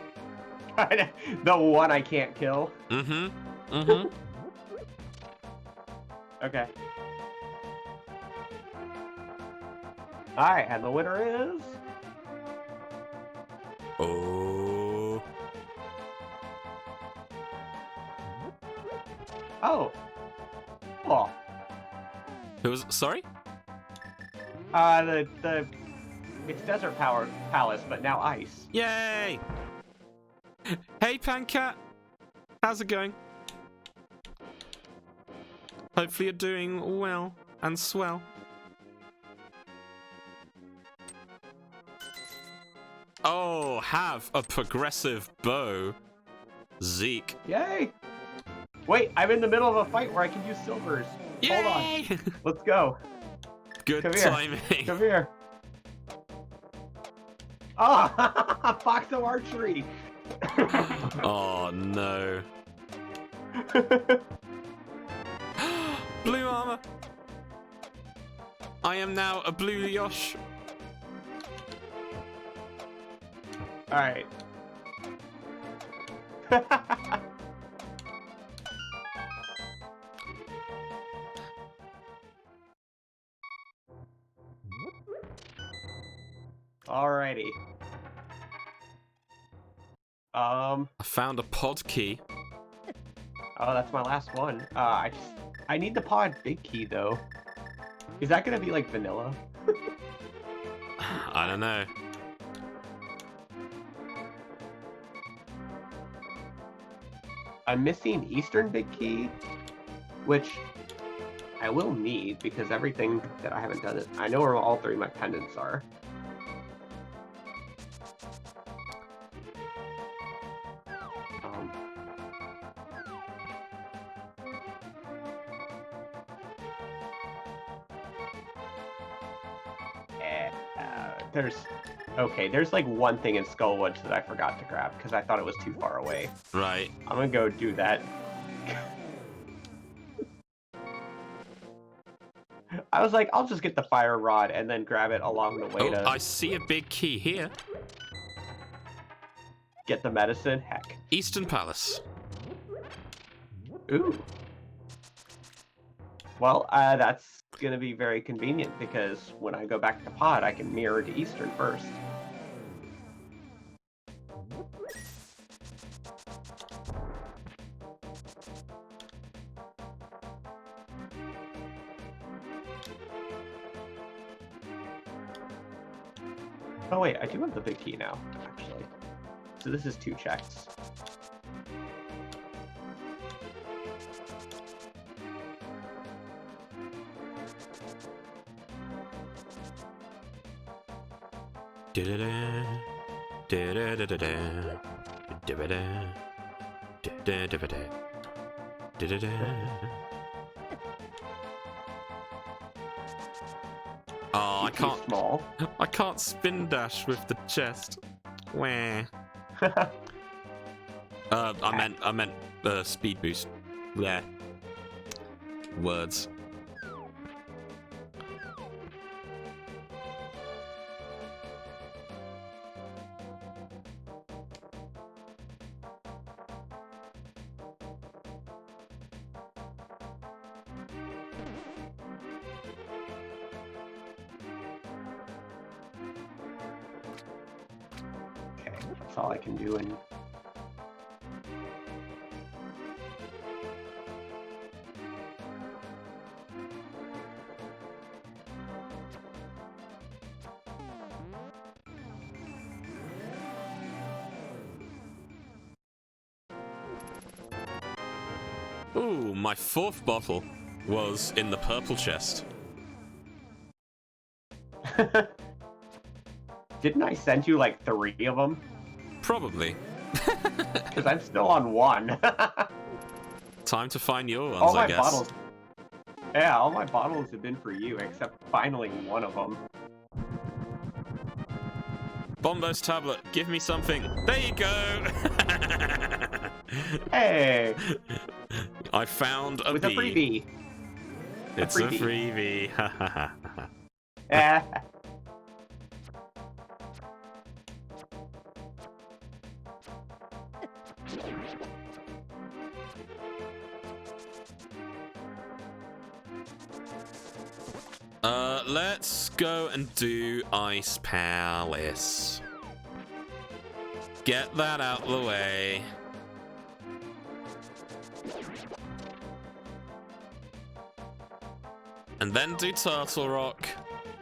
The one I can't kill. Mm-hmm. Mm-hmm. Okay. Alright, and the winner is... Oh. Oh. Cool. Who was sorry? It's Desert Power Palace, but now ice. Yay! Hey, Pancat. How's it going? Hopefully you're doing well and swell. Oh, have a progressive bow. Zeke. Yay! Wait, I'm in the middle of a fight where I can use silvers. Hold Yay! on. Let's go. Good Come here. timing. Come here. Ah, Foxo archery. Oh no. Blue armor. I am now a blue Yosh. All right. Alrighty. I found a pod key. Oh, that's my last one. I need the pod big key though. Is that gonna be like vanilla? I don't know. I'm missing Eastern big key, which I will need because everything that I haven't done is. I know where all three of my pendants are. There's like one thing in Skullwoods that I forgot to grab because I thought it was too far away. Right. I'm gonna go do that. I was like, I'll just get the fire rod and then grab it along the way to I see a big key here. get the medicine. Heck. Eastern Palace. Ooh. Well, that's gonna be very convenient because when I go back to Pod, I can mirror to Eastern first. Oh wait, I do have the big key now, actually. So this is 2 checks. Oh, Too small. I can't spin dash with the chest. Wah. I meant speed boost. There. Words. That's all I can do. And ooh, my 4th bottle was in the purple chest. didn't I send you like 3 of them? Probably. Because I'm still on 1. Time to find your ones, all my I guess. bottles. Yeah, all my bottles have been for you, except finally one of them. Bombo's tablet, give me something. There you go. Hey, I found a with bee. a freebie. It's a freebie. Eh. Let's go and do Ice Palace. Get that out of the way. And then do Turtle Rock.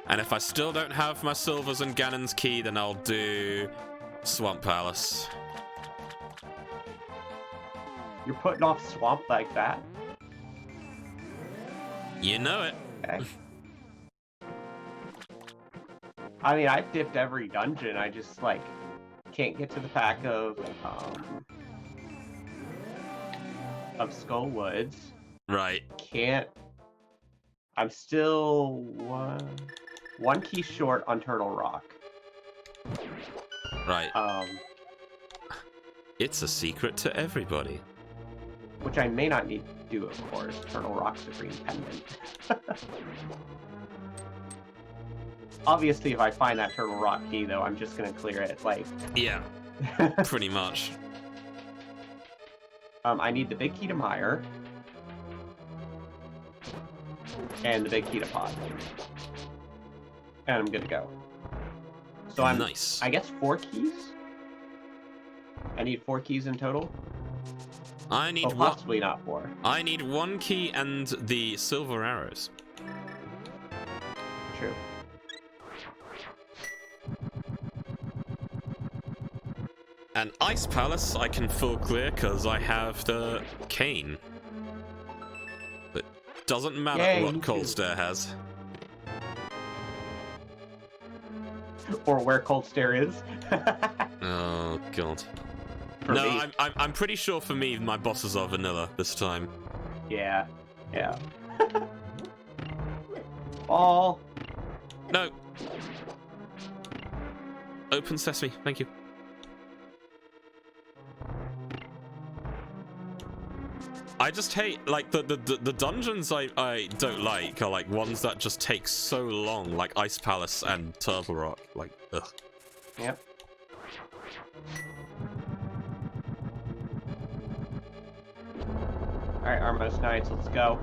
And if I still don't have my Silvers and Ganon's Key, then I'll do Swamp Palace. You're putting off Swamp like that? You know it. Okay. I mean, I've dipped every dungeon. I just, like, can't get to the pack of Skullwoods. Right. Can't. I'm still one key short on Turtle Rock. Right. Um, It's a secret to everybody. which I may not need to do, of course. Turtle Rock's a green pendant. Obviously, if I find that Turtle Rock key, though, I'm just gonna clear it. Like, Yeah, pretty much. I need the big key to Mire. And the big key to Pod. And I'm good to go. So I'm, Nice. I guess 4 keys? I need 4 keys in total? I need Oh, possibly not 4. I need 1 key and the silver arrows. True. And Ice Palace I can full clear because I have the cane. But doesn't matter Yay, what me Cold too. Stare has. Or where Cold Stare is. Oh god. For No, me. I'm pretty sure for me my bosses are vanilla this time. Yeah. Yeah. Ball. No. Open sesame, thank you. I just hate, like, the dungeons I don't like are, like, ones that just take so long, like Ice Palace and Turtle Rock. Like, ugh. Yep. Alright, Armos Knights, let's go.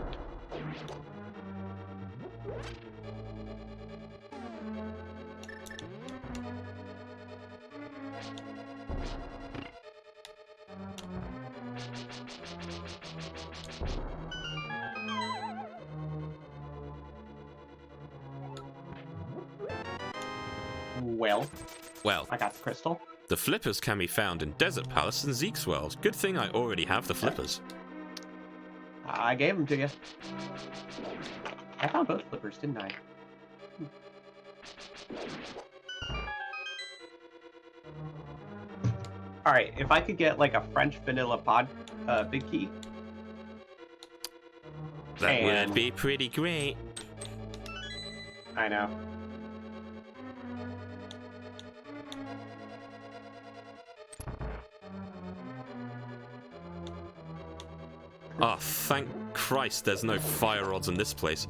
Well, I got the crystal. the flippers can be found in Desert Palace and Zeke's World. Good thing I already have the flippers. I gave them to you. I found both flippers, didn't I? Alright, if I could get like a French vanilla pod big key. That And- would be pretty great. I know. Oh, thank Christ there's no fire rods in this place.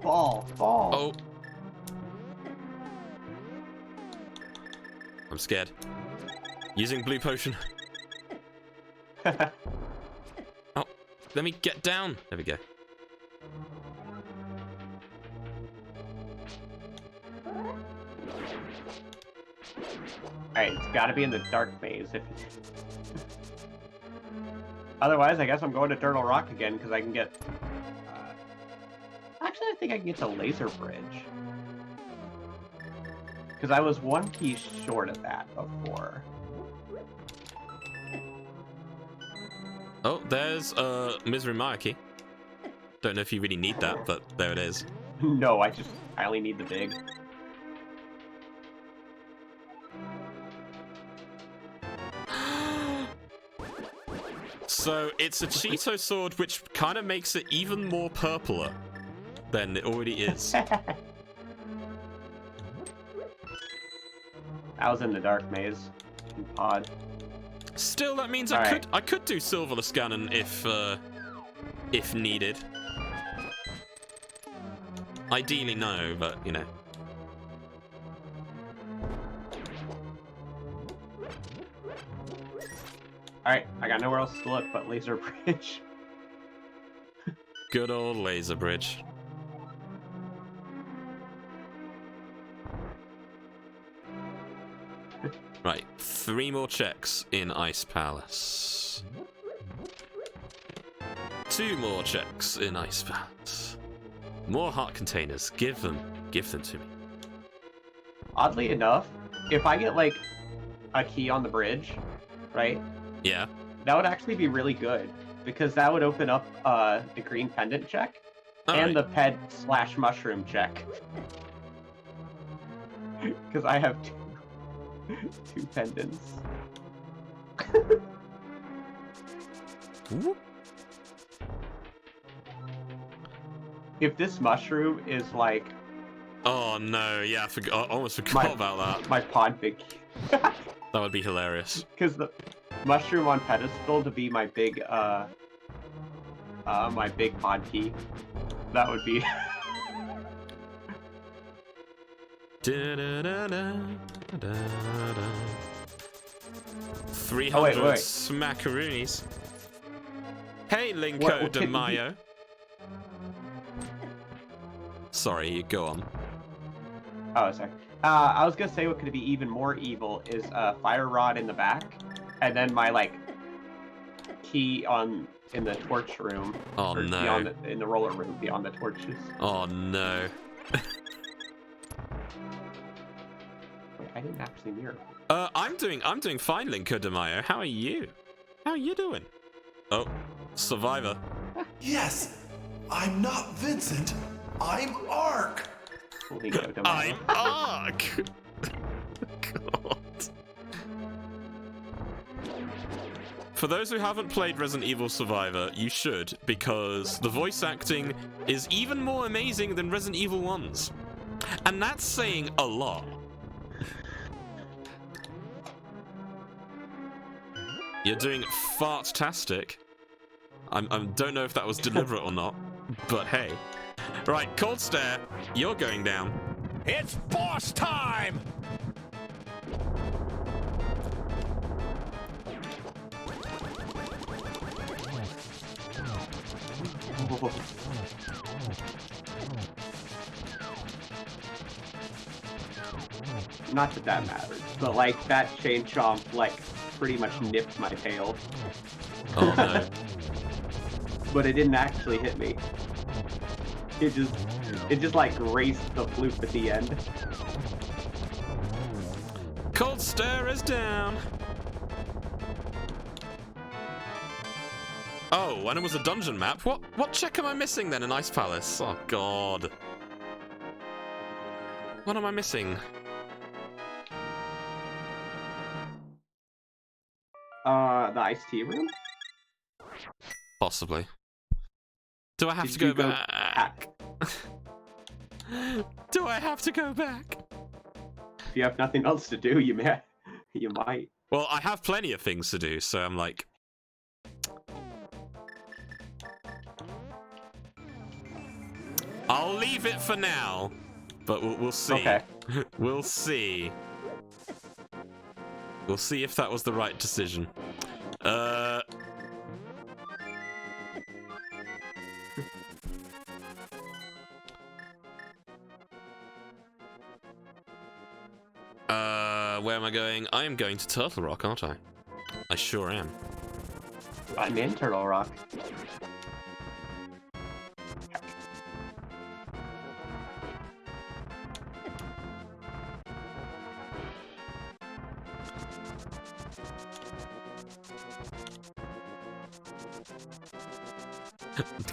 Ball. Oh. I'm scared. Using blue potion. Oh, let me get down. There we go. Alright, it's gotta be in the dark maze. If Otherwise, I guess I'm going to Turtle Rock again, because I can get... Actually, I think I can get to Laser Bridge. Because I was 1 key short of that before. Oh, there's Misery Maya. Don't know if you really need that, but there it is. No, I only need the big. So it's a Cheeto sword, which kind of makes it even more purpler than it already is. I was in the dark maze in pod. Still, that means Alright. I could do Silverless Cannon if needed. Ideally, no, but you know. Alright, I got nowhere else to look but Laser Bridge. Good old Laser Bridge. Right, 3 more checks in Ice Palace. 2 more checks in Ice Palace. More heart containers. Give them to me. Oddly enough, if I get like a key on the bridge, right? Yeah. That would actually be really good, because that would open up the green pendant check and the ped/mushroom check. Because I have two pendants. Whoop. if this mushroom is like Oh no, yeah, I almost forgot about that. my pod big, That would be hilarious. because the mushroom on pedestal to be my big pod key. That would be. Da-da-da-da, da-da-da. 300 Oh, wait. smackaroonies. Hey, Linko de Mayo. Sorry, you go on. Oh, sorry. I was gonna say what could be even more evil is a fire rod in the back, and then my like key in the torch room. Oh or no! in the roller room beyond the torches. Oh no! Wait, I didn't actually mirror. I'm doing fine, Linko de Mayo. How are you? How are you doing? Oh, survivor. Yes, I'm not Vincent. I'm Ark. I'm Ark. God. For those who haven't played Resident Evil Survivor, you should, because the voice acting is even more amazing than Resident Evil 1's. And that's saying a lot. You're doing fart-tastic. I don't know if that was deliberate or not, but hey. Right, Cold Stare, you're going down. It's boss time! Not that that matters, but like that chain chomp like pretty much nipped my tail. Oh no. But it didn't actually hit me. It just like grazed the floof at the end. Cold Stare is down. Oh, and it was a dungeon map. What check am I missing then in Ice Palace? Oh god. What am I missing? The iced tea room? Possibly. Do I have Did to you go back? Do I have to go back? If you have nothing else to do, you might. Well, I have plenty of things to do, so I'm like... I'll leave it for now, but we'll see. Okay. We'll see. We'll see if that was the right decision. Where am I going? I am going to Turtle Rock, aren't I? I sure am. I'm in Turtle Rock.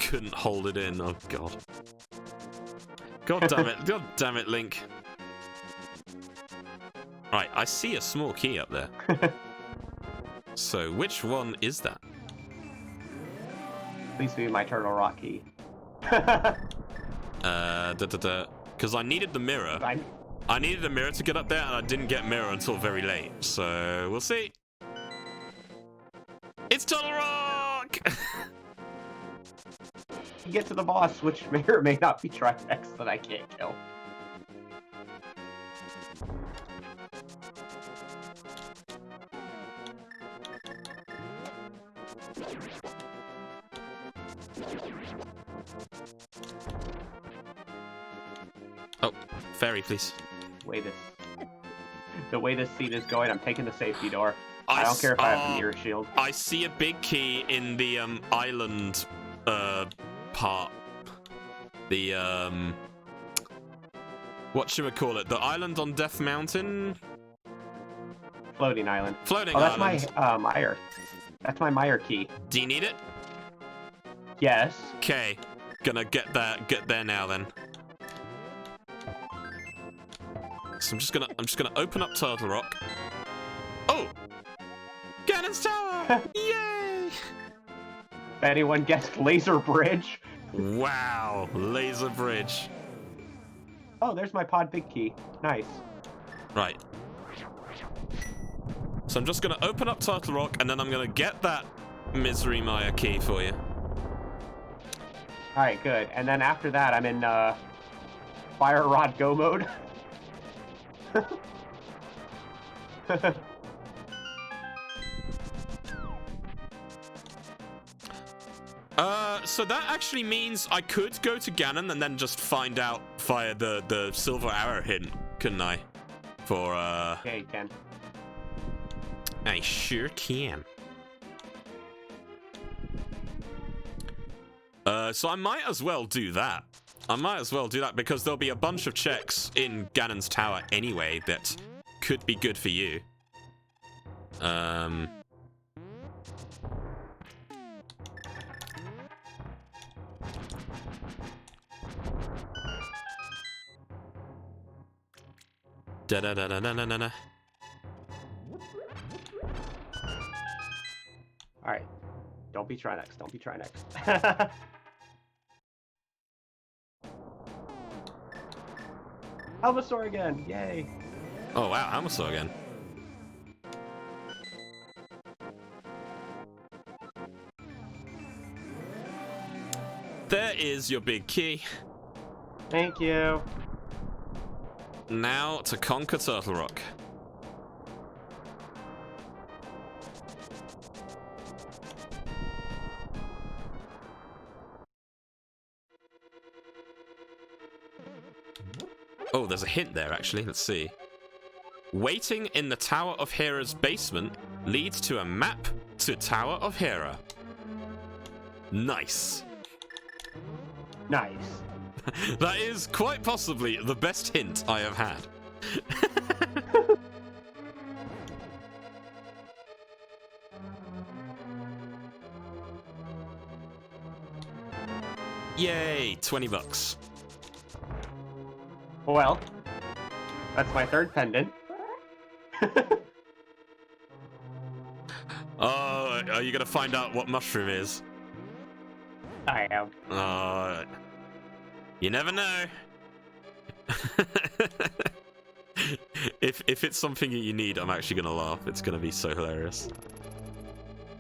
Couldn't hold it in. Oh god. God damn it. God damn it, Link. Right, I see a small key up there. So, which one is that? Please be my Turtle Rock key. Because I needed the mirror. I needed a mirror to get up there, and I didn't get mirror until very late. So, we'll see. It's Turtle Rock! You get to the boss, which may or may not be Trihex that I can't kill. Oh, fairy, please. The way this scene is going, I'm taking the safety door. I don't care if I have the mirror shield. I see a big key in the island part. The whatchamacallit? The island on Death Mountain? Floating island. Floating island. island. That's my Meyer. That's my Meyer key. Do you need it? Yes. Okay. Gonna get there now then. So I'm just gonna open up Turtle Rock. Oh! Ganon's Tower! Yay! If anyone guessed Laser Bridge, Wow, laser bridge. Oh, there's my pod big key. Nice. Right. So I'm just gonna open up Turtle Rock, and then I'm gonna get that Misery Maya key for you. All right, good. And then after that, I'm in Fire Rod Go mode. So that actually means I could go to Ganon and then just find out via the silver arrow hint, couldn't I? For Yeah, you can. I sure can. So I might as well do that. I might as well do that because there'll be a bunch of checks in Ganon's tower anyway that could be good for you. Da da da da da da da. All right. Don't be Trinex. Don't be Trinex. Almasaur again! Yay! Oh wow, Almasaur again. There is your big key. Thank you. Now to conquer Turtle Rock. Oh, there's a hint there, actually. Let's see. Waiting in the Tower of Hera's basement leads to a map to Tower of Hera. Nice. Nice. That is quite possibly the best hint I have had. Yay, 20 bucks. Well, that's my third pendant. Oh, are you gonna find out what mushroom is? I am. You never know. If it's something that you need, I'm actually gonna laugh. It's gonna be so hilarious.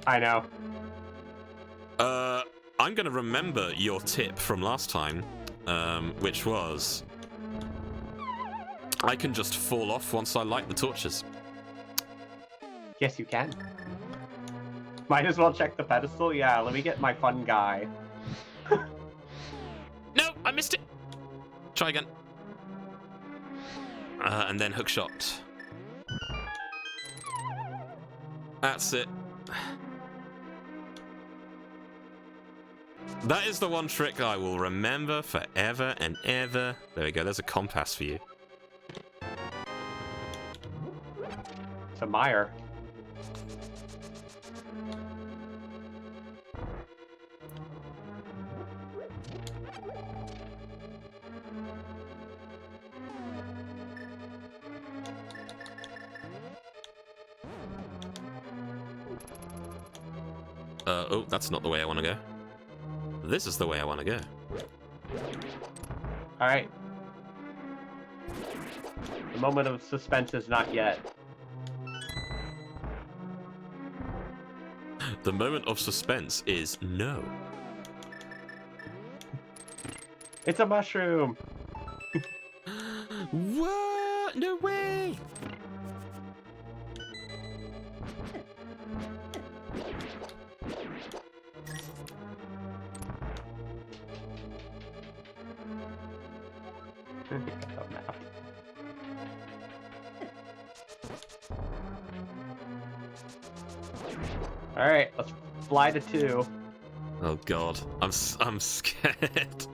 I know. I'm gonna remember your tip from last time, which was I can just fall off once I light the torches. Yes, you can. Might as well check the pedestal. Yeah, let me get my fun guy. No, I missed it. Try again. And then hook shot. That's it. That is the one trick I will remember forever and ever. There we go, there's a compass for you. It's a mire. Oh, that's not the way I want to go. This is the way I want to go. Alright. The moment of suspense is not yet. The moment of suspense is no. It's a mushroom! What? No way! Alright, let's fly to 2. Oh god, I'm scared.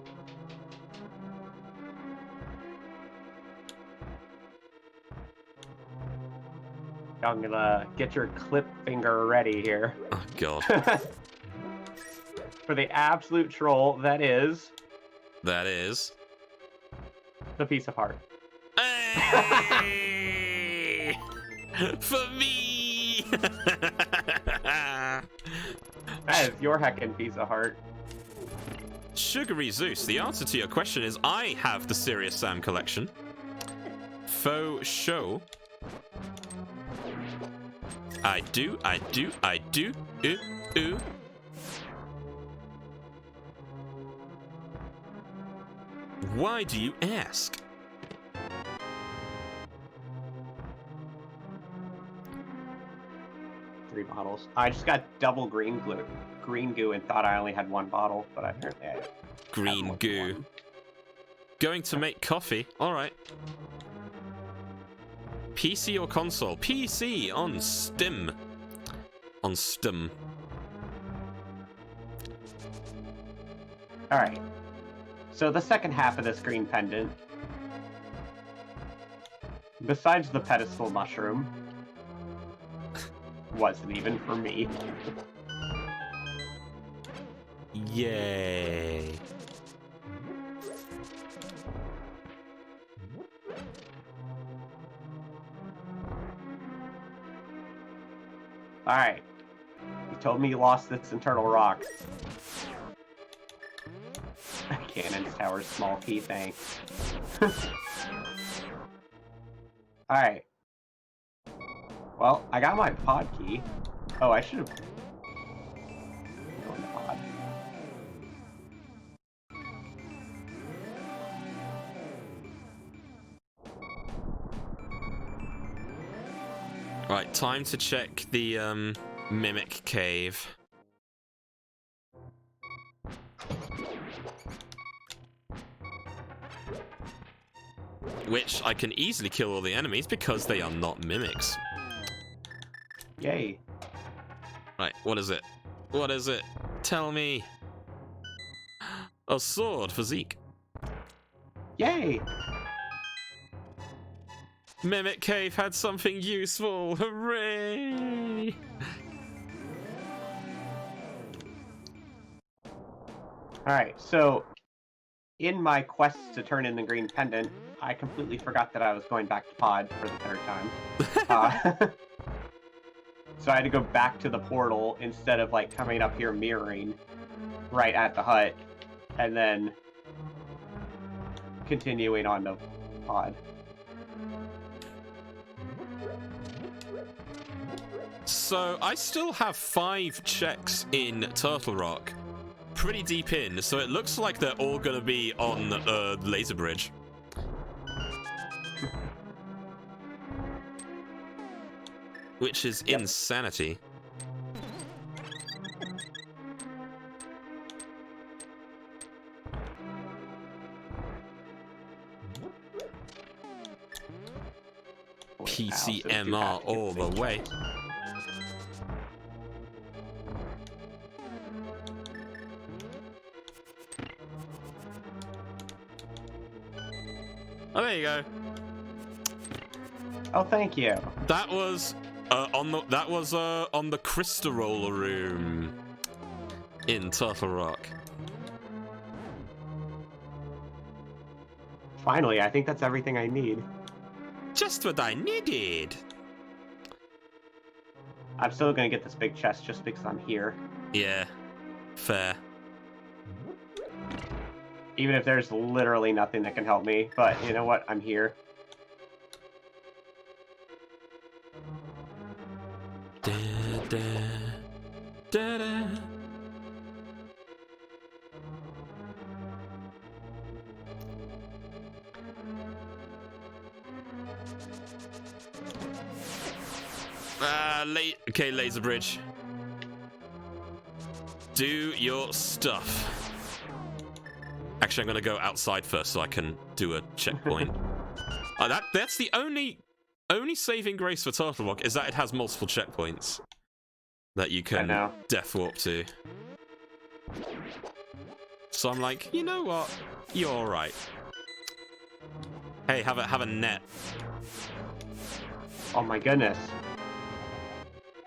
I'm gonna get your clip finger ready here. Oh god. For the absolute troll that is That is... the piece of heart. Hey! For me! That is your heckin' piece of heart. Sugary Zeus, the answer to your question is I have the Serious Sam collection. Faux show. I do. Ooh, ooh. Why do you ask? Three bottles. I just got double green goo and thought I only had one bottle, but apparently I Green have goo. one. Going to make coffee. Alright. PC or console? PC on Steam. On Steam. Alright. So the second half of this green pendant, besides the pedestal mushroom, wasn't even for me. Yay. Alright. You told me you lost this internal rock. Cannon's Tower, small key, thanks. Alright. Well, I got my pod key. Oh, I should have... Go in the pod. Right, time to check the Mimic Cave. Which I can easily kill all the enemies because they are not mimics. Yay. Right, what is it? What is it? Tell me. A sword for Zeke. Yay! Mimic Cave had something useful. Hooray! Alright, so in my quest to turn in the green pendant, I completely forgot that I was going back to pod for the third time. So I had to go back to the portal instead of like coming up here mirroring right at the hut and then continuing on the pod. So I still have 5 checks in Turtle Rock. Pretty deep in, so it looks like they're all gonna be on Laser Bridge. Which is insanity. PCMR all the way. Oh, there you go. Oh, thank you. That was on the Crystal Roller room in Turtle Rock. Finally, I think that's everything I need. Just what I needed. I'm still gonna get this big chest just because I'm here. Yeah, fair. Even if there's literally nothing that can help me. But you know what? I'm here. Da, da, da, da. Okay, Laser Bridge. Do your stuff. Actually, I'm gonna go outside first so I can do a checkpoint. That's the only saving grace for Turtle Rock is that it has multiple checkpoints that you can death warp to. So I'm like, you know what? You're all right. Hey, have a net. Oh my goodness.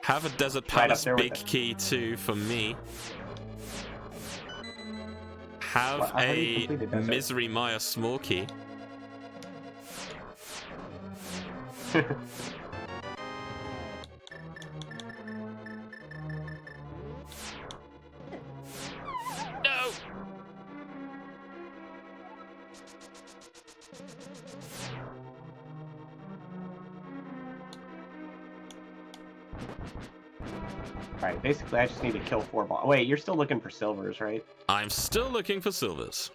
Have a Desert Palace big key too for me. Have a Misery Maya small key. No! Alright, basically I just need to kill 4 balls. Wait, you're still looking for silvers, right? I'm still looking for silvers.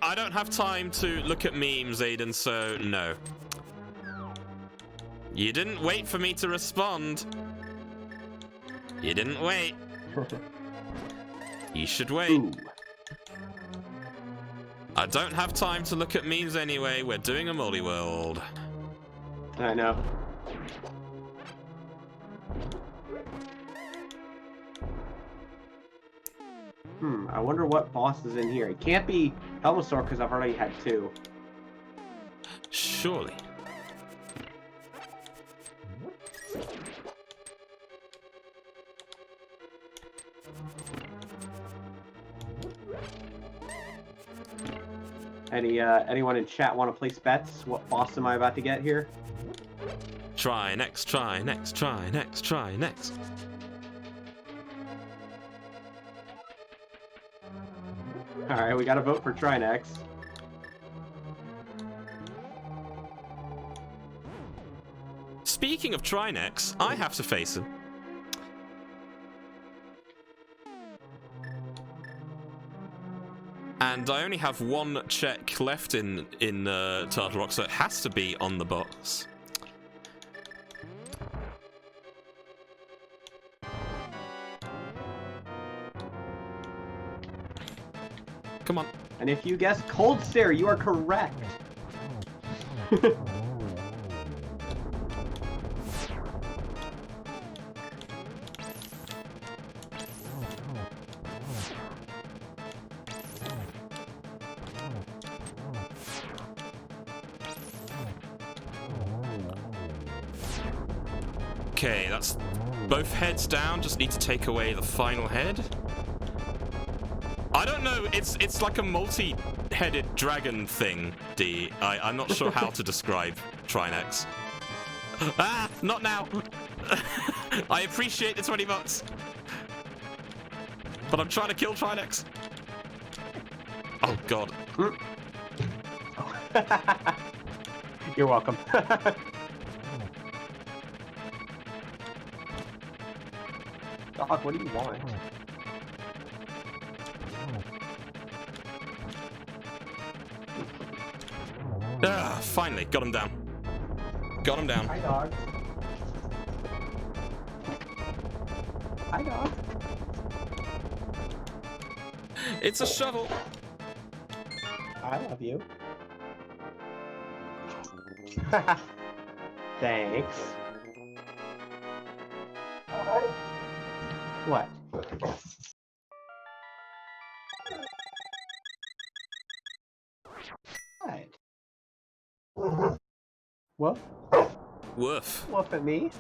I don't have time to look at memes, Aiden, so no. You didn't wait for me to respond. You didn't wait. You should wait. Ooh. I don't have time to look at memes anyway. We're doing a Multiworld. I know. I wonder what boss is in here. It can't be Helmasaur because I've already had 2. Surely. Anyone in chat want to place bets? What boss am I about to get here? Try next, try next, try next, try next. Alright, we gotta vote for Trinex. Speaking of Trinex, I have to face him. And I only have 1 check left in Turtle Rock, so it has to be on the box. Come on. And if you guessed Cold Stare, you are correct. Okay, that's both heads down. Just need to take away the final head. I don't know. It's like a multi-headed dragon thing. I'm not sure how to describe Trinex. Ah, not now. I appreciate the 20 bucks, but I'm trying to kill Trinex. Oh God. You're welcome. Doc, what do you want? Ah, finally, got him down. Got him down. Hi, dog. Hi, dog. It's a shovel. I love you. Thanks. What? What? Woof? Woof. Woof at me?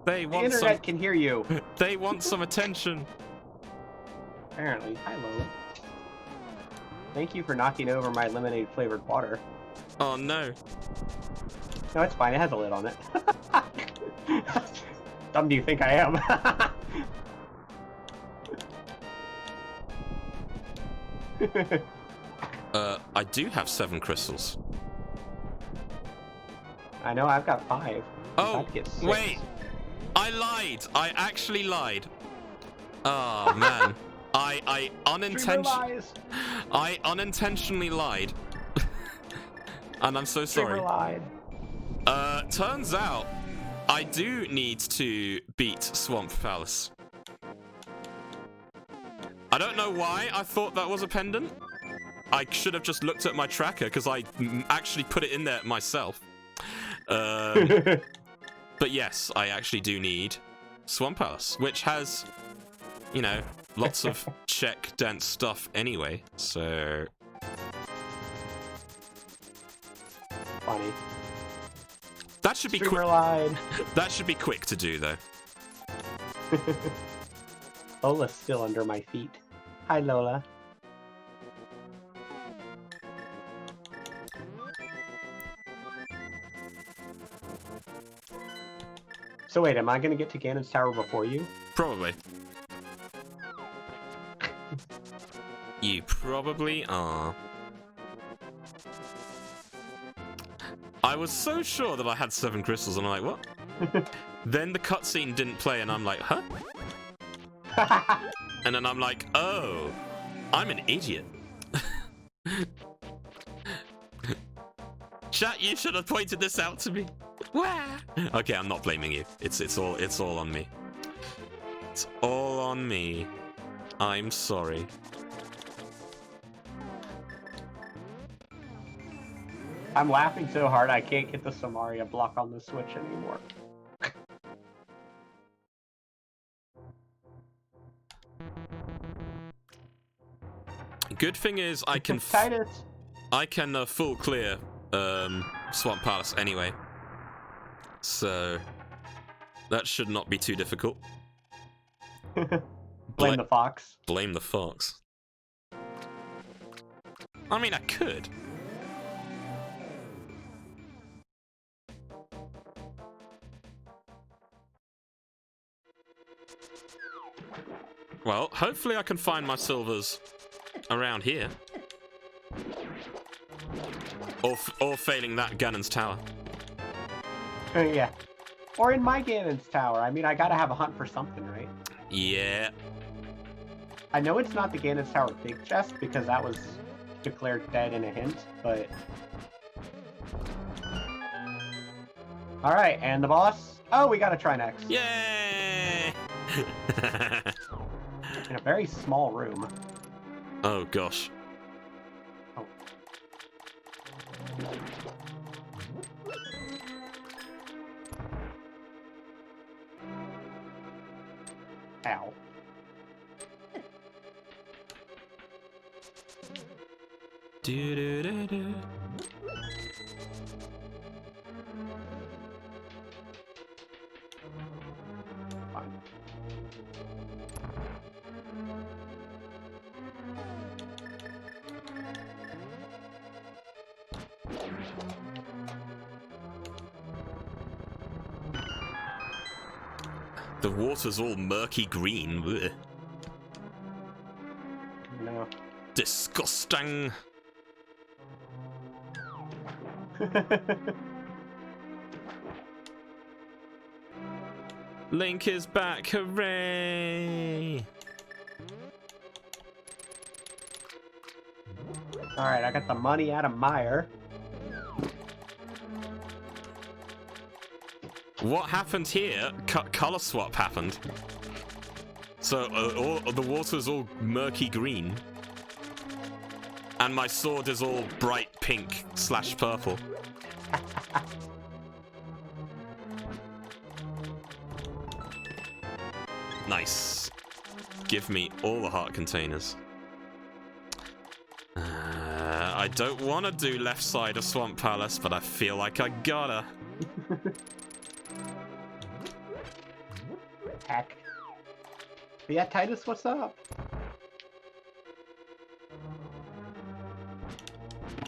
They The want internet some. can hear you. They want some attention. Apparently. Hi, Lola. Thank you for knocking over my lemonade flavored water. Oh no. No, it's fine. It has a lid on it. Dumb do you think I am? I do have 7 crystals. I know, I've got 5. Oh, I'd get 6. wait. I lied. I actually lied. Oh man. I unintentionally lied. And I'm so sorry. Lied. Turns out I do need to beat Swamp Palace. I don't know why I thought that was a pendant. I should have just looked at my tracker because I actually put it in there myself. But yes, I actually do need Swamp Palace, which has, you know, lots of check dance stuff anyway, so... Funny. That should be quick. Lied. That should be quick to do, though. Lola's still under my feet. Hi, Lola. So wait, am I gonna get to Ganon's Tower before you? Probably. You probably are. I was so sure that I had 7 crystals, and I'm like, what? Then the cutscene didn't play, and I'm like, huh? And then I'm like, oh, I'm an idiot. Chat, you should have pointed this out to me. Okay, I'm not blaming you. It's all on me. It's all on me. I'm sorry. I'm laughing so hard I can't get the Samaria block on the Switch anymore. Good thing is I can Titus. full clear Swamp Palace anyway, so that should not be too difficult. Blame the fox. Blame the fox. I mean, I could. Well, hopefully I can find my silvers around here. Or failing that, Ganon's Tower. Yeah. Or in my Ganon's Tower. I mean, I gotta have a hunt for something, right? Yeah. I know it's not the Ganon's Tower big chest, because that was declared dead in a hint, but... Alright, and the boss? Oh, we gotta try next. Yay! In a very small room. Oh, gosh. Oh. Ow. Do-do-do-do. Fine. The water's all murky green. Blech. No. Disgusting. Link is back, hooray! Alright, I got the money out of Meyer. What happened here? Color swap happened. So the water's all murky green. And my sword is all bright pink / purple. Nice. Give me all the heart containers. I don't want to do left side of Swamp Palace, but I feel like I gotta. Heck. But yeah, Titus, what's up?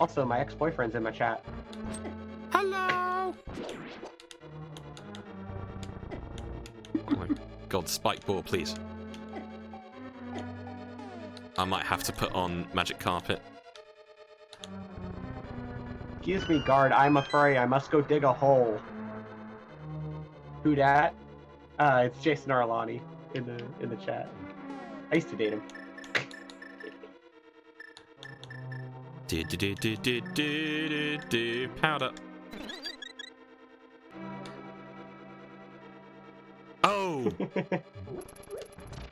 Also, my ex-boyfriend's in my chat. Hello! Oh my god, spike ball, please. I might have to put on magic carpet. Excuse me, guard, I'm a furry. I must go dig a hole. Who dat? It's Jason Arlani in the chat. I used to date him. Powder. Oh!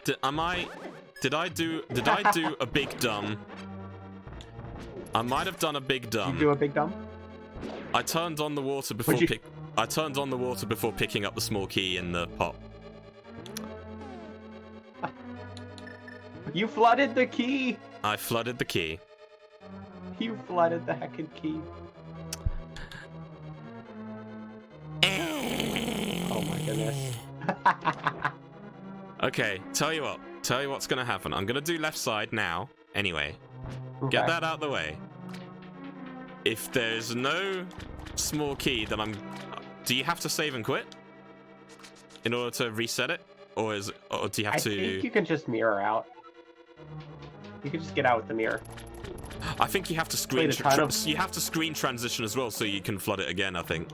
Did I do a big dumb? I might have done a big dumb. You do a big dumb? I turned on the water before picking up the small key in the pot. You flooded the key! I flooded the key. You flooded the heckin' key. Oh my goodness. Okay, tell you what's gonna happen. I'm gonna do left side now, anyway. Okay. Get that out of the way. If there's no small key, then do you have to save and quit? In order to reset it? Or do you have to... I think you can just mirror out. You can just get out with the mirror. I think you have to screen. Wait, a ton of- You have to screen transition as well, so you can flood it again. I think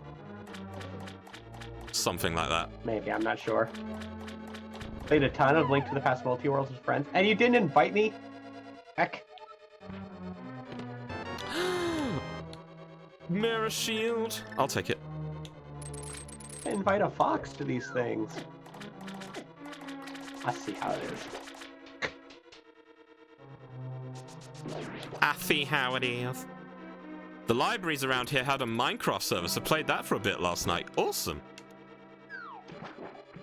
something like that. Maybe, I'm not sure. Played a ton of Link to the Past Multiworlds with friends, and you didn't invite me? Heck. Mirror shield. I'll take it. Invite a fox to these things. I see how it is. I see how it is. The libraries around here had a Minecraft service. I played that for a bit last night. Awesome.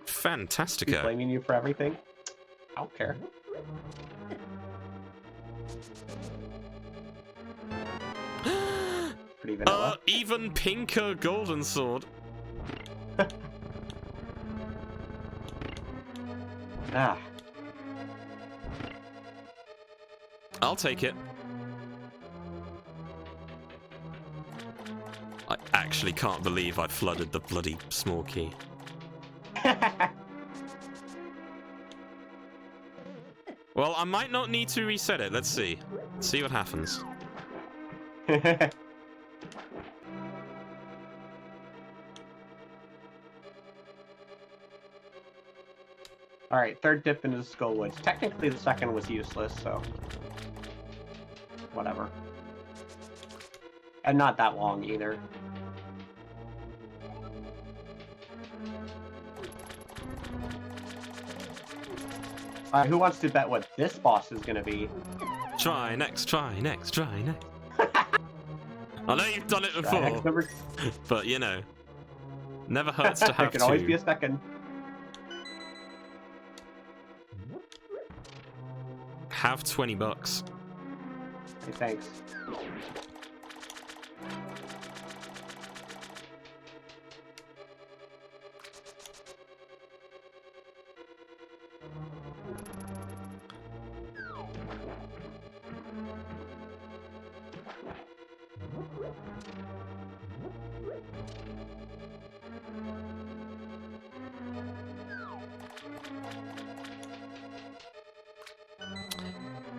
He's Fantastico. blaming you for everything. I don't care. Pretty vanilla. Even pinker golden sword. Ah. I'll take it. I actually can't believe I flooded the bloody small key. Well, I might not need to reset it. Let's see. See what happens. Alright, third dip into the Skullwoods. Technically the second was useless, so... whatever. And not that long, either. Alright, who wants to bet what this boss is gonna be? Try next, try next, try next. I know you've done it Try before, number... but you know, never hurts to There have can to. always be a second. Have $20. Hey, thanks.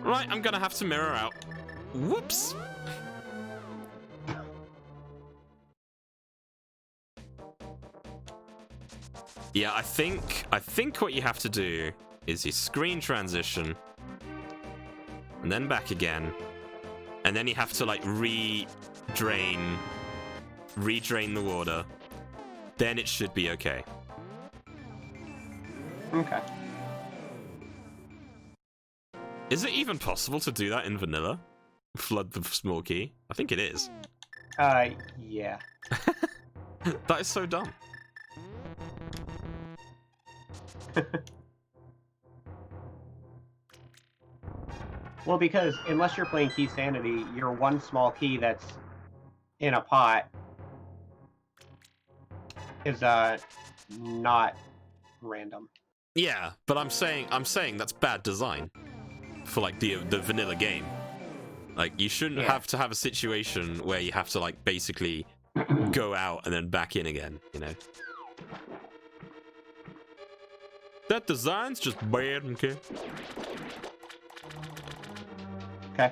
Right, I'm gonna have to mirror out. Whoops. Yeah, I think what you have to do is you screen transition and then back again. And then you have to like redrain the water. Then it should be okay. Okay. Is it even possible to do that in vanilla? Flood the small key? I think it is. Yeah. That is so dumb. Well, because unless you're playing Key Sanity, your one small key that's in a pot is not random. Yeah, but I'm saying that's bad design for like the vanilla game. Like you shouldn't have to have a situation where you have to like basically go out and then back in again, you know. That design's just bad, okay? Okay.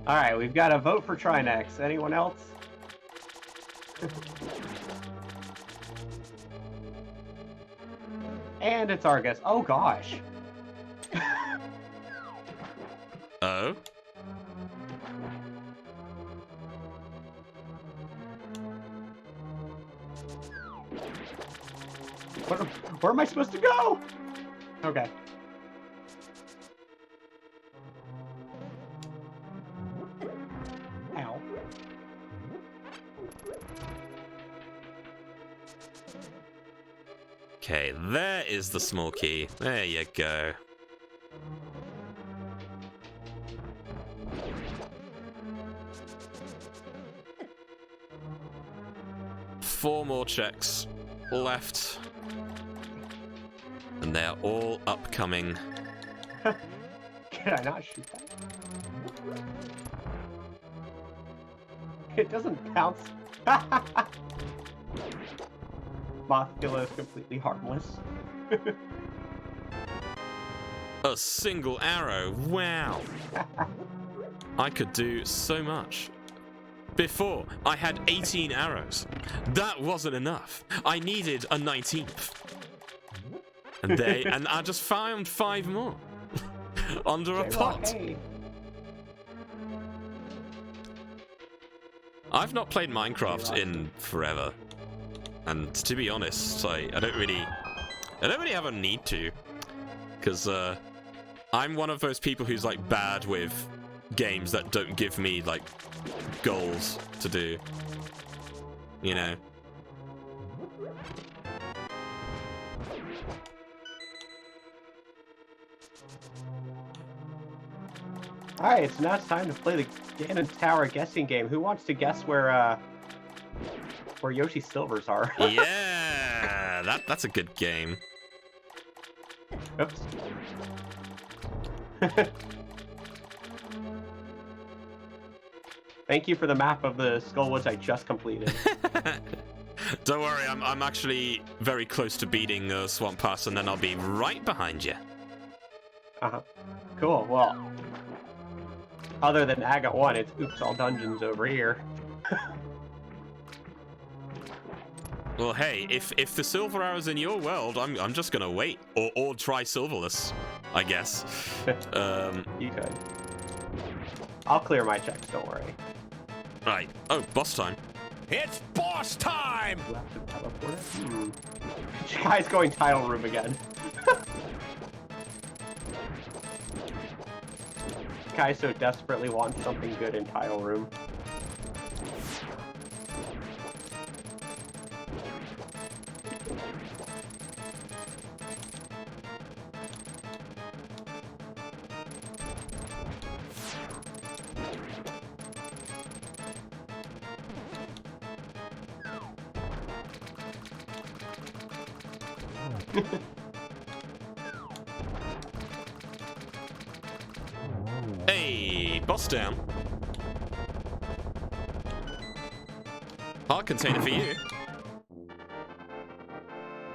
Alright, we've got a vote for Trinex. Anyone else? And it's Argus. Oh gosh. Oh? Where am I supposed to go? Okay. Ow. Okay, there is the small key. There you go. Four more checks left. And they're all upcoming. Can I not shoot that? It doesn't bounce. Mothkilla is completely harmless. A single arrow. Wow. I could do so much. Before, I had 18 arrows. That wasn't enough. I needed a 19th. And I just found 5 more. Under a pot. Hey. I've not played Minecraft in forever. And to be honest, I don't really have a need to. Because I'm one of those people who's like bad with games that don't give me like goals to do, you know. Alright, it's now time to play the Ganon Tower guessing game. Who wants to guess where Yoshi Silvers are? Yeah, that's a good game. Oops. Thank you for the map of the Skull Woods I just completed. Don't worry, I'm actually very close to beating Swamp Pass, and then I'll be right behind you. Uh-huh. Cool, well, other than Agate 1, it's Oops All Dungeons over here. Well, hey, if the silver arrow's in your world, I'm just gonna wait, or try silverless, I guess. You could. I'll clear my checks, don't worry. Right. Oh, boss time. It's boss time! Do I have to teleport it? Guy's going tile room again. Kai so desperately wants something good in tile room. Hey, boss down. Heart container for you.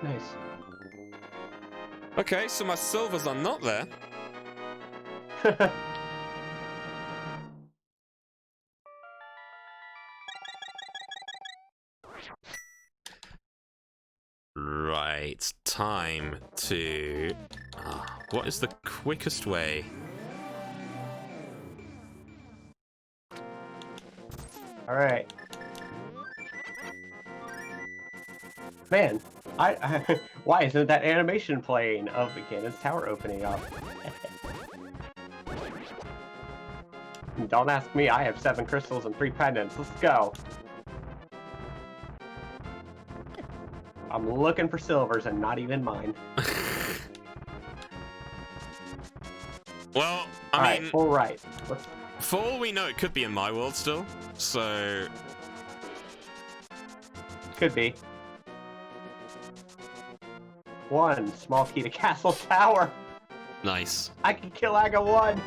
Nice. Okay, so my silvers are not there. Right, time to... what is the quickest way? Alright. Man, I why isn't that animation playing of the Ganon's Tower opening up? Don't ask me, I have 7 crystals and 3 pendants. Let's go. I'm looking for silvers and not even mine. Well, I Alright, mean... full right. Let's... For all we know, it could be in my world still, so... Could be. 1 small key to Castle Tower. Nice. I can kill Aga 1.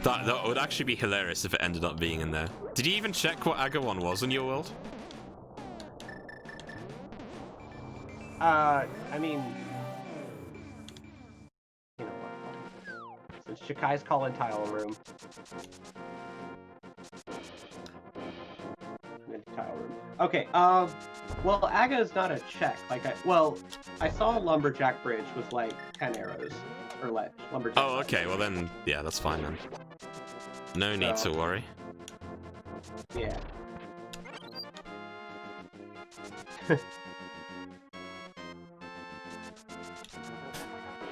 That would actually be hilarious if it ended up being in there. Did you even check what Aga 1 was in your world? I mean... You know what? Since Shikai's calling tile room. Tile room. Okay, well, Aga is not a check. Like, I saw a Lumberjack Bridge with, like, 10 arrows. Or ledge. Lumberjack. Oh, okay, well then, yeah, that's fine then. No need to worry. Yeah.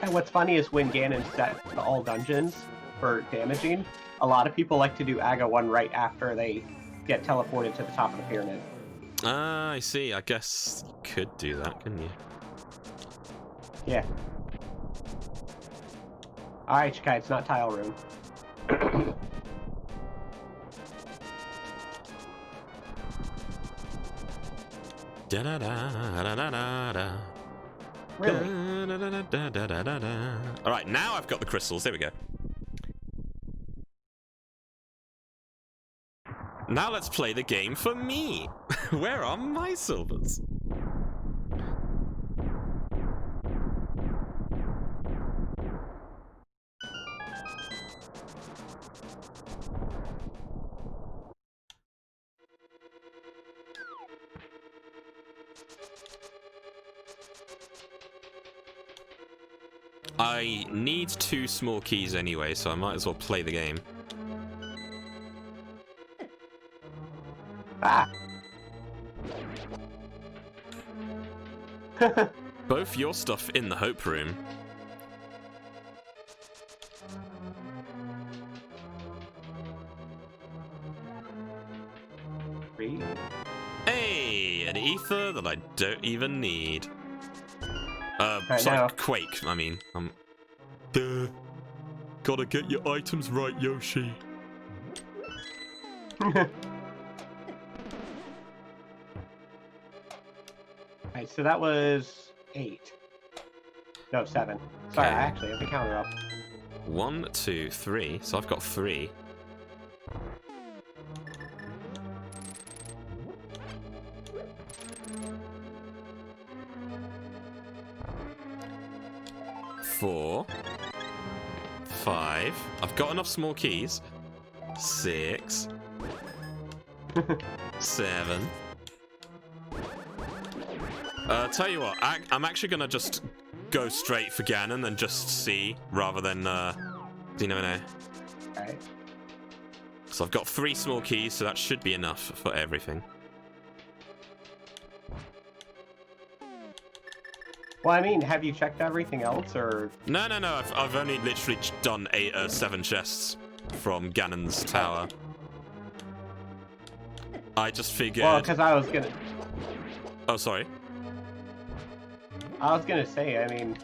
And what's funny is when Ganon set to all dungeons for damaging, a lot of people like to do Aga 1 right after they get teleported to the top of the pyramid. Ah, I see. I guess you could do that, couldn't you? Yeah. Alright, Shikai, it's not tile room. Da da da da da da da. Really? Da, da, da, da, da, da, da, da. All right, now I've got the crystals. There we go. Now let's play the game for me. Where are my silvers? I need 2 small keys anyway, so I might as well play the game. Ah! Both your stuff in the Hope Room. Hey, an ether that I don't even need. Sorry, know. Quake, I mean. Duh. Gotta get your items right, Yoshi. Alright, so that was 8. No, 7. Sorry, Okay. I actually have the counter up. 1, 2, 3. So I've got 3. Four, 5. I've got enough small keys. 6, 7. Tell you what, I'm actually gonna just go straight for Ganon and just see, rather than, you never know. Alright. So I've got 3 small keys, so that should be enough for everything. Well, I mean, have you checked everything else, or... No, I've only literally done 7 chests from Ganon's tower. I just figured... Well, because I was gonna... Oh, sorry. I was gonna say, I mean...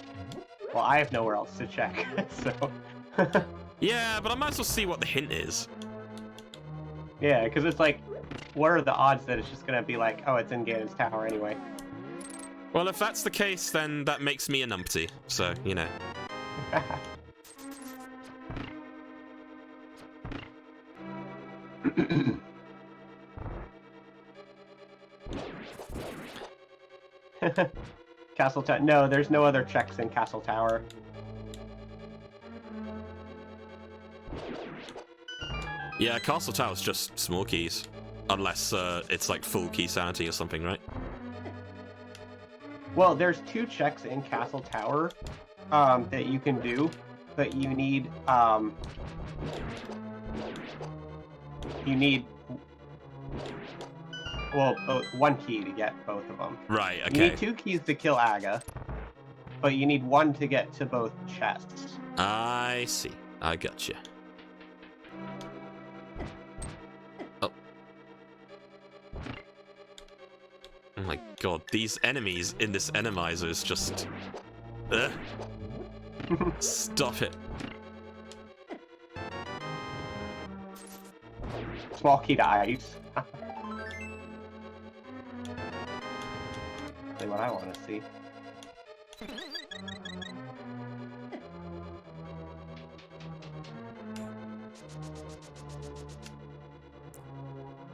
Well, I have nowhere else to check, so... Yeah, but I might as well see what the hint is. Yeah, because it's like, what are the odds that it's just gonna be like, oh, it's in Ganon's tower anyway? Well, if that's the case, then that makes me a numpty. So, you know. Castle Tower. No, there's no other checks in Castle Tower. Yeah, Castle Tower's just small keys. Unless it's like full key sanity or something, right? Well, there's 2 checks in Castle Tower that you can do, but you need well, 1 key to get both of them. Right, okay. You need 2 keys to kill Aga, but you need 1 to get to both chests. I see. I gotcha. Oh. Oh my god, these enemies in this enemizer is just... Stop it. Small key to ice. That's what I want to see.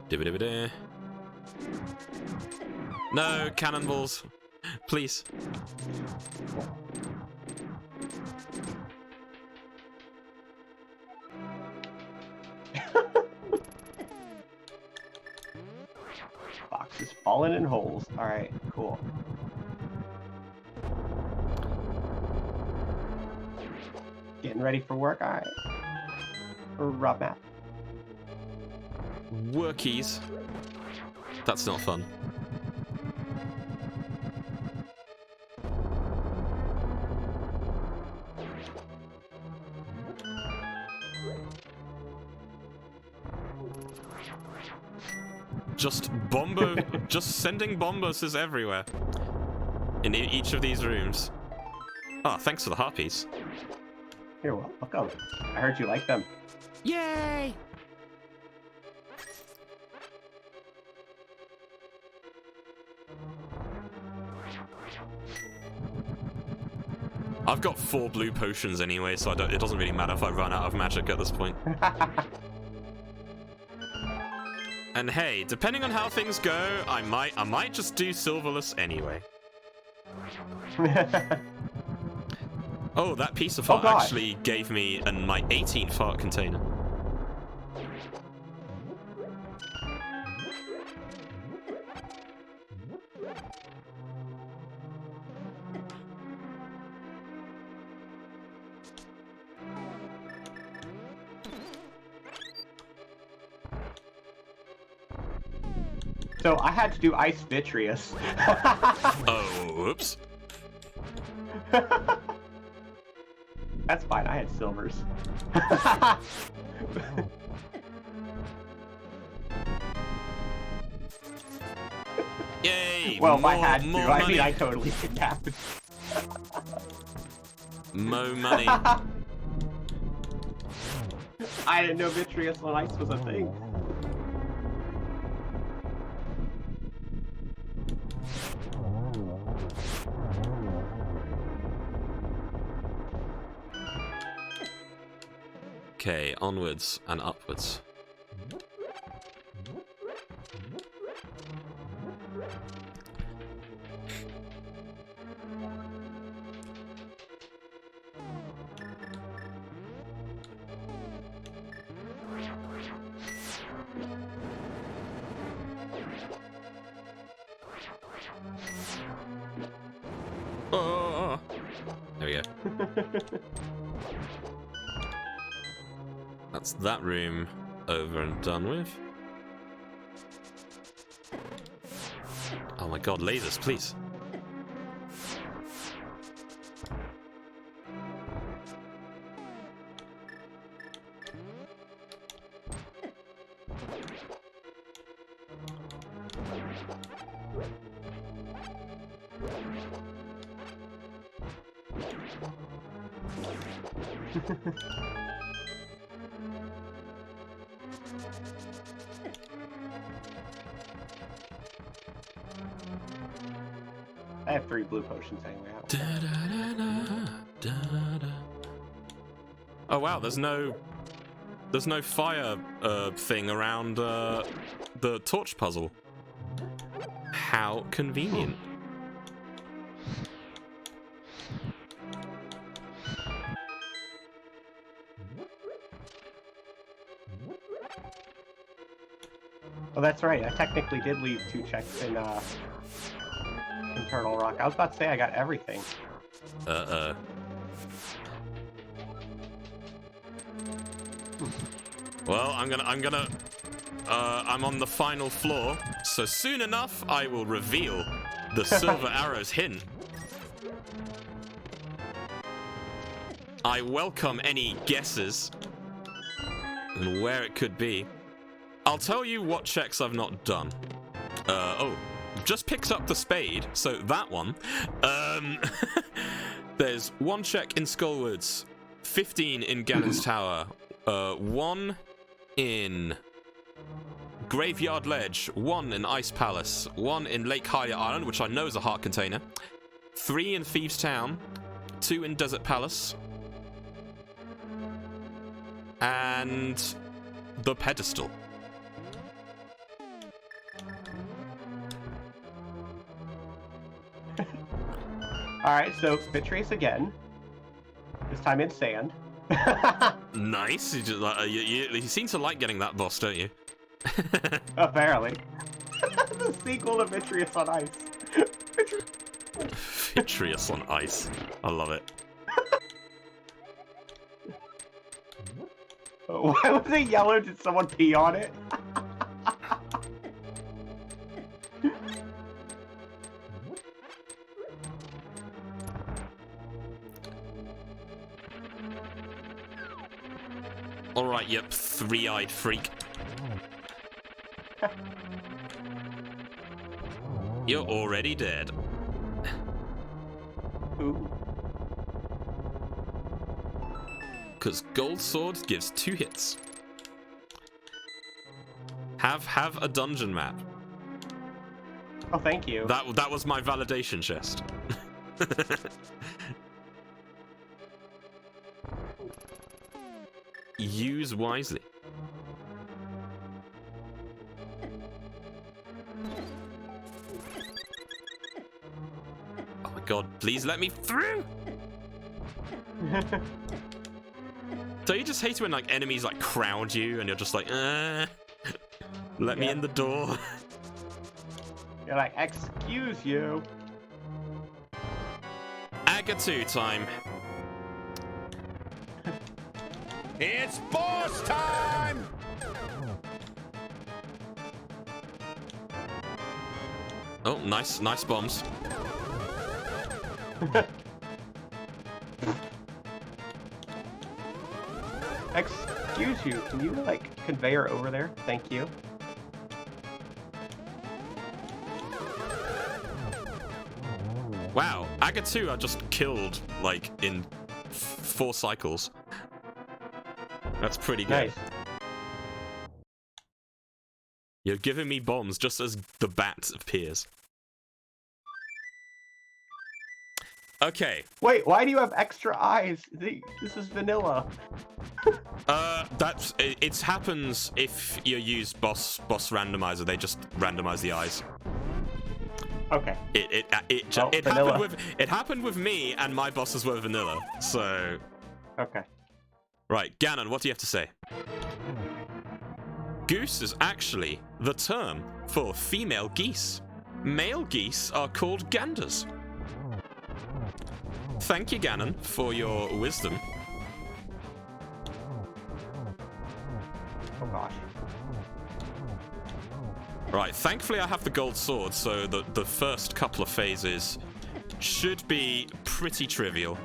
Dibba-dibba-da. No, cannonballs. Please. Box is falling in holes. Alright, cool. Getting ready for work? Alright. Or rub map. Workies. That's not fun. Just just sending bombos everywhere. In each of these rooms. Ah, thanks for the harpies. You're welcome. I heard you like them. Yay! I've got 4 blue potions anyway, so it doesn't really matter if I run out of magic at this point. And hey, depending on how things go, I might just do silverless anyway. Oh, that piece of heart actually gave me my 18th heart container. So I had to do Ice Vitreous. Oh, oops. That's fine, I had silvers. Yay! Well, more, if I had to, more I money. mean, I totally did happen. Mo money. I didn't know Vitreous on Ice was a thing. Okay, onwards and upwards. Oh, there we go. That's that room over and done with. Oh my god, lasers, please. I have 3 blue potions anyway. Oh wow, there's no fire thing around the torch puzzle. How convenient. Oh, that's right. I technically did leave 2 checks in Internal Rock. I was about to say I got everything. Well, I'm on the final floor, so soon enough I will reveal the Silver Arrow's hint. I welcome any guesses and where it could be. I'll tell you what checks I've not done. Just picked up the spade, so that one. There's 1 check in Skullwoods, 15 in Ganon's Tower, 1 in Graveyard Ledge, 1 in Ice Palace, 1 in Lake Hylia Island, which I know is a heart container, 3 in Thieves Town, 2 in Desert Palace, and the pedestal. Alright, so Vitreous again. This time in sand. Nice. You seem to like getting that boss, don't you? Apparently. The sequel to Vitreous on Ice. Vitreous on Ice. I love it. Why was it yellow? Did someone pee on it? Alright, yep, 3-eyed freak. You're already dead. Ooh. Because Gold Sword gives 2 hits. Have a dungeon map. Oh, thank you. That was my validation chest. Use wisely. Oh my god, please let me through! Don't you just hate it when like enemies like crowd you and you're just like, let me in the door. You're like, excuse you. Agatu time. It's boss time! Oh, nice bombs. Excuse you, can you, like, conveyor over there? Thank you. Wow, Aga 2 I just killed, like, in 4 cycles. That's pretty good. Nice. You're giving me bombs just as the bat appears. Okay. Wait, why do you have extra eyes? This is vanilla. It happens if you use boss randomizer. They just randomize the eyes. Okay. It happened with me, and my bosses were vanilla. So. Okay. Right, Ganon, what do you have to say? Goose is actually the term for female geese. Male geese are called ganders. Thank you, Ganon, for your wisdom. Oh gosh. Right, thankfully I have the gold sword, so the first couple of phases should be pretty trivial.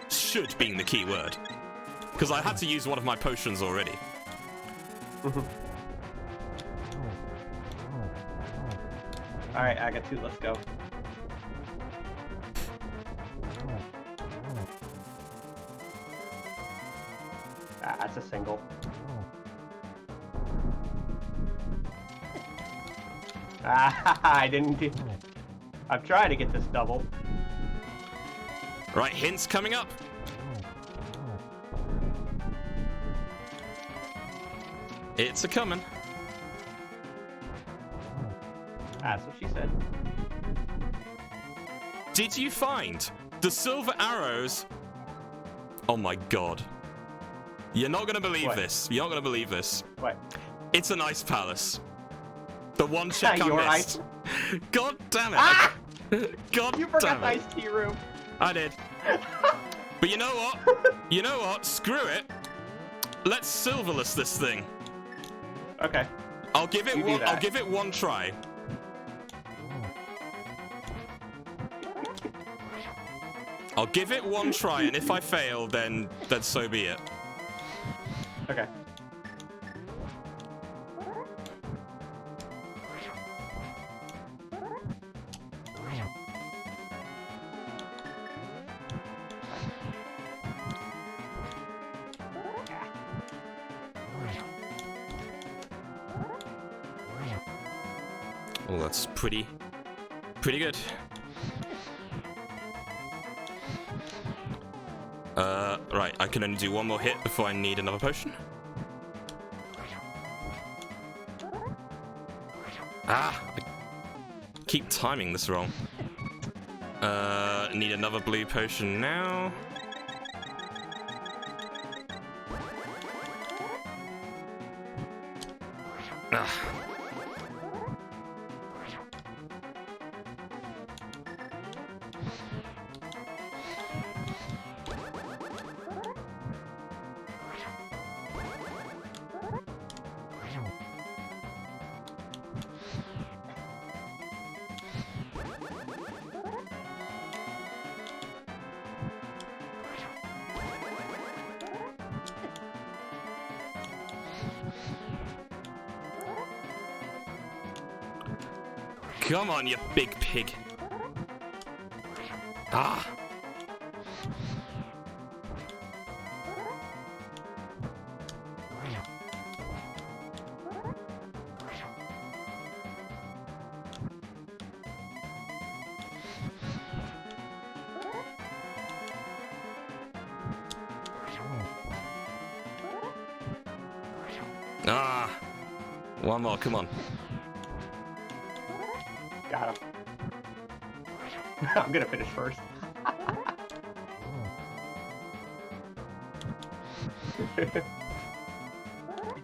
Should being the key word. Because I had to use one of my potions already. Alright, I got 2, let's go. Ah, that's a single. Ah, I didn't get... I'm trying to get this double. Right, hints coming up. It's a-coming. That's what she said. Did you find the silver arrows? Oh my god. You're not gonna believe What? this. You're not gonna believe this. What? It's an ice palace. The one check I Your missed. ice? God damn it. Ah! God You forgot damn the it. iced tea room. I did. But you know what? You know what? Screw it. Let's silverless this thing. Okay. I'll give it You do one. I'll that. give it one try. I'll give it one try, and if I fail, then so be it. Okay. Well, that's pretty good. Right, I can only do one more hit before I need another potion. Ah! I keep timing this wrong. Need another blue potion now. Ah. Come on, you big pig. Ah. Ah. One more, come on. Got him. I'm gonna finish first.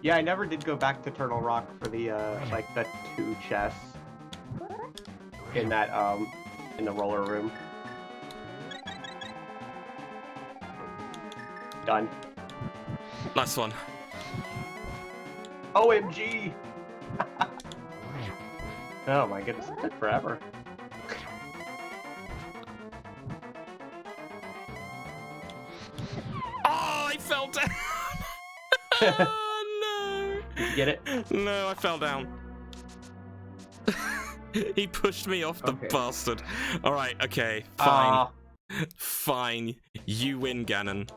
Yeah, I never did go back to Turtle Rock for the like the 2 chests in that in the roller room. Done. Nice one. OMG! Oh my goodness, it took forever. Oh, I fell down. Oh, Did you get it? no. No, I fell down. He pushed me off, the Okay. bastard. All right, okay, fine. Aw. Fine. You win, Ganon.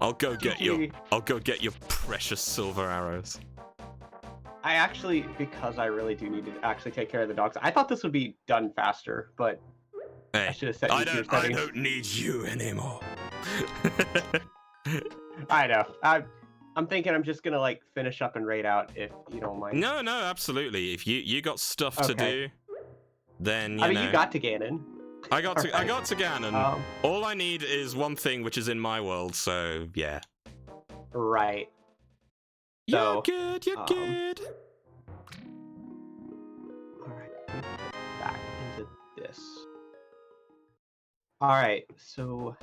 I'll go get your precious silver arrows. I actually, because I really do need to actually take care of the dogs, I thought this would be done faster, but I Hey, should have set I easier don't settings. need you anymore. I know. I'm thinking I'm just gonna like finish up and raid out if you don't mind. No, absolutely. If you got stuff to do, then you I mean, know. you got to Ganon. I got to Ganon. All I need is one thing, which is in my world. So yeah. Right. You're So, good. You're good. All right. Back into this. All right. So.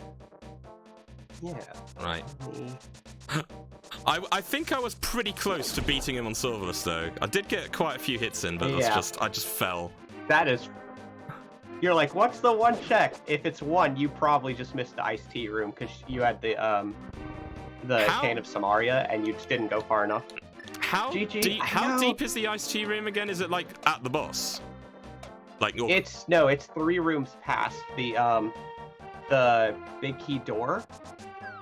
Yeah. Right. me- I think I was pretty close to beating him on Silverless though. I did get quite a few hits in, but Yeah. I just fell. That is. You're like, what's the one check? If it's one, you probably just missed the iced tea room because you had the How? Cane of Samaria and you just didn't go far enough. How GG, deep? I How know. deep is the iced tea room again? Is it like at the boss? Like your... It's 3 rooms past the big key door.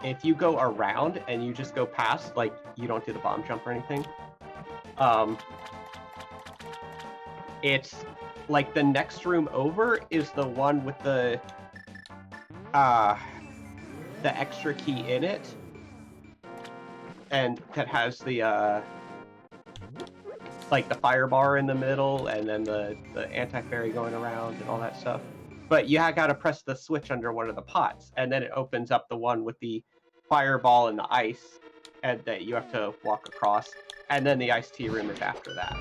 If you go around and you just go past, like you don't do the bomb jump or anything. It's like the next room over is the one with the extra key in it, and that has the like the fire bar in the middle, and then the anti-fairy going around and all that stuff. But you got to press the switch under one of the pots, and then it opens up the one with the fireball and the ice, and that you have to walk across. And then the iced tea room is after that.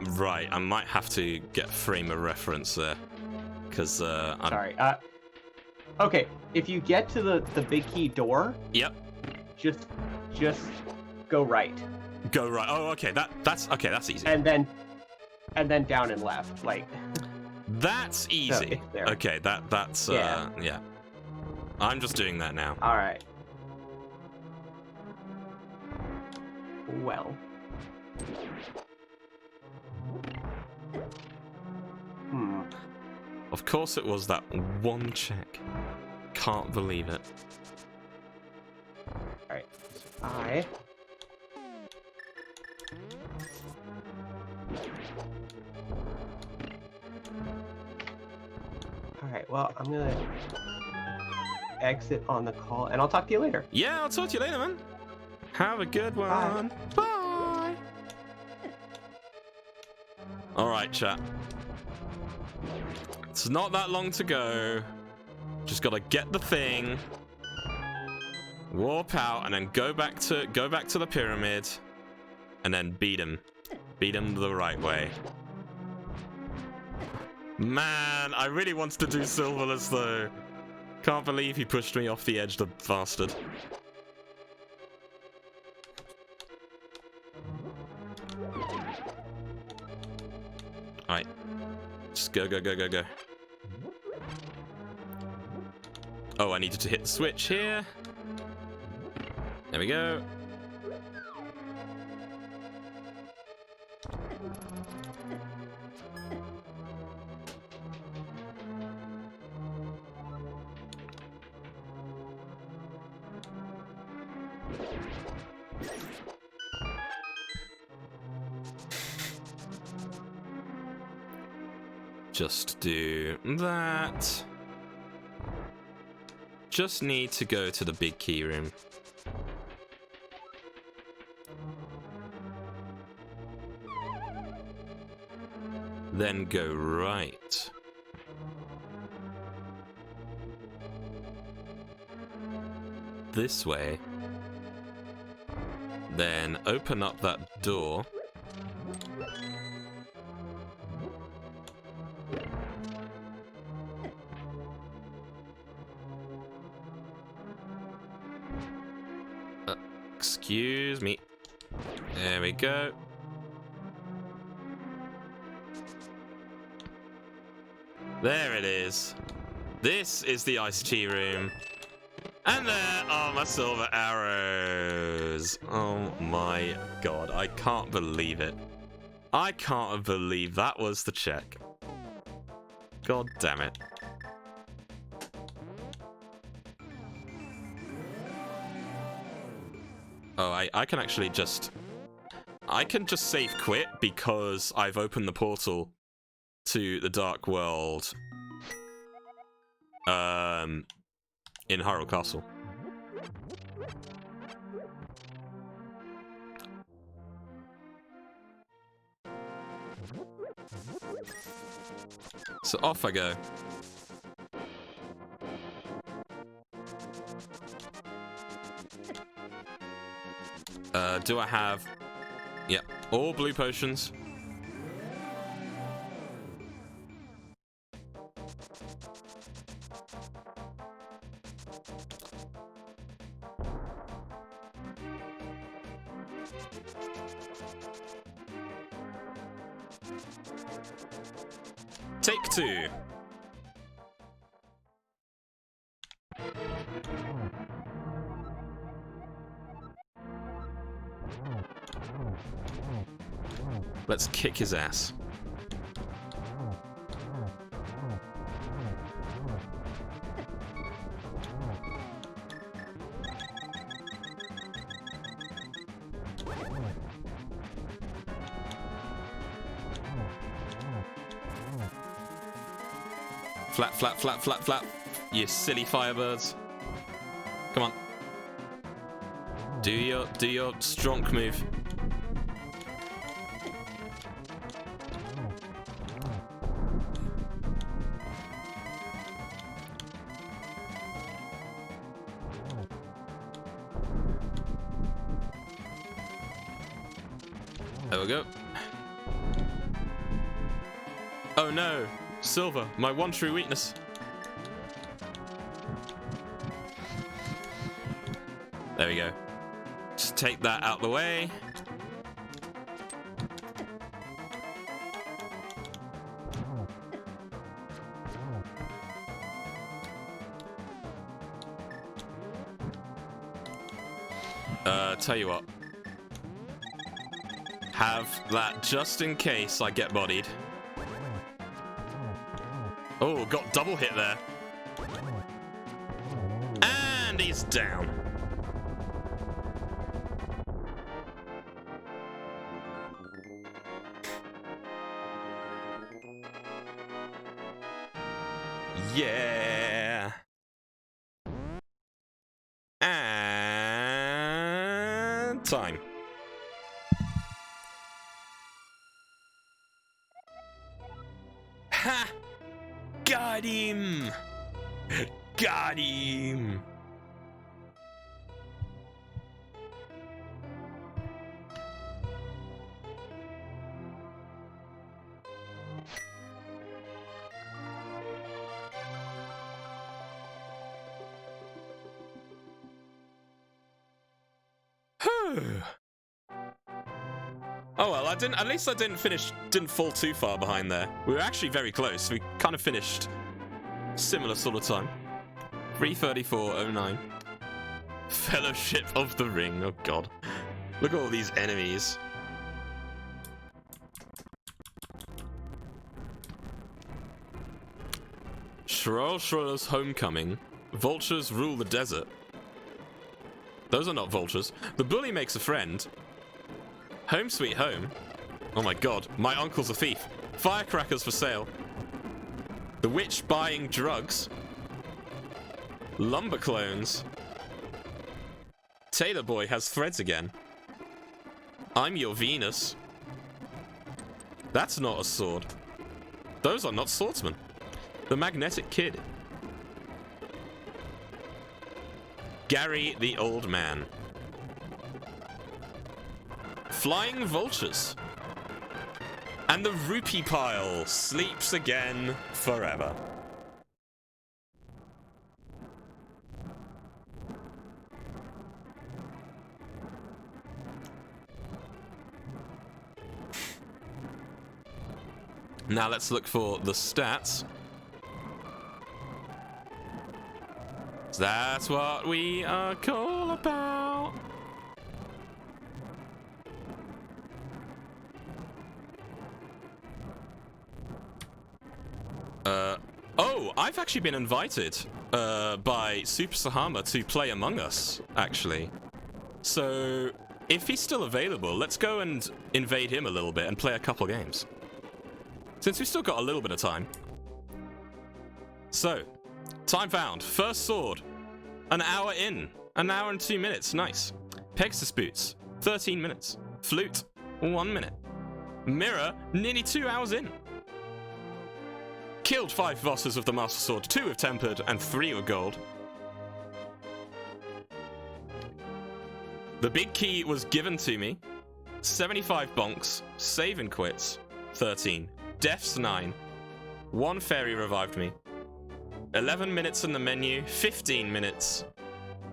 Right. I might have to get frame of reference there, because I'm... Sorry. Okay. If you get to the big key door, Yep. just go right, Go right. Oh, okay. That's okay. That's easy. and then down and left. Like That's easy. it's there. Okay. That's Yeah. yeah. I'm just doing that now. all right. Well. Of course, it was that one check. Can't believe it. All right. So I. All right. Well, I'm gonna exit on the call, and I'll talk to you later. Yeah, I'll talk to you later, man. Have a good one. Bye. All right, chat. It's not that long to go. Just gotta get the thing, warp out, and then go back to the pyramid, and then beat him the right way. Man, I really wanted to do Silverless though. Can't believe he pushed me off the edge, the bastard. Alright. Just go. Oh, I needed to hit the switch here. There we go. Just do that. Just need to go to the big key room. Then go right. This way. Then open up that door. Excuse me. There we go. There it is. This is the iced tea room. And there are my silver arrows. Oh my god, I can't believe it. I can't believe that was the check. God damn it. Oh, I can actually just... I can just save quit because I've opened the portal to the Dark World in Hyrule Castle. So off I go. Do I have... Yep, all blue potions. Take 2. Let's kick his ass. Flap, flap, flap, flap, flap. You silly firebirds. Come on. Do your strong move. There we go. Oh no! Silver, my one true weakness. There we go. Just take that out the way. Tell you what. Have that just in case I get bodied. Oh, got double hit there. And he's down. Yeah. And time. Ha! Got him! Got him! Oh well, at least I didn't fall too far behind there. We were actually very close. We kind of finished similar sort of time. 3:34:09. Fellowship of the Ring. Oh god. Look at all these enemies. Shrul's homecoming. Vultures rule the desert. Those are not vultures. The bully makes a friend. Home sweet home. Oh my god, my uncle's a thief. Firecrackers for sale. The witch buying drugs. Lumber clones. Tailor boy has threads again. I'm your Venus. That's not a sword. Those are not swordsmen. The magnetic kid. Gary the old man. Flying vultures. And the rupee pile sleeps again forever. Now let's look for the stats. That's what we are cool about. Oh, I've actually been invited by Super Sahama to play Among Us, actually. So, if he's still available, let's go and invade him a little bit and play a couple games. Since we've still got a little bit of time. So, time found. First sword. An hour in. An hour and 2 minutes. Nice. Pegasus boots. 13 minutes. Flute. 1 minute. Mirror. Nearly 2 hours in. Killed 5 bosses of the Master Sword. 2 with Tempered and 3 with Gold. The big key was given to me. 75 bonks. Save and quits. 13. Deaths 9. 1 fairy revived me. 11 minutes in the menu. 15 minutes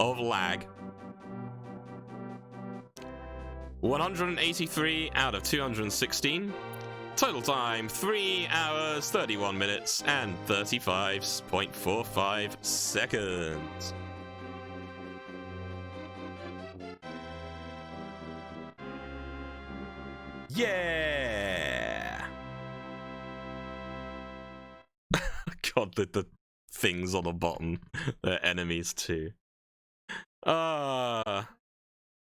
of lag. 183 out of 216. Total time 3 hours, 31 minutes, and 35.45 seconds. Yeah! God, the things on the bottom. They're enemies too.